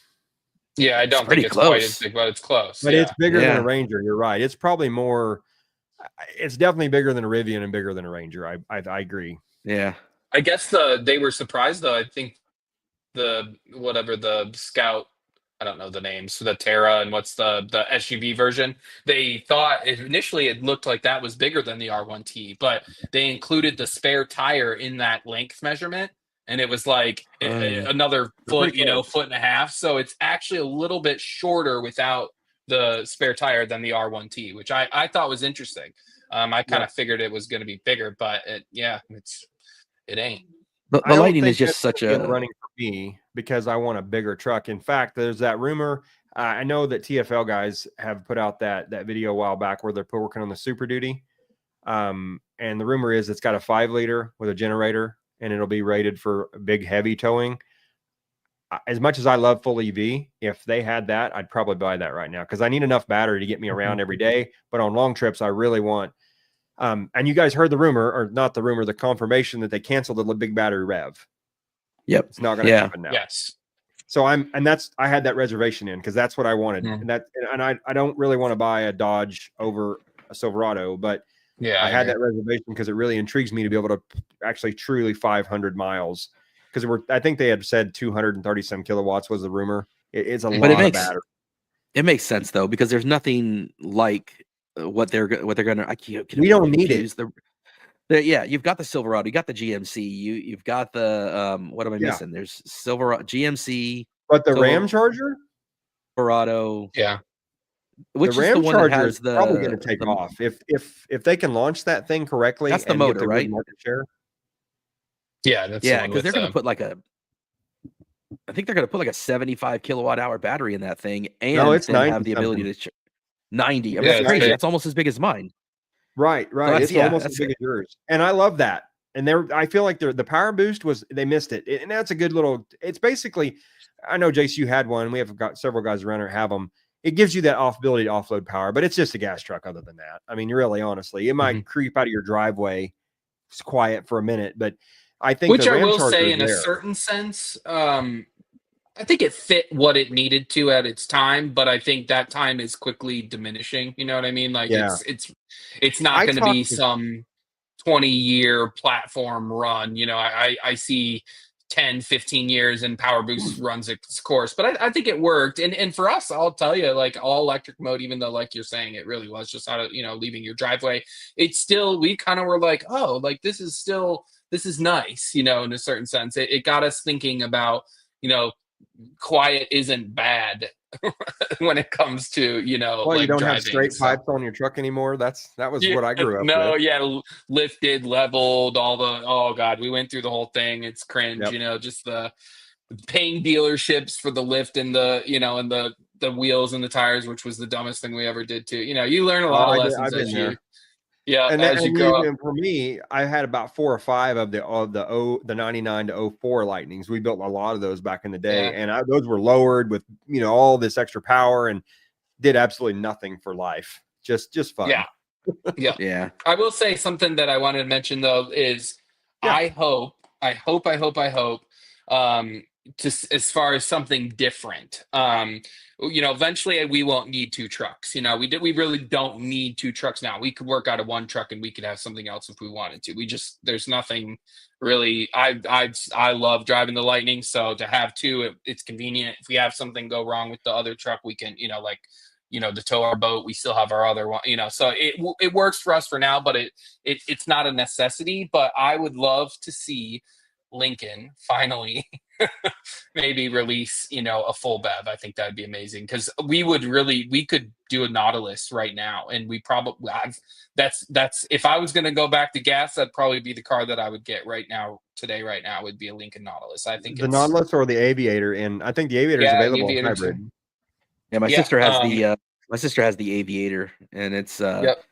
Yeah, I It's don't think pretty it's quite as close. big, but it's close. But Yeah. it's bigger than a Yeah. Ranger. You're right. It's probably more. It's definitely bigger than a Rivian and bigger than a Ranger. I agree. Yeah. I guess they were surprised though. I think the Scout, I don't know the names, the Terra and what's the SUV version. They thought initially it looked like that was bigger than the R1T, but they included the spare tire in that length measurement, and it was like another They're foot, pretty close. foot and a half. So it's actually a little bit shorter without the spare tire than the R1T, which I thought was interesting. I kind Yeah. of figured it was going to be bigger, but it ain't. The I don't Lightning is think just that's such gonna be in the a running for me because I want a bigger truck. In fact, there's that rumor. I know that TFL guys have put out that video a while back where they're working on the Super Duty. And the rumor is it's got a 5-liter with a generator and it'll be rated for big, heavy towing. As much as I love full EV, if they had that, I'd probably buy that right now because I need enough battery to get me around every day. But on long trips, I really want. And you guys heard the rumor, or not the rumor, the confirmation that they canceled the big battery rev. Yep. It's not going to Yeah. happen now. Yes. So I had that reservation in because that's what I wanted, Mhm. and I don't really want to buy a Dodge over a Silverado, but Yeah, I had agree. that reservation because it really intrigues me to be able to actually truly 500 miles because I think they had said 230 some kilowatts was the rumor. It's a But But lot of battery. it makes sense though because there's nothing like what they're gonna. I can't. We don't need it. Yeah, you've got the Silverado, you got the GMC, you've got the what am I Yeah. missing? There's Silverado, GMC, But the Ram Charger, Silverado, Yeah. which the is the Ram one that Charger is has probably going to take the off if they can launch that thing correctly that's the and get motor, the good right? market share. Yeah, that's the Yeah, one because with they're gonna put I think they're gonna put like a 75 kilowatt hour battery in that thing, No, and it's then 90 have the ability something. to 90. I mean, Yeah, that's it's crazy. big. That's almost as big as mine. Right. So that's It's almost as that's big as yours, and I love that. And I feel like the power boost they missed it, and that's a good little. It's basically, I know Jace, you had one. We have got several guys around here have them. It gives you that ability to offload power, but it's just a gas truck. Other than that, I mean, really, honestly, it might creep out of your driveway. It's quiet for a minute, but I think Which the I Ram will Charger say, is in a there. certain sense, I think it fit what it needed to at its time, but I think that time is quickly diminishing. You know what I mean? Like Yeah. it's not I going to be talked to some 20-year platform run. I see 10, 15 years and Power Boost runs its course, but I think it worked. And for us, I'll tell you, like all electric mode, even though like you're saying, it really was just out of, leaving your driveway. It's still, we kind of were like, oh, like this is nice, in a certain sense. It got us thinking about, quiet isn't bad when it comes to, well, you like don't have driving. straight So pipes on your truck anymore. That was yeah, what I grew up no, with. yeah, lifted, leveled, all the, oh God, we went through the whole thing. It's cringe, Yep. just the paying dealerships for the lift and the wheels and the tires, which was the dumbest thing we ever did too. You learn a lot of I've lessons been there. as you And grow up. even for me, I had about 4 or 5 of the 99 to '04 Lightnings. We built a lot of those back in the day, Yeah. and those were lowered with all this extra power and did absolutely nothing for life. Just fun. Yeah. Yeah. Yeah. I will say something that I wanted to mention though is Yeah. I hope, as far as something different. Eventually we won't need 2 trucks. We really don't need 2 trucks now. We could work out of 1 truck and we could have something else if we wanted to. There's nothing really. I love driving the Lightning, so to have 2, it's convenient. If we have something go wrong with the other truck, we can, to tow our boat, we still have our other one, so it works for us for now, but it's not a necessity. But I would love to see Lincoln finally maybe release, a full BEV. I think that'd be amazing, because we could do a Nautilus right now, and we probably that's if I was going to go back to gas, that'd probably be the car that I would get right now. Right now would be a Lincoln Nautilus. I think The it's, Nautilus or the Aviator, and I think the Aviator is yeah, available in Aviator too. hybrid. Yeah, my Yeah. sister has the Aviator, and it's Yep.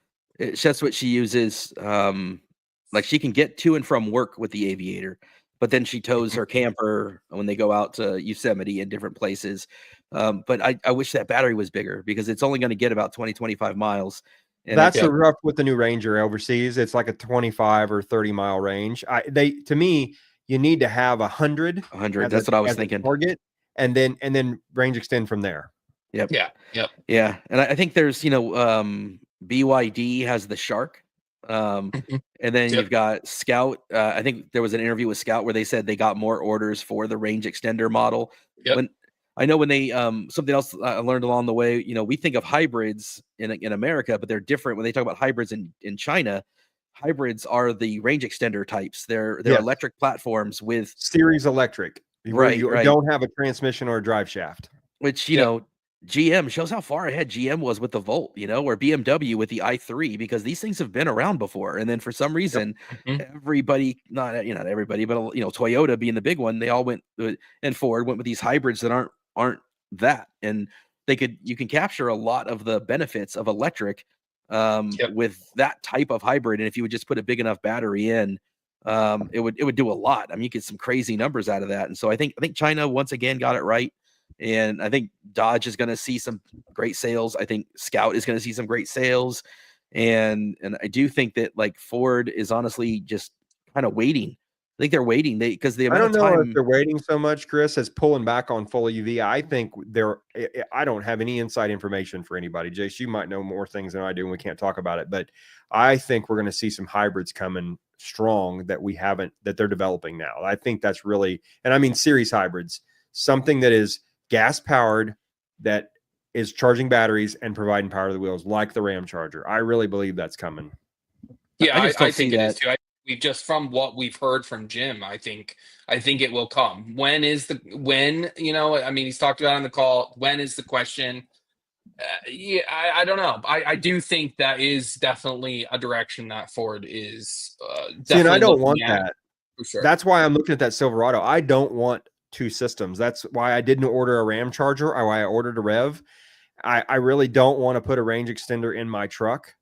that's what she uses. Like she can get to and from work with the Aviator, but then she tows her camper when they go out to Yosemite and different places. But I wish that battery was bigger, because it's only going to get about 20-25 miles. And That's Yep. the rough with the new Ranger overseas. It's like a 25 or 30-mile range. To me, you need to have 100 100. as That's what I was as a thinking. target, and then range extend from there. Yep. Yeah. Yep. Yeah, and I think there's, BYD has the Shark, and then Yep. you've got Scout. I think there was an interview with Scout where they said they got more orders for the range extender model. Yep. When they something else I learned along the way, we think of hybrids in America, but they're different when they talk about hybrids in China. Hybrids are the range extender types. They're Yes. electric platforms with Series electric, where Right, you right. don't have a transmission or a drive shaft. which Yep. GM shows how far ahead GM was with the Volt, or BMW with the i3, because these things have been around before. And then for some reason, Mhm. everybody, not everybody, but Toyota being the big one, they all went and Ford went with these hybrids that aren't that, and you can capture a lot of the benefits of electric Yep. with that type of hybrid. And if you would just put a big enough battery in, it would do a lot. I mean, you get some crazy numbers out of that. And so I think China once again got it right. And I think Dodge is going to see some great sales. I think Scout is going to see some great sales. And I do think that like Ford is honestly just kind of waiting. I think they're waiting because the I amount don't of know if time. they're waiting so much, Chris, as pulling back on full EV. I think I don't have any inside information for anybody. Jace, you might know more things than I do, and we can't talk about it. But I think we're going to see some hybrids coming strong that they're developing now. I think that's really, and I mean series hybrids, something that is gas powered, that is charging batteries and providing power to the wheels, like the Ram Charger. I really believe that's coming. Yeah, I just I don't see think it is that. too. We just, from what we've heard from Jim, I think it will come. When? I mean, he's talked about on the call. When is the question? Yeah, I don't know. I do think that is definitely a direction that Ford is See, and I definitely don't looking want at, that. for sure. That's why I'm looking at that Silverado. I don't want 2 systems. That's why I didn't order a Ram Charger, or why I ordered a Rev. I really don't want to put a range extender in my truck,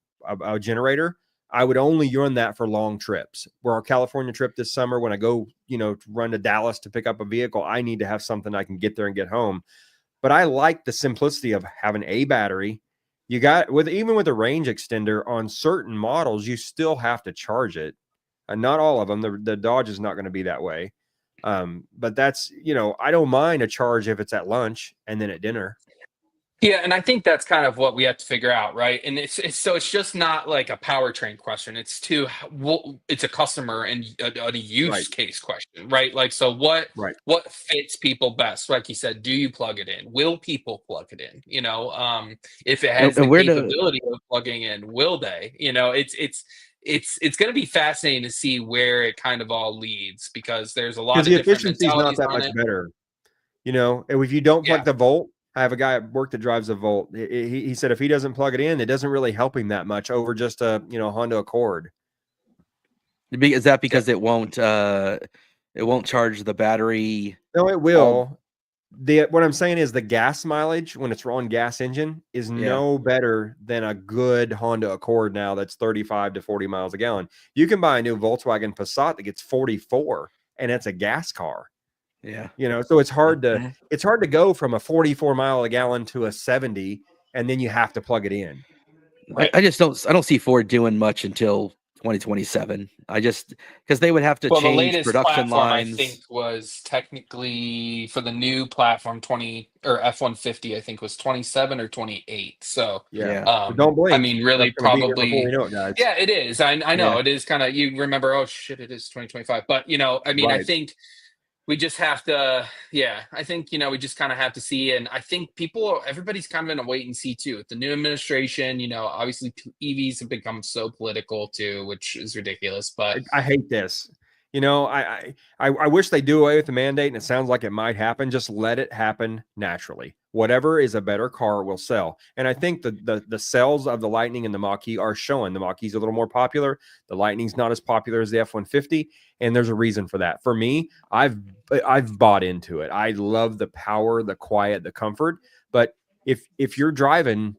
a generator. I would only run that for long trips. For our California trip this summer, when I go, to run to Dallas to pick up a vehicle, I need to have something I can get there and get home. But I like the simplicity of having a battery. Even with a range extender on certain models, you still have to charge it. Not all of them. The Dodge is not going to be that way. But that's, I don't mind a charge if it's at lunch and then at dinner. Yeah, and I think that's kind of what we have to figure out, right? And it's just not like a powertrain question. It's a customer and a use Right. case question, right? Like, so Right. what fits people best? Like you said, do you plug it in? Will people plug it in? If it has the And where to capability of plugging in, will they? It's going to be fascinating to see where it kind of all leads, because there's a lot Because of the different efficiency is not mentalities that on much it. better. And if you don't plug Yeah. the Volt, I have a guy at work that drives a Volt. He said if he doesn't plug it in, it doesn't really help him that much over just a Honda Accord. is that because it won't charge the battery? No, it will. What I'm saying is the gas mileage when it's on gas engine is no better than a good Honda Accord now that's 35 to 40 miles a gallon. You can buy a new Volkswagen Passat that gets 44, and it's a gas car. Yeah. So it's hard to go from a 44 mile a gallon to a 70, and then you have to plug it in. Right. I don't see Ford doing much until 2027. Because they would have to The change latest production platform lines. I think was technically for the new platform 20 or F-150. I think was 27 or 28. So yeah, don't blink. I mean, really, That's gonna be here before probably. we know it, guys. Yeah, it is. I know Yeah. it is kind of. You remember? Oh shit! It is 2025. But I mean, I Right. think we just have to. Yeah, I think we just kind of have to see, and I think everybody's kind of in a wait and see too. With the new administration, obviously EVs have become so political too, which is ridiculous. But I hate this. I wish they do away with the mandate, and it sounds like it might happen. Just let it happen naturally. Whatever is a better car will sell. And I think the sales of the Lightning and the Mach-E are showing. The Mach-E's a little more popular. The Lightning's not as popular as the F-150, and there's a reason for that. For me, I've bought into it. I love the power, the quiet, the comfort. But if you're driving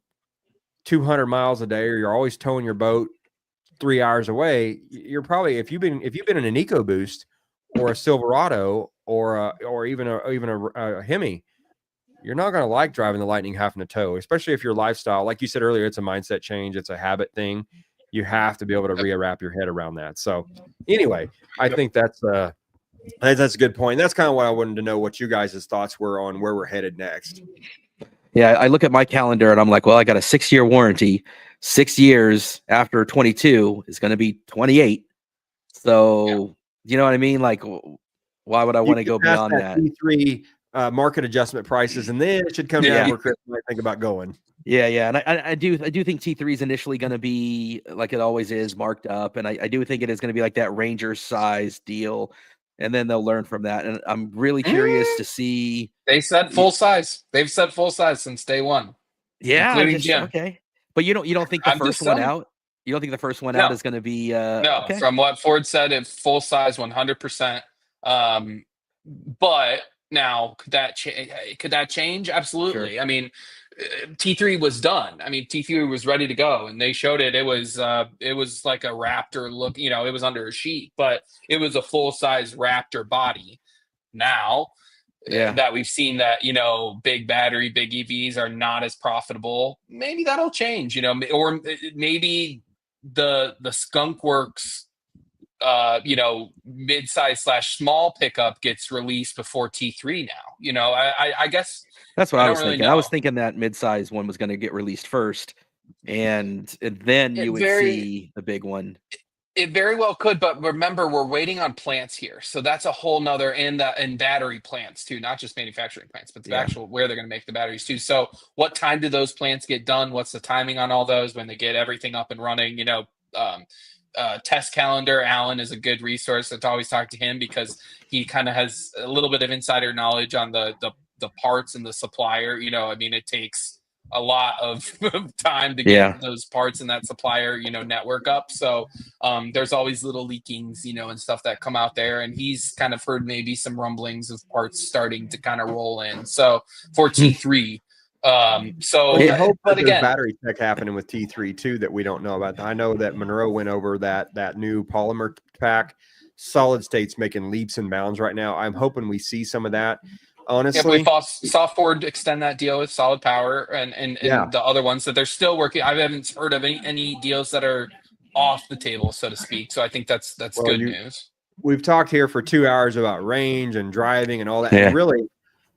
200 miles a day, or you're always towing your boat 3 hours away, you're probably, if you've been in an EcoBoost or a Silverado or even a Hemi, you're not going to like driving the Lightning having to tow, especially if your lifestyle, like you said earlier, it's a mindset change, it's a habit thing. You have to be able to wrap your head around that. So anyway, I think that's a good point. That's kind of what I wanted to know, what you guys' thoughts were on where we're headed next. Yeah, I look at my calendar and I'm like, well, I got a 6-year warranty. 6 years after 22 is going to be 28. So, you know what I mean? Like, why would I want to go beyond that? T3 market adjustment prices, and then it should come down where Chris might think about going. Yeah, and I do think T3 is initially going to be, like it always is, marked up, and I do think it is going to be like that Ranger size deal, and then they'll learn from that. And I'm really curious to see. They said full size. They've said full size since day one. Yeah, including Jim. Okay, but you don't think the first one out? You don't think the first one out is going to be? No, okay. From what Ford said, it's full size, 100%. But now, could that change? Absolutely. Sure. I mean, T3 was done. I mean, T3 was ready to go, and they showed it. It was like a Raptor look. It was under a sheet, but it was a full size Raptor body. Now that we've seen that big battery, big EVs are not as profitable, maybe that'll change. Or maybe the Skunk Works mid-size / small pickup gets released before T3 now. I guess that's what I was thinking. Really I was thinking that mid-size one was going to get released first, and then you would see the big one. It very well could, but remember, we're waiting on plants here, so that's a whole nother, and battery plants too, not just manufacturing plants, but the actual where they're going to make the batteries too. So what time do those plants get done? What's the timing on all those when they get everything up and running? Test calendar. Alan is a good resource. To always talk to him, because he kind of has a little bit of insider knowledge on the parts and the supplier. I mean, it takes a lot of time to get those parts and that supplier, network up. So there's always little leakings, and stuff that come out there. And he's kind of heard maybe some rumblings of parts starting to kind of roll in. So for T3, I hope that there's battery tech happening with T3 too that we don't know about. I know that Monroe went over that new polymer pack. Solid state's making leaps and bounds right now. I'm hoping we see some of that. Honestly, we saw Ford extend that deal with Solid Power and the other ones that they're still working. I haven't heard of any deals that are off the table, so to speak. So I think that's Well, good news. We've talked here for 2 hours about range and driving and all that. Yeah. And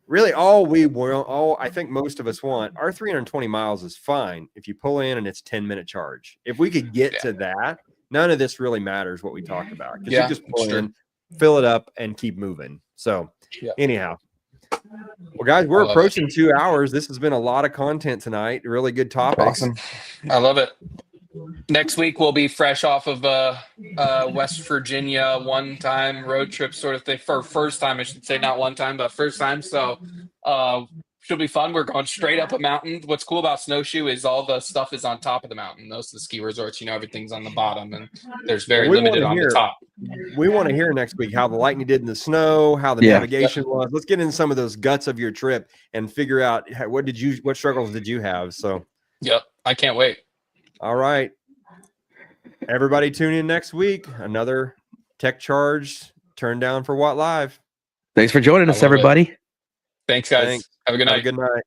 really all I think most of us want, our 320 miles is fine if you pull in and it's 10-minute charge. If we could get to that, none of this really matters what we talk about, because you just pull in, fill it up, and keep moving. So anyhow, well, guys, we're approaching 2 hours. This has been a lot of content tonight. Really good topics. Awesome. I love it. Next week we'll be fresh off of West Virginia one-time road trip sort of thing. For first time, I should say, not one time, but first time. So should be fun. We're going straight up a mountain. What's cool about Snowshoe is all the stuff is on top of the mountain. Most of the ski resorts, everything's on the bottom, and there's very limited on the top. We want to hear next week how the lightning did in the snow, how the navigation was. Let's get into some of those guts of your trip and figure out what struggles did you have. So I can't wait. All right. Everybody tune in next week. Another Tech Charge Turn Down for What Live. Thanks for joining us, everybody. Thanks, guys. Have a good night. Have a good night.